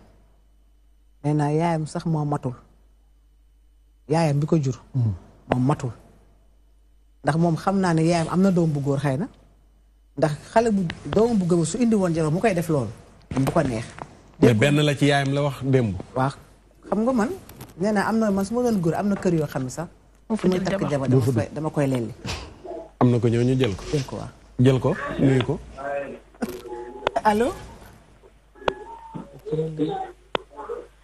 D: nee naa yaayam sax moo matul yaayam bi ko jur. moom matul ndax moom xam naa ne yaayam am na doom bu góor xëy na ndax xale bu doom bu góor su indi woon jabar mu koy def loolu bu ko neex.
A: mais benn la ci yaayam la wax démb.
D: waaw xam nga man nee naa am na man su ma doon góor am na kër yoo xam ne sax. fu may takk jabar dama koy lelli.
A: am na ko ñëw ñu jël ko.
D: jël ko waaw.
A: jël ko nuyu ko.
D: allo.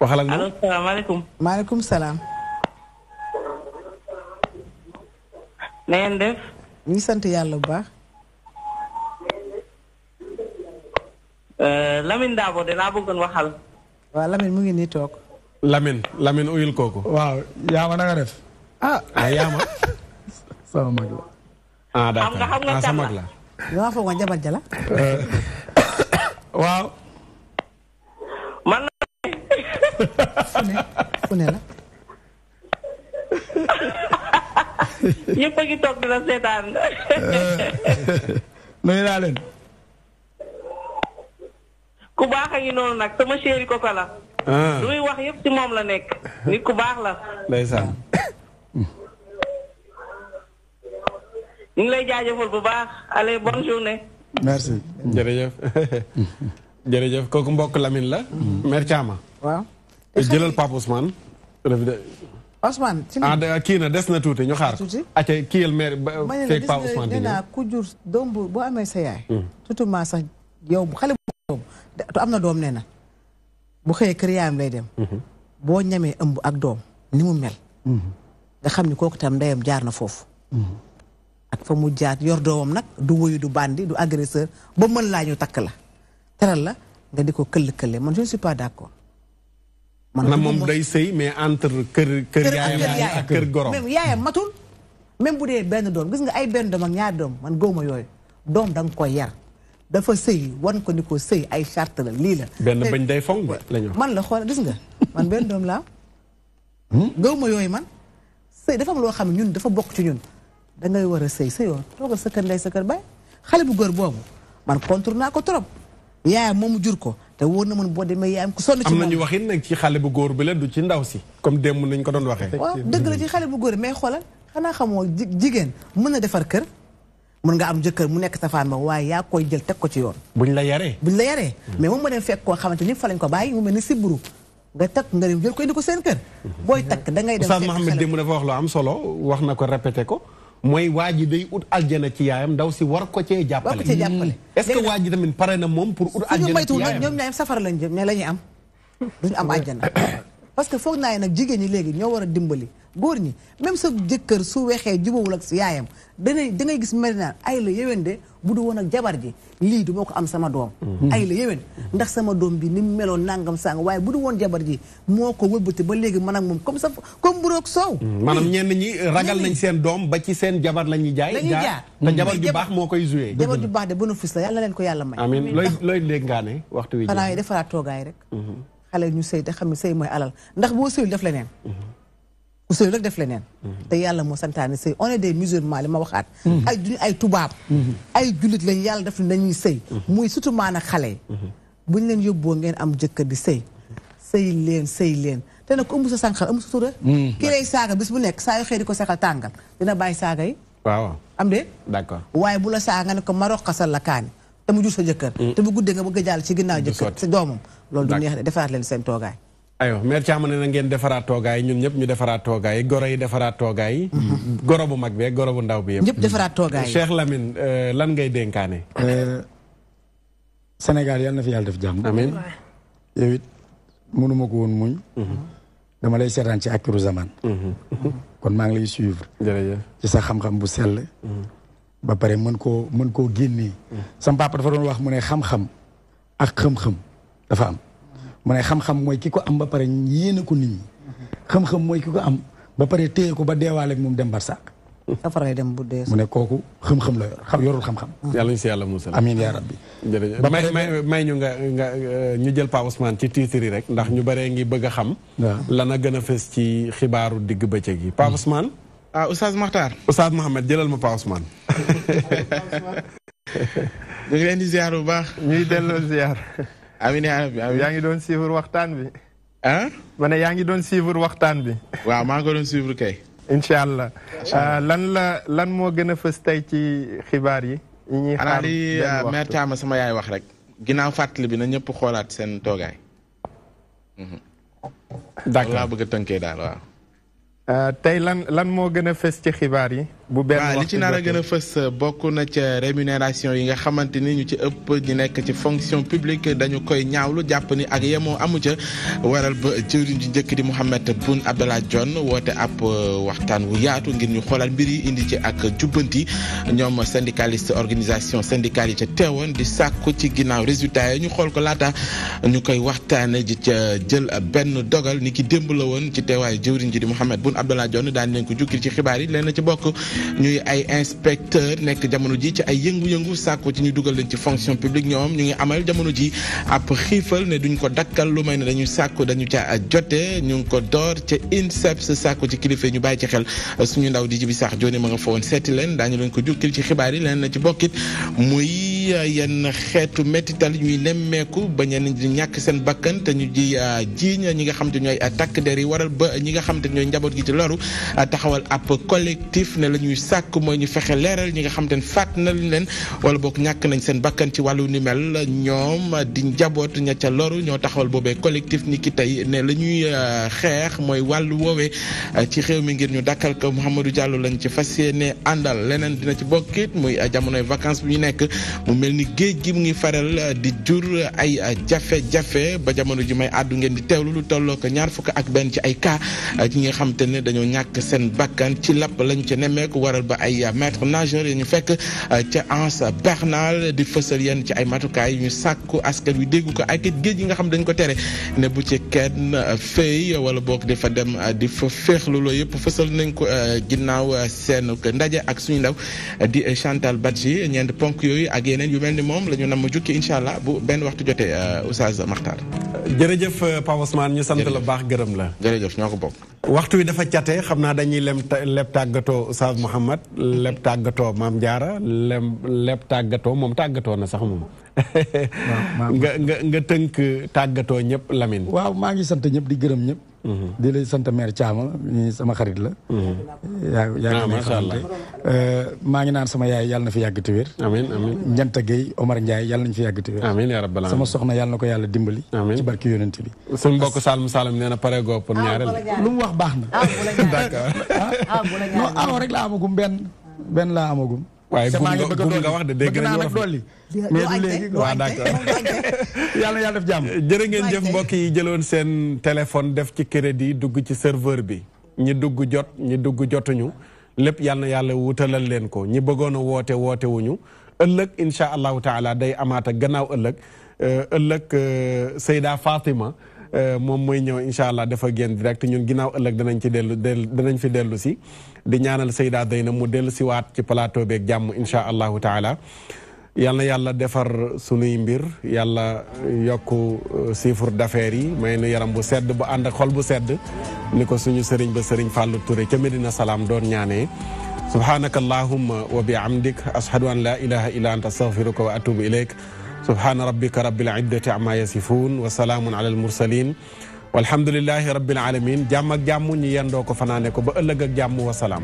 A: waxal ak moom
F: allo salaamaaleykum.
D: maaleykum salaam.
F: na ngeen def.
D: ñu ngi sant yàlla bu baax.
F: Lamine Dabo de laa bëggoon waxal.
D: waaw Lamine mu ngi nii toog.
A: Lamine uyul kooku.
E: waaw yaama na nga def.
A: yaama.
E: sama mag la.
A: d'accord
F: xam nga
A: sa mag la.
D: yoo foog nga jabar jala.
E: waaw.
F: man la.
D: fu ne la.
F: ñëpp a ngi toog di la seetaan.
E: nuyu naa leen.
F: ku baax a ngi noonu nag sama chéri koko la. lu muy wax yëpp ci moom la nekk. nit ku baax la.
A: ndeysaan.
F: ñu ngi lay jaajëfal bu baax allez bonne journée.
E: merci.
A: jërëjëf jërëjëf kooku mbokk Lamine la. mère Thiama.
D: waaw.
A: jëlal Pape Ousmane.
D: Ousmane ci
A: kii na des na tuuti ñu xaar. acca kiyal maire ba fekk Pa Ousmane di ñëw
D: ku jur doom boo amee sa yaay. surtout maa sax yow xale bu te am na doom nee na bu xëyee kër yaayam lay dem. boo ñamee ëmb ak doom ni mu mel. nga xam ni kooku tam ndeyam jaar na foofu. ak fa mu jaar yor doomam nag du wuyu du bandi du agresseur ba mën laa ñu takk la teral la nga di ko këll-këlle man je ne suis pas d'accord.
A: man moom day sëy mais entre kër yaayam ak kër gorom.
D: même yaayam matul même bu dee benn doom gis nga ay benn doom ak ñaari doom man gëwma yooyu doom da nga koy yar dafa sëy wan ko ni ko sëy ay charte la lii la.
A: benn bañ day fong la ñu
D: man la xool gis nga man benn doom laa gëwma yooyu man sëy dafa am loo xam ne ñun dafa bokk ci ñun da ngay war a sëy sëyoo toogal sa kër ndey sa kër baay xale bu góor boobu man contre naa ko trop yaayam moomu jur ko te wóor na man boo demee yaayam ku sonn ci moom
A: am nañu waxin nag ci xale bu góor bi la du ci ndaw si comme démb nañ ko doon waxee.
D: waaw dëgg la ci xale bu góor mais xoolal xanaa xamoo jigéen mën na defar kër mën nga am jëkkër mu nekk sa femme waaye yaa koy jël teg ko ci yoon.
A: buñ la yaree.
D: mais moom ma dem fekk koo xamante ni fa lañ ko bàyyi mu mel ni sibbiru nga takk nga dem jël ko indi ko seen kër. booy takk da ngay dem
A: Oustaz Mohamed démb dafa wax lu am solo wax na ko répété ko. mooy waa ji day ut aljana ci yaayam ndaw si war ko cee jàppale.
D: war ko cee jàppale.
A: est-ce que waa ji tamit pare na moom pour ut aljana ci yaayam
D: ñoom ñaar safara lañ jëm ne la ñuy am duñu am aljana parce que foog naa ne nag jigéen ñi léegi ñoo war a dimbali góor ñi même sa jëkkër su weexee jubawul ak si yaayam da ngay gis mel naan ay la yéwén de bu du woon ak jabar ji lii du moo ko am sama doom ay la yéwén ndax sama doom bi ni mu meloon nangam sàng waaye bu du woon jabar ji moo ko wëlbati ba léegi man ak moom comme buroog soow
A: maanaam ñenn ñi ragal nañ seen doom ba ci seen jabar la ñuy jaay te jabar ju baax moo koy joué
D: jabar ju baax de bénéfice la yàlla leen ko yàlla may
A: amiin looy léegi ngaa ne waxtu wi
D: xanaa yi defaraat toogaay rek xale ñu sëy te xam ne sëy mooy alal ndax boo sëyul def leneen ku sëy rek def leneen te yàlla moo santaane sëy on est des musulmans li ma waxaat ay tubaab ay jullit lañ yàlla def nañuy sëy muy surtout maanaam xale yi buñ leen yóbboo ngeen am jëkkër di sëy leen te nag ko ëmb sa sànqal ëmb sa tura kii lay saaga bis bu nekk saa yu xëy di ko saxal tàngal dina bàyyi saaga yi
A: waaw
D: am de
A: d'accord
D: waaye bu la saaga nga ne ko ma roqasal la kaani te mu jur sa jëkkër te bu guddee nga bëgg a jàll ci ginnaaw jëkkër si doomam loolu du neex de defaraat leen seen toogaay
A: aywa mère Thiam ne na ngeen defaraat toogaay ñun ñëpp ñu defaraat toogaay goro yi defaraat toogaay goro bu mag bi goro bu ndaw bi yëpp
D: ñëpp defaraat toogaay
A: Cheikh Lamine lan ngay dénkaane
E: Sénégal yàlla na fi yàlla def jàmm
A: amiin
E: yow it mënuma ko woon muñ dama lay seetaan ci Akiru Zaman kon maa ngi lay suivre ci sa xam-xam bu sell ba pare mën koo génnee sam papa dafa doon wax mu ne xam-xam ak xam-xam dafa am mu ne xam-xam mooy ki ko am ba pare yéene ko nit ñi xam-xam mooy ki ko am ba pare téye ko ba deewaale ak moom dem barsàq
D: safara dem bu dee
E: mu ne kooku xam-xam la yorul xam-xam
A: yàlla ñu si yàlla musal
E: amiin yaa rabbi
A: jërëjëf may ñu ñu jël Pa Ousmane ci tiitri rek ndax ñu bëree ngi bëgg a xam lana gën a fës ci xibaaru digg bëccëg yi Pa Ousmane
P: Oustaz Makhtar
A: Oustaz Mohamed jëlal ma Pa Ousmane
P: ñu ngi leen di ziar bu baax
B: ñuy delloo ziar
P: amiin yaa rabbi
B: yaa ngi doon suivre waxtaan bi
P: ah
B: ma ne yaa ngi doon suivre waxtaan bi
P: waaw maa ngi ko doon suivre kay
B: incha allah lan moo gën a fës tey ci xibaar yi ñuy xaar
P: li mère Thiam sama yaay wax rek ginnaaw fàttali bi na ñëpp xoolaat seen toogaay
A: d'accord
P: laa bëgg a tënkee daal waaw
B: tey lan moo gën a fës ci xibaar yi bu benn
P: waaw li ci nar a gën a fës bokk na ca rémunération yi nga xamante ni ñu ci ëpp ñu nekk ci fonction publique dañu koy ñaawlu jàpp ni ak yemoo amu ca waral ba jëwriñ ji njëkk di Mouhamed Boun Abdallah Dionne woote ab waxtaan wu yaatu ngir ñu xoolal mbir yi indi ci ak jubbanti ñoom syndicaliste organisation syndicale yi ca teewoon di sàkku ci ginnaaw résultat yi ñu xool ko laata ñu koy waxtaane ji ca jël benn dogal ni ki démb la woon ci teewaayu jëwriñ ji di Mouhamed Boun Abdallah Dionne daan leen ko jukkil ci xibaar yi leen na ci bokk ñuy ay inspecteur nekk jamono ji ci ay yëngu-yëngu sàkku ci ñu dugal leen ci fonction publique ñoom ñu ngi amal jamono ji ab xiifal ne duñ ko dakkal lu may ne dañuy sàkku dañu ca jote ñu ngi ko door ca INSEPS sàkku ci kilifa ñu bàyyi ci xel suñu ndaw di ji bi sax jooni ma nga fa woon seeti leen daañu leen ko jukkil ci xibaar yi leen na ci bokkit muy ci yenn xeetu métital ñuy nemmeeku ba ñenn ñi ñàkk seen bakkan te ñu ji jiiñ ñi nga xam te ñooy takk der yi waral ba ñi nga xam te ñooy njaboot gi ci loru taxawal ab collectif ne la ñuy sàkk mooy ñu fexe leeral ñi nga xam te faat na leen wala boog ñàkk nañ seen bakkan ci wàllu ni mel ñoom di njaboot ña ca loru ñoo taxawal boobee collectif ni ki tey ne la ñuy xeex mooy wàllu woowee ci xew mi ngir ñu dakkal ko Mouhamadou Diallo lañ ci fas yéene àndal leneen dina ci bokkit muy jamonoy vacances bi ñu nekk mu mel ni géej gi mu ngi faral di jur ay jafe-jafe ba jamono ji may àddu ngeen di teewlu lu tolloo ko 21 ci ay cas ci nga xam te ne dañoo ñàkk seen bakkan ci lapp lañ ca nemmeeku waral ba ay maître nageur yi ñu fekk ca Anse Bernal di fësal yenn ci ay matukaay ñu sàkku askan wi dégg ko ak it géej gi nga xam dañ ko tere ne bu ci kenn fay wala boog di fa dem di fa féexlu loolu yëpp fësal nañ ko ginnaaw seen ndaje ak suñu ndaw di Chantal Badji ñeent ponk yooyu ak yeneen yu mel ni moom la ñu nam jukki incha allah bu benn waxtu jotee Oustaz Makhtar.
A: jërëjëf Pape Ousmane ñu sant la baax gërëm la.
P: jërëjëf ñoo ko bokk.
A: waxtu wi dafa cate xam naa dañuy leb tàggatoo Oustaz Mouhamed leb tàggatoo Mame Diarra leb tàggatoo moom tàggatoo na sax moom. nga tënk tàggatoo ñëpp Lamine.
E: waaw maa ngi sant ñëpp di gërëm ñëpp. di lay sant mère Thiama ñi sama xarit la. yaa
A: macha allah
E: maa ngi naan sama yaay yàlla na fi yàgg te wér.
A: amiin amiin
E: Njanta Gueye Omar Ndiaye yàlla nañu fi yàgg te wér.
A: amiin yaa rabbal
E: sama soxna yàlla na ko yàlla dimbali.
A: amiin
E: ci barki yonent bi.
A: suñu mbokk Saalum Saalum nee na pare goo pour ñaareel.
E: lu mu wax baax na.
A: d'accord.
E: non amoo rek laa amagum benn laa amagum.
A: waaye bu nga wax de dégg nañu
E: nag dolli mais du léegi
A: waaw d'accord
E: yàlla def jàmm.
A: jërë ngeen jëf mbokk yi jëloon seen téléphone def ci crédit dugg ci serveur bi ñi dugg jot ñi dugg jotuñu lépp yal na yàlla wutalal leen ko ñi bëggoon a woote wuñu ëllëg incha allahu taala day amaat ak gannaaw ëllëg Seyda Fatima moom mooy ñëw incha allah dafa génn direct ñun ginnaaw ëllëg danañ fi dellu si di ñaanal Seyda Dayna mu dellu si waat ci plateau beeg jàmm incha allahu taala yal na yàlla defar sunuy mbir yàlla yokk chiffre d'affaires yi may nu yaram bu sedd bu ànd ak xol bu sedd ni ko suñu sëriñ ba sëriñ Fallou Touré ca Medina Salaam doon ñaanee subhanaka allahumma wa bihamdik ashhadu an la ilaha illa anta astaghfiruka wa atubu ilayk subhana rabbika rabbil izzati amma yasifun wa salaamun ala al mursalin walhamdulillahi rabbil alamin jàmm ak jàmm ñu yendoo ko fanaane ko ba ëllëg ak jàmm wa salaam